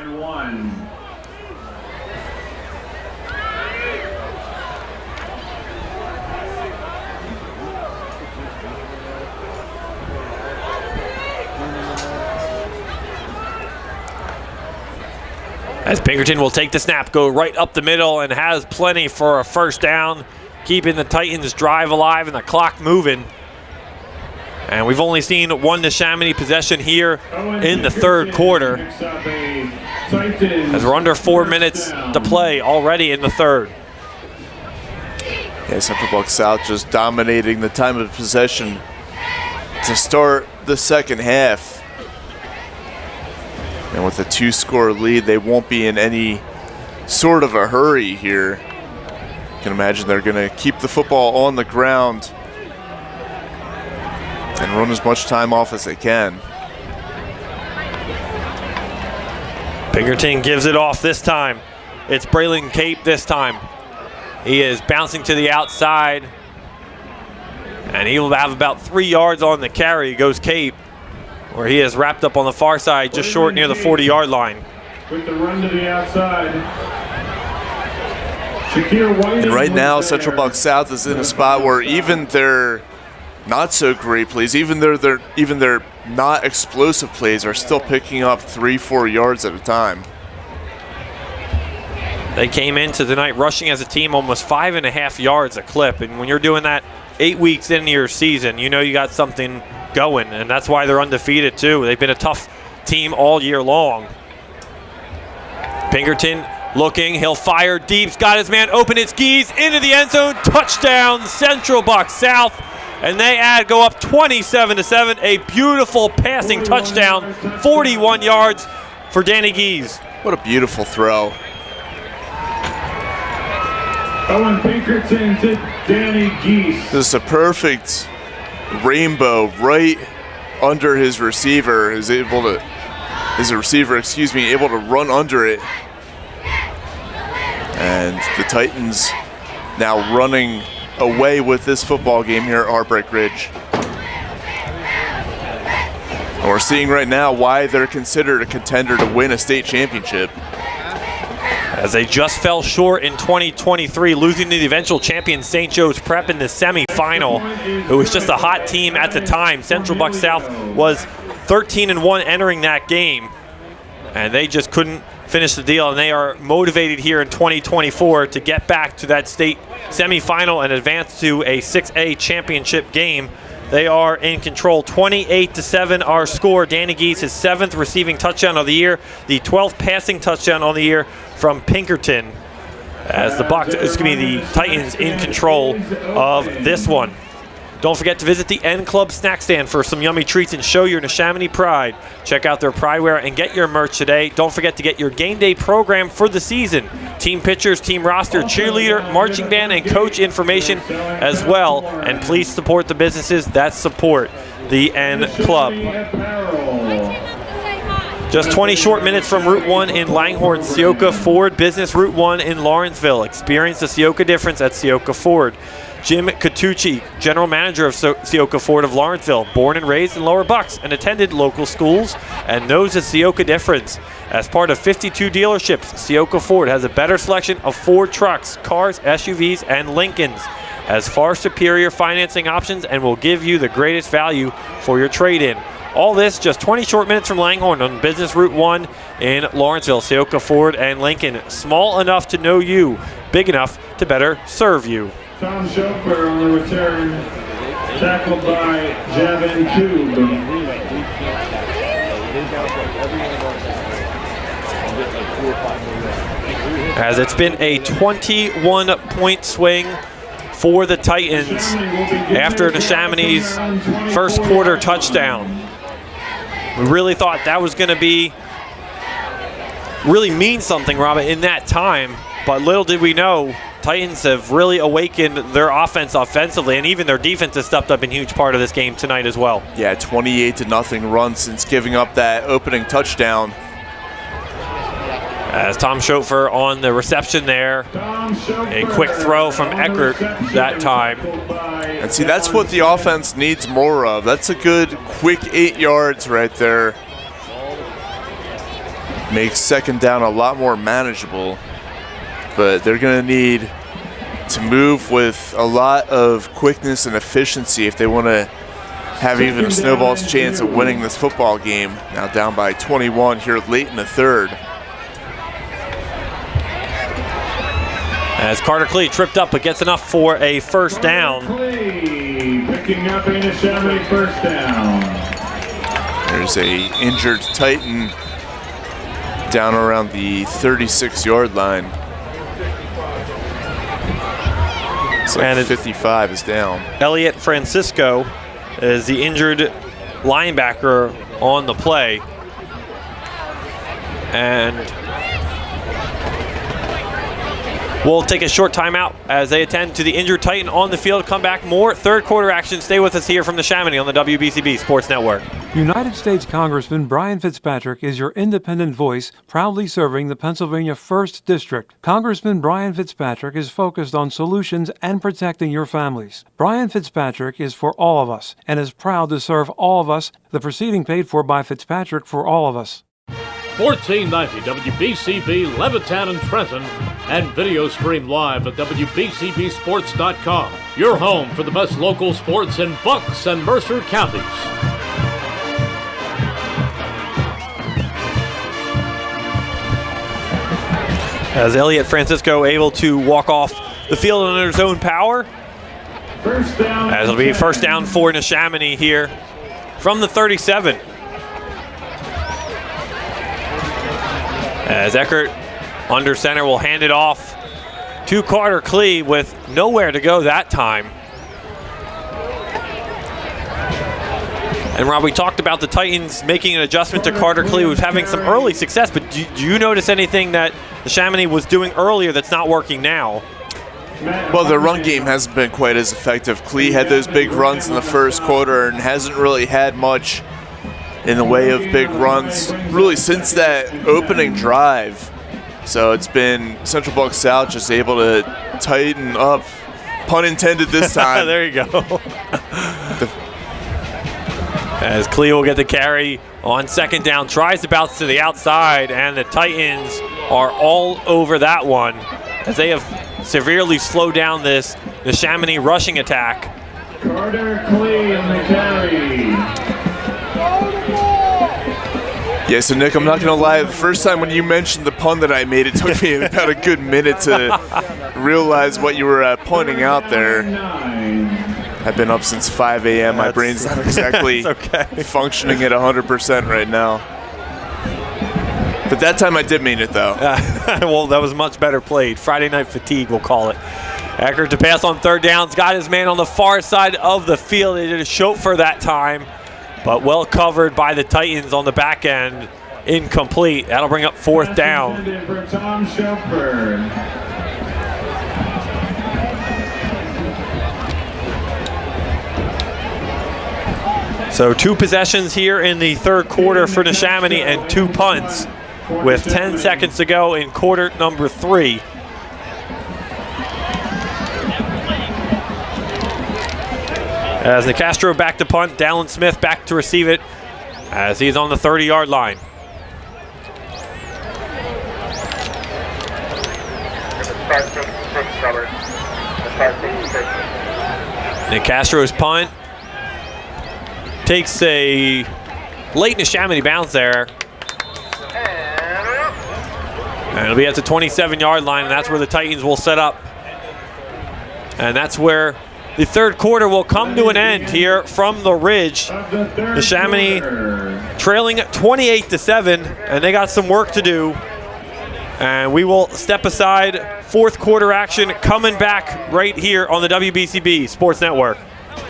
As Pinkerton will take the snap, go right up the middle, and has plenty for a first down, keeping the Titans' drive alive and the clock moving. And we've only seen one Neshaminy possession here in the third quarter, as we're under 4 minutes to play already in the third. Yeah, Central Bucks South just dominating the time of possession to start the second half. And with a 2-score lead, they won't be in any sort of a hurry here. You can imagine they're going to keep the football on the ground and run as much time off as they can. Pinkerton gives it off this time. It's Braylon Cape this time. He is bouncing to the outside, and he will have about 3 yards on the carry. Goes Cape, where he is wrapped up on the far side, just short near the 40-yard line. With the run to the outside. And right now, Central Bucks South is in a spot where even their not so great plays, even their not explosive plays, are still picking up 3-4 yards at a time. They came into tonight rushing as a team almost 5.5 yards a clip, and when you're doing that 8 weeks into your season, you know you got something going, and that's why they're undefeated too. They've been a tough team all year long. Pinkerton looking, he'll fire deep, got his man open, it's Geese into the end zone, touchdown Central Bucks South, and they go up 27-7, a beautiful passing touchdown, 41 yards for Danny Geese. What a beautiful throw. Owen Pinkerton to Danny Geese. This is a perfect rainbow right under his receiver. Able to run under it. And the Titans now running away with this football game here at Heartbreak Ridge. And we're seeing right now why they're considered a contender to win a state championship. As they just fell short in 2023, losing to the eventual champion St. Joe's Prep in the semifinal. It was just a hot team at the time. Central Bucks South was 13-1 entering that game, and they just couldn't finish the deal, and they are motivated here in 2024 to get back to that state semifinal and advance to a 6A championship game. They are in control, 28-7 our score. Danny Geese, his 7th receiving touchdown of the year, the 12th passing touchdown on the year from Pinkerton, as the Titans in control of this one. Don't forget to visit the N Club snack stand for some yummy treats and show your Neshaminy pride. Check out their Prideware and get your merch today. Don't forget to get your game day program for the season. Team pictures, team roster, cheerleader, marching band, and coach information as well. And please support the businesses that support the N Club. Just 20 short minutes from Route 1 in Langhorne, Seoka Ford Business Route 1 in Lawrenceville. Experience the Seoka difference at Seoka Ford. Jim Catucci, General Manager of Seoka Ford of Lawrenceville, born and raised in Lower Bucks and attended local schools and knows the Seoka difference. As part of 52 dealerships, Seoka Ford has a better selection of Ford trucks, cars, SUVs, and Lincolns, has far superior financing options, and will give you the greatest value for your trade-in. All this just 20 short minutes from Langhorne on Business Route 1 in Lawrenceville. Seoka Ford and Lincoln, small enough to know you, big enough to better serve you. Tom Schoper on the return, tackled by Javin Kube. As it's been a 21-point swing for the Titans after Neshaminy's first quarter touchdown. We really thought that was going to really mean something, Robin, in that time, but little did we know Titans have really awakened their offense offensively, and even their defense has stepped up in a huge part of this game tonight as well. Yeah, 28-0 run since giving up that opening touchdown. As Tom Schofer on the reception there, a quick throw from Eckert that time. And see, that's what the offense needs more of. That's a good quick 8 yards right there. Makes second down a lot more manageable. But they're going to need to move with a lot of quickness and efficiency if they want to have even a snowball's chance of winning this football game. Now down by 21 here late in the third. As Carter Klee tripped up but gets enough for a first down. Klee picking up a Neshaminy first down. There's a injured Titan down around the 36-yard line. It's like And 55 is down. Elliot Francisco is the injured linebacker on the play. And we'll take a short timeout as they attend to the injured Titan on the field. Come back, more third quarter action. Stay with us here from Neshaminy on the WBCB Sports Network. United States Congressman Brian Fitzpatrick is your independent voice, proudly serving the Pennsylvania 1st District. Congressman Brian Fitzpatrick is focused on solutions and protecting your families. Brian Fitzpatrick is for all of us and is proud to serve all of us. The proceeding paid for by Fitzpatrick for all of us. 1490 WBCB Levittown and Trenton, and video stream live at WBCBsports.com. Your home for the best local sports in Bucks and Mercer counties. As Elliot Francisco able to walk off the field under his own power. First down. As it'll be first down for Neshaminy here from the 37. As Eckert under center will hand it off to Carter Klee with nowhere to go that time. And Rob, we talked about the Titans making an adjustment to Carter Klee, who's having some early success, but do you notice anything that Neshaminy was doing earlier that's not working now? Well, the run game hasn't been quite as effective. Klee had those big runs in the first quarter and hasn't really had much in the way of big runs really since that opening drive. So it's been Central Bucks South just able to tighten up, pun intended this time. There you go. As Klee will get the carry on second down, tries to bounce to the outside, and the Titans are all over that one as they have severely slowed down this Neshaminy rushing attack. Carter Klee on the carry. Yeah, so Nick, I'm not going to lie. The first time when you mentioned the pun that I made, it took me about a good minute to realize what you were pointing out there. I've been up since 5 a.m. My brain's not exactly functioning at 100% right now. But that time I did mean it, though. Well, that was much better played. Friday night fatigue, we'll call it. Eckert to pass on third downs. Got his man on the far side of the field. They did a chauffeur that time, but well covered by the Titans on the back end. Incomplete. That'll bring up fourth down. For Tom Chauffeur. So 2 possessions here in the third quarter for Neshaminy and 2 punts with 10 seconds to go in quarter number 3. As Nicastro back to punt, Dallin Smith back to receive it as he's on the 30-yard line. Nicastro's punt takes a late Neshaminy bounce there. And it'll be at the 27-yard line, and that's where the Titans will set up. And that's where the third quarter will come to an end here from the Ridge. Neshaminy trailing 28-7, and they got some work to do. And we will step aside. Fourth quarter action coming back right here on the WBCB Sports Network.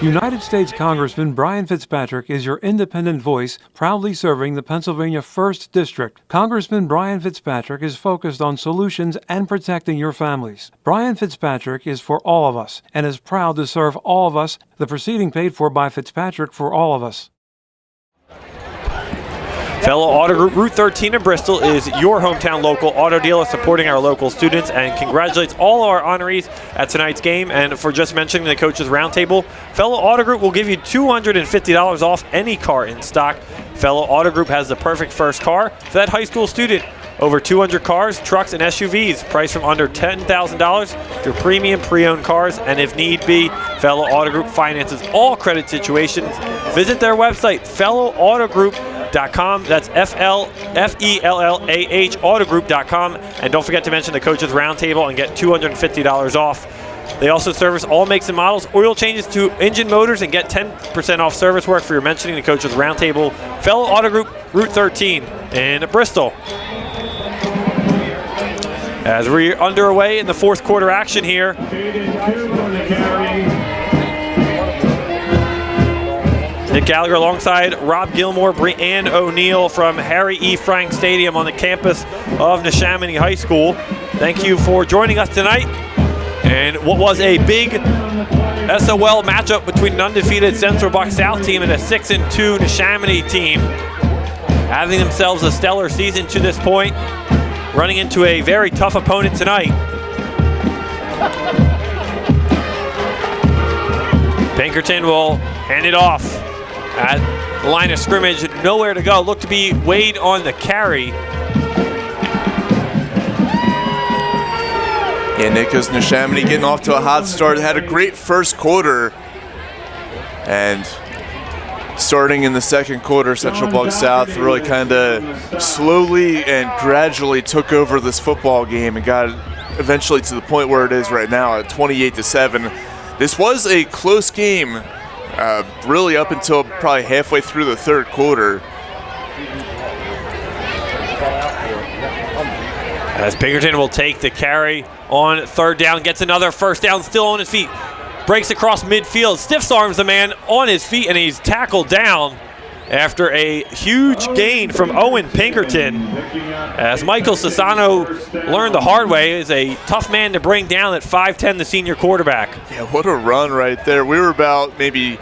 United States Congressman Brian Fitzpatrick is your independent voice, proudly serving the Pennsylvania 1st District. Congressman Brian Fitzpatrick is focused on solutions and protecting your families. Brian Fitzpatrick is for all of us and is proud to serve all of us. The proceeding paid for by Fitzpatrick for all of us. Fellow Auto Group, Route 13 in Bristol is your hometown local auto dealer supporting our local students and congratulates all our honorees at tonight's game. And for just mentioning the Coaches Roundtable, Fellow Auto Group will give you $250 off any car in stock. Fellow Auto Group has the perfect first car for that high school student. Over 200 cars, trucks, and SUVs priced from under $10,000 through premium pre-owned cars. And if need be, Fellow Auto Group finances all credit situations. Visit their website, fellowautogroup.com. Autogroup.com. That's FELLAH Autogroup.com. And don't forget to mention the Coaches Roundtable and get $250 off. They also service all makes and models, oil changes to engine motors, and get 10% off service work for your mentioning the Coaches Roundtable. Fellow Auto Group, Route 13 in Bristol. As we're underway in the fourth quarter action here. Nick Gallagher alongside Rob Gilmore, Brianne O'Neill from Harry E. Frank Stadium on the campus of Neshaminy High School. Thank you for joining us tonight. And what was a big SOL matchup between an undefeated Central Bucks South team and a 6-2 Neshaminy team, having themselves a stellar season to this point, running into a very tough opponent tonight. Pinkerton will hand it off at the line of scrimmage, nowhere to go. Look to be Wade on the carry. Yeah, Nicholas Neshaminy getting off to a hot start. Had a great first quarter. And starting in the second quarter, Central Bucks South really kind of slowly and gradually took over this football game and got eventually to the point where it is right now at 28-7. This was a close game, really up until probably halfway through the third quarter. As Pinkerton will take the carry on third down, gets another first down, still on his feet. Breaks across midfield, stiffs arms the man on his feet, and he's tackled down after a huge gain from Owen Pinkerton. As Michael Sassano learned the hard way, is a tough man to bring down at 5'10", the senior quarterback. Yeah, what a run right there. We were about maybe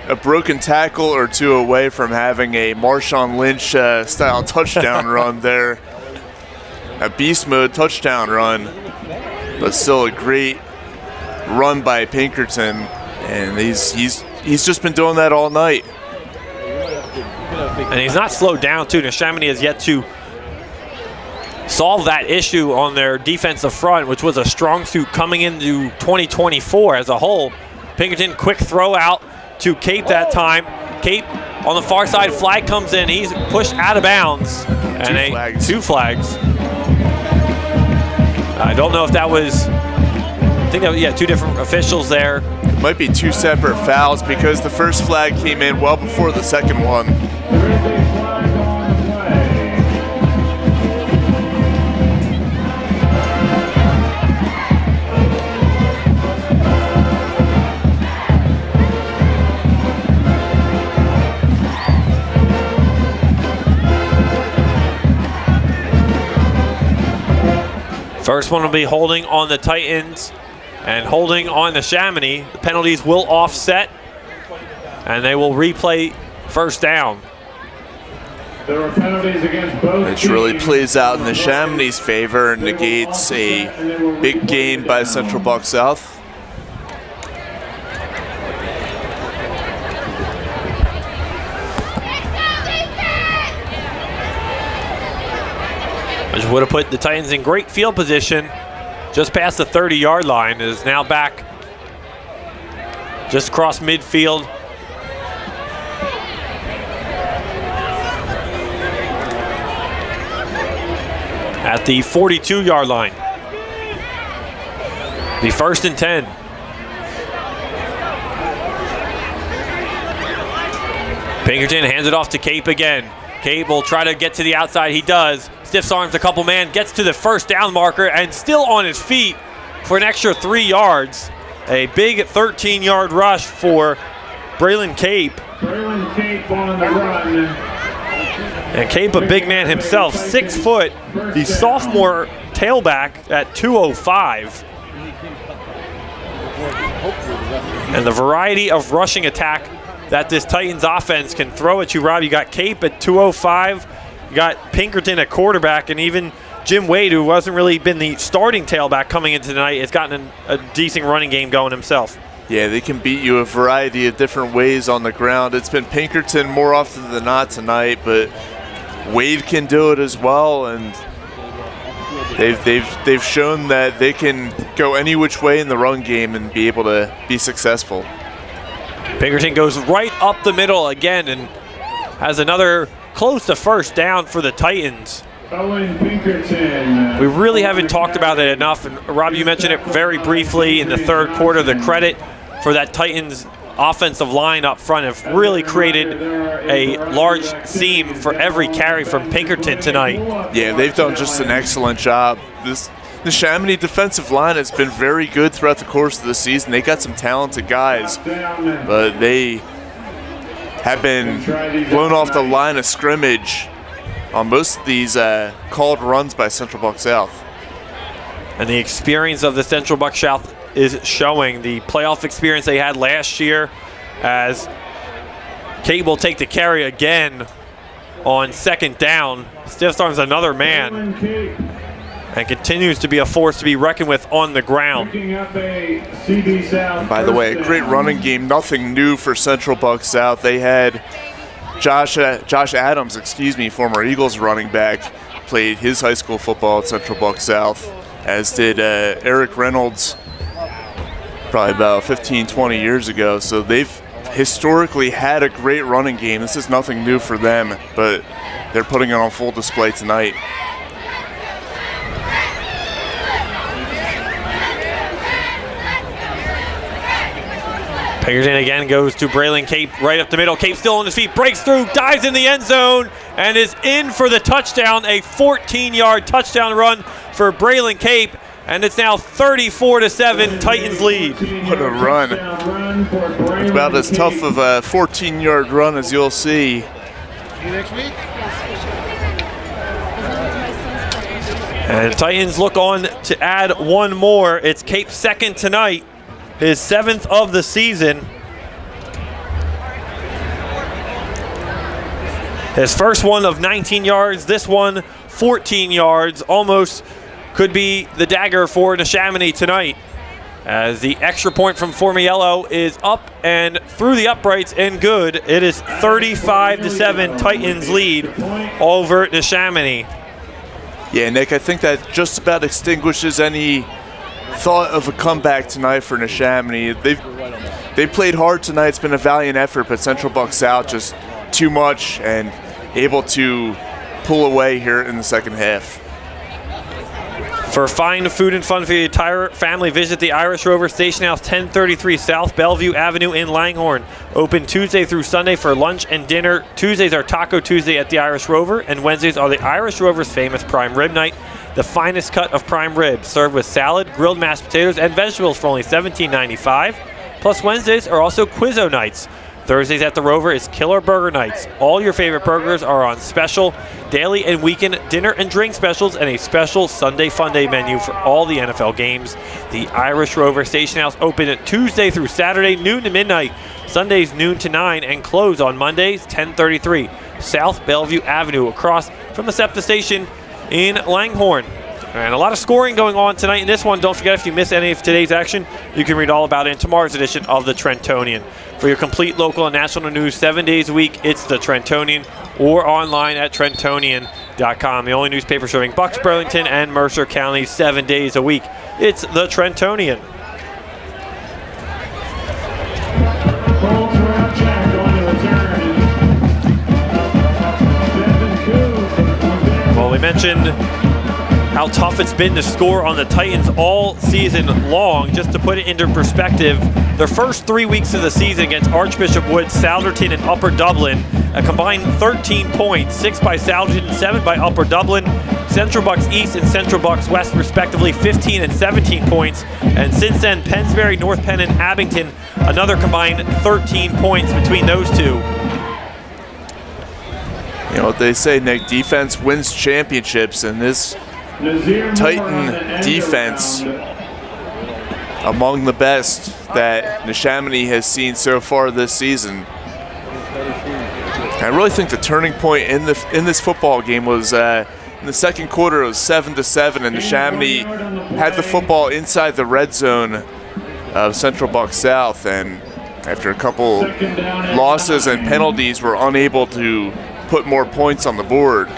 a broken tackle or two away from having a Marshawn Lynch style touchdown run there. A beast mode touchdown run, but still a great run by Pinkerton, and he's just been doing that all night. And he's not slowed down too. Neshaminy has yet to solve that issue on their defensive front, which was a strong suit coming into 2024 as a whole. Pinkerton, quick throw out to Cape that time. Cape on the far side, flag comes in, he's pushed out of bounds. And two flags. I don't know if that was, I think that was, two different officials there. Might be two separate fouls because the first flag came in well before the second one. First one will be holding on the Titans and holding on the Neshaminy. The penalties will offset, and they will replay first down. There were penalties against both Which really plays out in the Neshaminy's favor and negates a big gain by Central Bucks South. Which would have put the Titans in great field position just past the 30-yard line. Is now back just across midfield. At the 42-yard line. The 1st and 10. Pinkerton hands it off to Cape again. Cape will try to get to the outside. He does. Stiffs arms a couple man, gets to the first down marker, and still on his feet for an extra 3 yards. A big 13-yard rush for Braylon Cape. Braylon Cape on the run. And Cape, a big man himself, 6 foot, the sophomore tailback at 205. And the variety of rushing attack that this Titans offense can throw at you, Rob. You got Cape at 205. You got Pinkerton at quarterback, and even Jim Wade, who wasn't really been the starting tailback coming into tonight, has gotten a decent running game going himself. Yeah, they can beat you a variety of different ways on the ground. It's been Pinkerton more often than not tonight, but Wade can do it as well, and they've shown that they can go any which way in the run game and be able to be successful. Pinkerton goes right up the middle again and has another close to first down for the Titans. Owen Pinkerton. We really haven't talked about it enough, and Rob, you mentioned it very briefly in the third quarter. The credit for that Titans offensive line up front have really created a large seam for every carry from Pinkerton tonight. Yeah, they've done just an excellent job. The Neshaminy defensive line has been very good throughout the course of the season. They got some talented guys, but they have been blown off the line of scrimmage on most of these called runs by Central Buck South. And the experience of the Central Buck South is showing. The playoff experience they had last year, as Kate will take the carry again on second down. Stiff arms another man and continues to be a force to be reckoned with on the ground. And by the way, a great running game, nothing new for Central Buck South. They had Josh Adams, former Eagles running back, played his high school football at Central Buck South, as did Eric Reynolds probably about 15, 20 years ago. So they've historically had a great running game. This is nothing new for them, but they're putting it on full display tonight. Pinkerton again goes to Braylon Cape right up the middle. Cape still on his feet, breaks through, dives in the end zone, and is in for the touchdown. A 14-yard touchdown run for Braylon Cape, and it's now 34-7, Titans lead. What a run. It's about as tough of a 14-yard run as you'll see. See you next week. And the Titans look on to add one more. It's Cape's second tonight, his 7th of the season. His first one of 19 yards, this one 14 yards, almost could be the dagger for Neshaminy tonight, as the extra point from Formiello is up and through the uprights and good. It is 35-7, Titans lead over Neshaminy. Yeah, Nick, I think that just about extinguishes any thought of a comeback tonight for Neshaminy. They've played hard tonight. It's been a valiant effort, but Central Buck South just too much and able to pull away here in the second half. For fine food and fun for the entire family, visit the Irish Rover Station House, 1033 South Bellevue Avenue in Langhorne. Open Tuesday through Sunday for lunch and dinner. Tuesdays are Taco Tuesday at the Irish Rover, and Wednesdays are the Irish Rover's famous prime rib night. The finest cut of prime ribs, served with salad, grilled mashed potatoes, and vegetables for only $17.95. Plus Wednesdays are also Quizzo nights. Thursdays at the Rover is Killer Burger Nights. All your favorite burgers are on special. Daily and weekend dinner and drink specials, and a special Sunday Fun Day menu for all the NFL games. The Irish Rover Station House open at Tuesday through Saturday, noon to midnight. Sundays, noon to 9, and close on Mondays, 1033 South Bellevue Avenue, across from the SEPTA station in Langhorne. And a lot of scoring going on tonight in this one. Don't forget, if you miss any of today's action, you can read all about it in tomorrow's edition of the Trentonian. For your complete local and national news 7 days a week, it's the Trentonian, or online at Trentonian.com. The only newspaper serving Bucks, Burlington, and Mercer counties 7 days a week. It's the Trentonian. Well, we mentioned how tough it's been to score on the Titans all season long. Just to put it into perspective, their first 3 weeks of the season against Archbishop Wood, Salderton, and Upper Dublin, a combined 13 points, 6 by Salderton and 7 by Upper Dublin. Central Bucks East and Central Bucks West, respectively, 15 and 17 points. And since then, Pennsbury, North Penn, and Abington, another combined 13 points between those two. You know what they say, Nick, defense wins championships, and this Titan defense among the best that Neshaminy has seen so far this season. I really think the turning point in this football game was in the second quarter. It was 7-7, and Neshaminy had the football inside the red zone of Central Buck South, and after a couple losses and penalties, were unable to put more points on the board.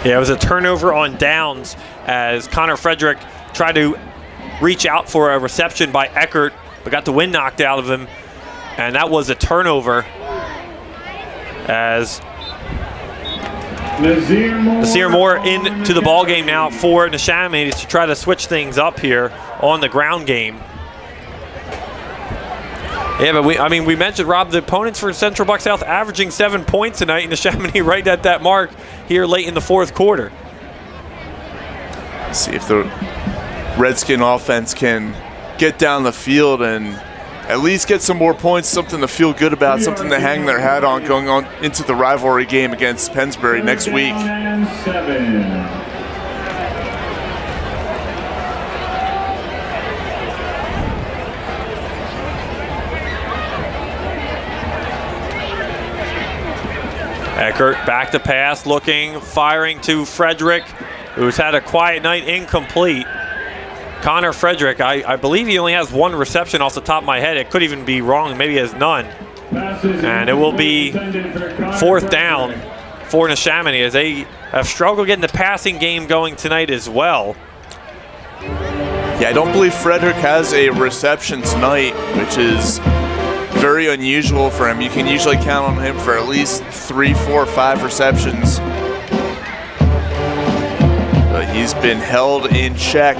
Yeah, it was a turnover on downs as Connor Frederick tried to reach out for a reception by Eckert, but got the wind knocked out of him, and that was a turnover. as Nasir Moore into the ball game now for Neshaminy to try to switch things up here on the ground game. Yeah, but we mentioned, Rob, the opponents for Central Buck South averaging 7 points tonight, and Neshaminy right at that mark here late in the fourth quarter. Let's see if the Redskin offense can get down the field and at least get some more points, something to feel good about, something to hang their hat on going on into the rivalry game against Pennsbury next week. Eckert back to pass, looking, firing to Frederick, who's had a quiet night, incomplete. Connor Frederick, I believe he only has one reception off the top of my head. It could even be wrong, maybe he has none. And it will be fourth down for Neshaminy as they have struggled getting the passing game going tonight as well. Yeah, I don't believe Frederick has a reception tonight, which is very unusual for him. You can usually count on him for at least 3, 4, 5 receptions. But he's been held in check.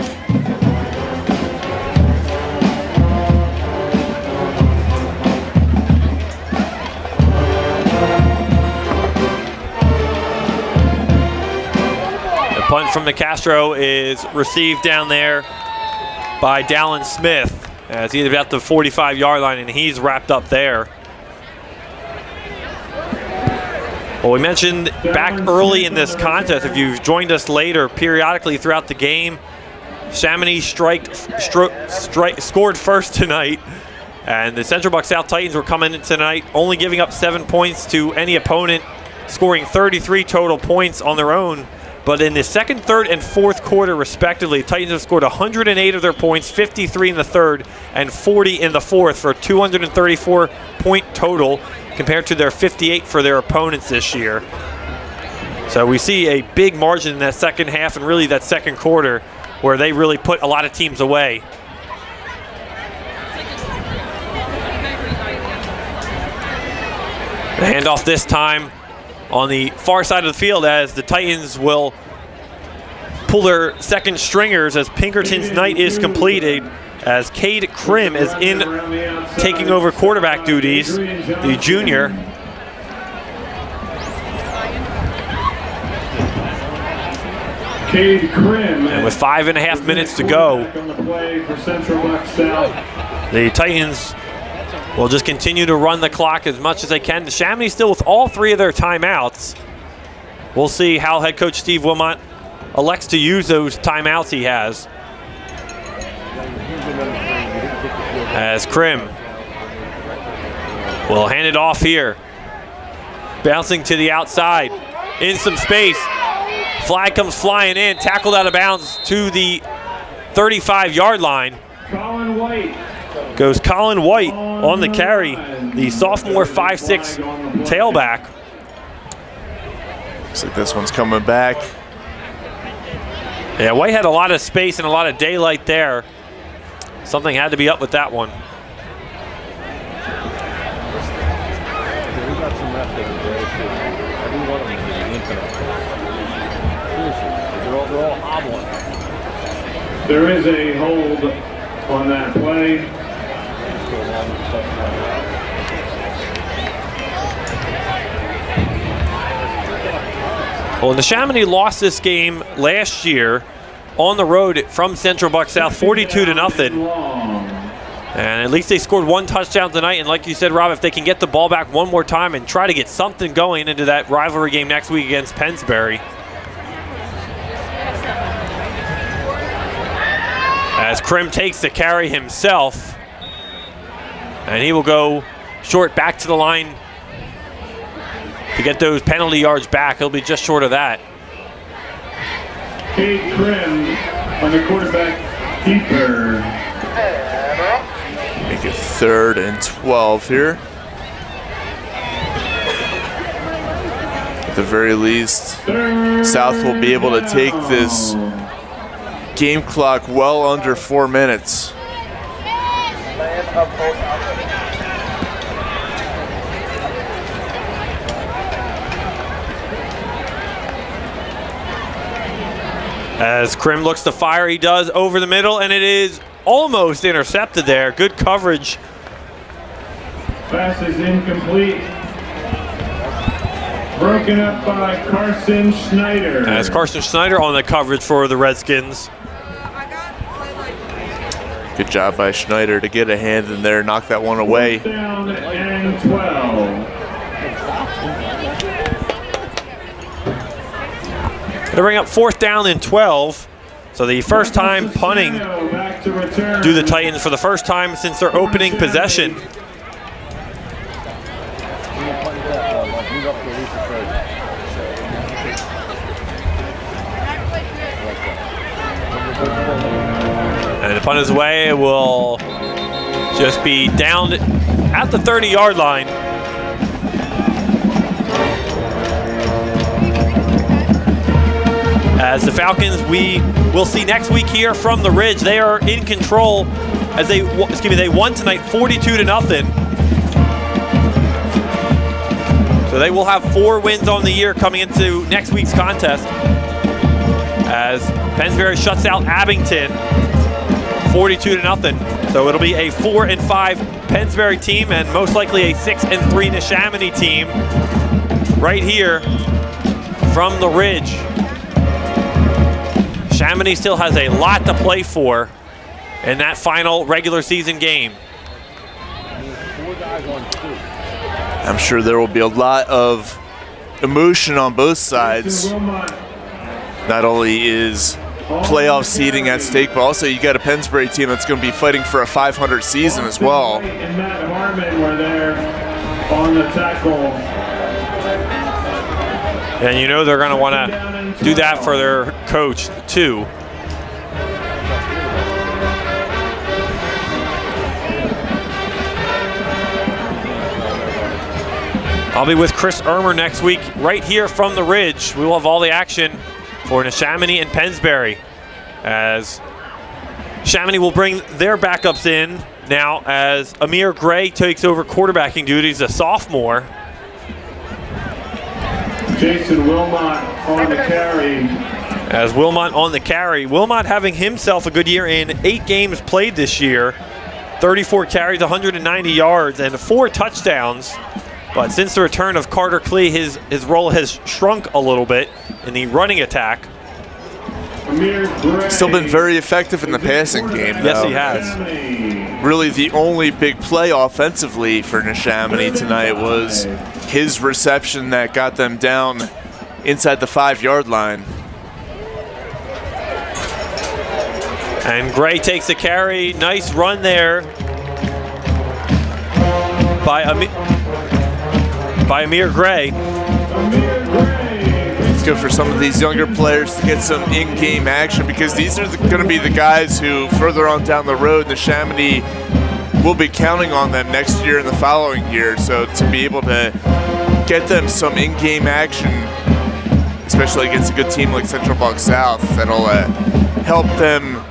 The punt from the Castro is received down there by Dallin Smith as he's about the 45-yard line, and he's wrapped up there. Well, we mentioned back early in this contest, if you've joined us later, periodically throughout the game, Chamonix scored first tonight, and the Central Buck South Titans were coming in tonight only giving up 7 points to any opponent, scoring 33 total points on their own. But in the second, third, and fourth quarter, respectively, Titans have scored 108 of their points, 53 in the third, and 40 in the fourth for a 234-point total compared to their 58 for their opponents this year. So we see a big margin in that second half and really that second quarter where they really put a lot of teams away. The handoff this time on the far side of the field as the Titans will pull their second stringers as Pinkerton's night is completed, as Cade Krim is in taking over quarterback duties, the junior. Cade Krim. And with 5.5 minutes to go, the Titans will just continue to run the clock as much as they can. Neshaminy still with all 3 of their timeouts. We'll see how head coach Steve Wilmot elects to use those timeouts he has. As Krim will hand it off here. Bouncing to the outside, in some space. Flag comes flying in, tackled out of bounds to the 35-yard line. Colin White. Goes Colin White on the carry, the sophomore 5'6" tailback. Looks like this one's coming back. Yeah, White had a lot of space and a lot of daylight there. Something had to be up with that one. We got some left over there. Every one of them is infinite. Seriously, they're all hobbling. There is a hold on that play. Well, Neshaminy lost this game last year on the road from Central Buck South 42-0. And at least they scored 1 touchdown tonight. And like you said, Rob, if they can get the ball back one more time and try to get something going into that rivalry game next week against Pennsbury. As Krim takes the carry himself. And he will go short back to the line to get those penalty yards back. He'll be just short of that. Cade Krim on the quarterback keeper. Make it 3rd and 12 here. At the very least, South will be able to take this game clock well under 4 minutes. As Krim looks to fire, he does over the middle, and it is almost intercepted there. Good coverage. Pass is incomplete. Broken up by Carson Schneider. As Carson Schneider on the coverage for the Redskins. Good job by Schneider to get a hand in there, knock that one away. Fourth down and 12. They bring up 4th down and 12. So the first time punting do the Titans for the first time since their opening possession. And the punt is away. It will just be down at the 30-yard line. As the Falcons, we will see next week here from the Ridge. They are in control as they won tonight 42-0. So they will have 4 wins on the year coming into next week's contest. As Pennsbury shuts out Abington 42-0. So it'll be a 4-5 Pennsbury team and most likely a 6-3 Neshaminy team right here from the Ridge. Neshaminy still has a lot to play for in that final regular season game. I'm sure there will be a lot of emotion on both sides. Not only is playoff seeding at stake, but also you got a Pennsbury team that's going to be fighting for a 500 season as well. And Matt Harmon were there on the tackle. And you know they're going to want to do that for their coach too. I'll be with Chris Ermer next week right here from the Ridge. We will have all the action for Neshaminy and Pennsbury as Neshaminy will bring their backups in now as Amir Gray takes over quarterbacking duties, a sophomore. Jason Wilmot on the carry. As Wilmot on the carry. Wilmot having himself a good year in 8 games played this year. 34 carries, 190 yards, and 4 touchdowns. But since the return of Carter Klee, his role has shrunk a little bit in the running attack. Still been very effective in the passing game, though. Yes, he has. Really, the only big play offensively for Neshaminy tonight was his reception that got them down inside the 5-yard line. And Gray takes the carry. Nice run there by Amir Gray. It's good for some of these younger players to get some in-game action because these are going to be the guys who further on down the road, Neshaminy will be counting on them next year and the following year. So to be able to get them some in-game action, especially against a good team like Central Bucks South, that'll help them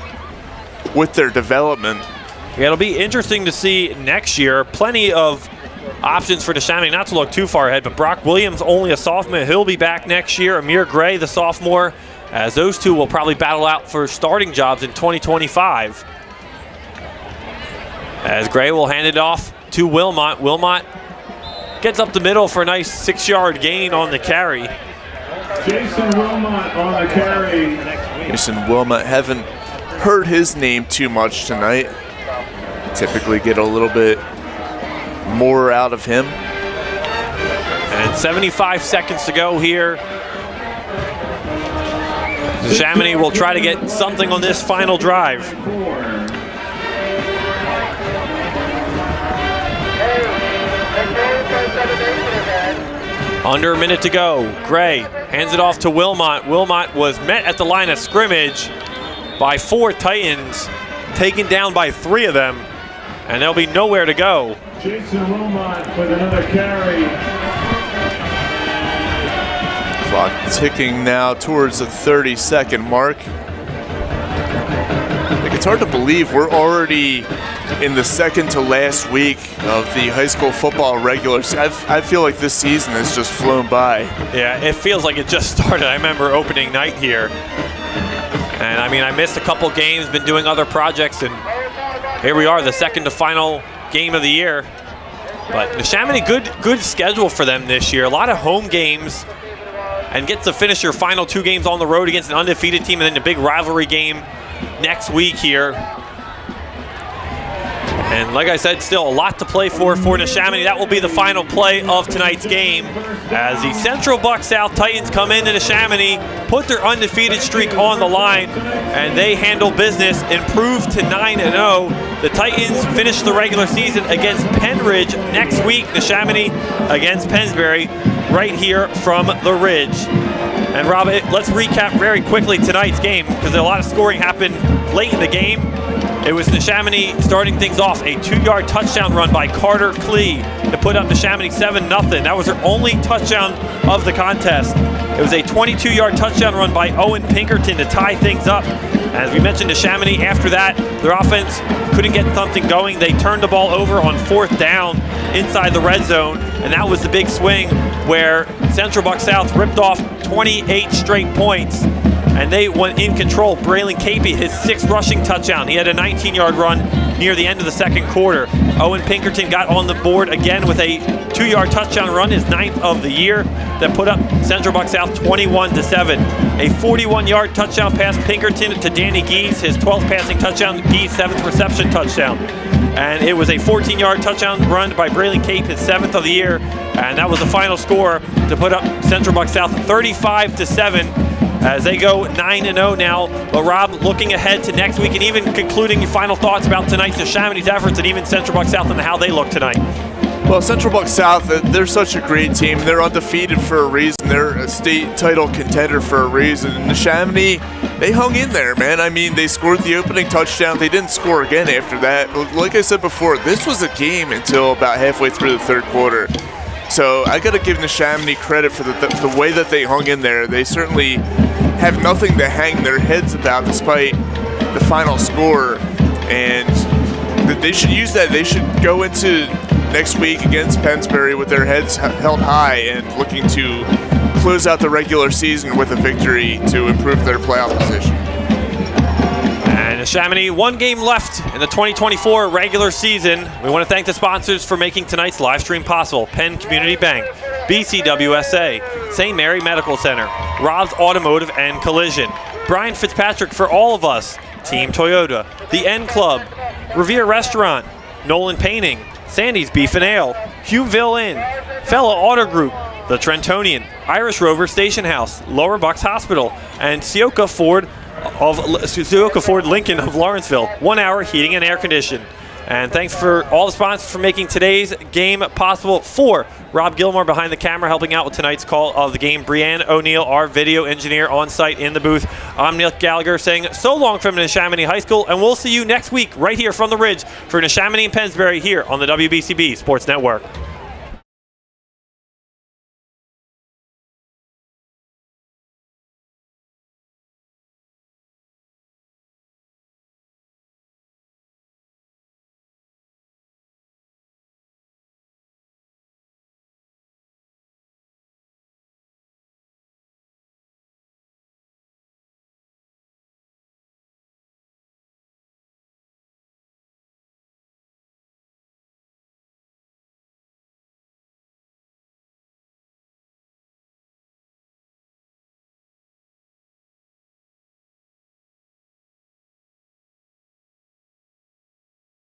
with their development. Yeah, it'll be interesting to see next year. Plenty of options for Neshaminy, not to look too far ahead, but Brock Williams, only a sophomore, he'll be back next year. Amir Gray, the sophomore, as those two will probably battle out for starting jobs in 2025. As Gray will hand it off to Wilmot. Wilmot gets up the middle for a nice 6-yard gain on the carry. Jason Wilmot on the carry. Jason Wilmot, haven't heard his name too much tonight. Typically get a little bit more out of him. And 75 seconds to go here. Neshaminy will try to get something on this final drive. Under a minute to go. Gray hands it off to Wilmot. Wilmot was met at the line of scrimmage by 4 Titans, taken down by 3 of them, and there'll be nowhere to go. Jason Wilmot with another carry. Clock ticking now towards the 30-second mark. Like, it's hard to believe we're already in the second to last week of the high school football regular season. I feel like this season has just flown by. Yeah, it feels like it just started. I remember opening night here. And I mean, I missed a couple games, been doing other projects, and here we are, the second to final game of the year. But Neshaminy, good schedule for them this year. A lot of home games, and get to finish your final 2 games on the road against an undefeated team, and then the big rivalry game next week here. And like I said, still a lot to play for Neshaminy. That will be the final play of tonight's game as the Central Bucks South Titans come into Neshaminy, put their undefeated streak on the line, and they handle business, improve to 9-0. The Titans finish the regular season against Penridge next week. Neshaminy against Pennsbury right here from the Ridge. And Rob, let's recap very quickly tonight's game because a lot of scoring happened late in the game. It was Neshaminy starting things off, a 2-yard touchdown run by Carter Klee to put up Neshaminy 7-0. That was their only touchdown of the contest. It was a 22-yard touchdown run by Owen Pinkerton to tie things up. As we mentioned, Neshaminy, after that, their offense couldn't get something going. They turned the ball over on 4th down inside the red zone, and that was the big swing where Central Bucks South ripped off 28 straight points. And they went in control. Braylon Capey, his 6th rushing touchdown. He had a 19-yard run near the end of the second quarter. Owen Pinkerton got on the board again with a 2-yard touchdown run, his 9th of the year, that put up Central Bucks South 21-7. A 41-yard touchdown pass, Pinkerton to Danny Geese, his 12th passing touchdown, Geese 7th reception touchdown. And it was a 14-yard touchdown run by Braylon Cape, his 7th of the year, and that was the final score to put up Central Bucks South 35-7. As they go 9-0 now. But Rob, looking ahead to next week and even concluding your final thoughts about tonight's Neshaminy's efforts and even Central Bucks South and how they look tonight. Well, Central Bucks South, they're such a great team. They're undefeated for a reason. They're a state title contender for a reason. And Neshaminy, they hung in there, man. I mean, they scored the opening touchdown. They didn't score again after that. Like I said before, this was a game until about halfway through the third quarter. So I got to give Neshaminy credit for the way that they hung in there. They certainly have nothing to hang their heads about despite the final score. And they should use that. They should go into next week against Pennsbury with their heads held high and looking to close out the regular season with a victory to improve their playoff position. And Neshaminy, 1 game left in the 2024 regular season. We want to thank the sponsors for making tonight's live stream possible. Penn Community Bank, BCWSA, St. Mary Medical Center, Rob's Automotive and Collision, Brian Fitzpatrick for all of us, Team Toyota, The N Club, Revere Restaurant, Nolan Painting, Sandy's Beef and Ale, Humeville Inn, Fellow Auto Group, The Trentonian, Irish Rover Station House, Lower Bucks Hospital, and Sioka Ford Lincoln of Lawrenceville. 1 hour heating and air conditioning. And thanks for all the sponsors for making today's game possible. For Rob Gilmore behind the camera, helping out with tonight's call of the game. Brianne O'Neill, our video engineer on site in the booth. I'm Nick Gallagher saying so long from Neshaminy High School, and we'll see you next week right here from the Ridge for Neshaminy and Pennsbury here on the WBCB Sports Network.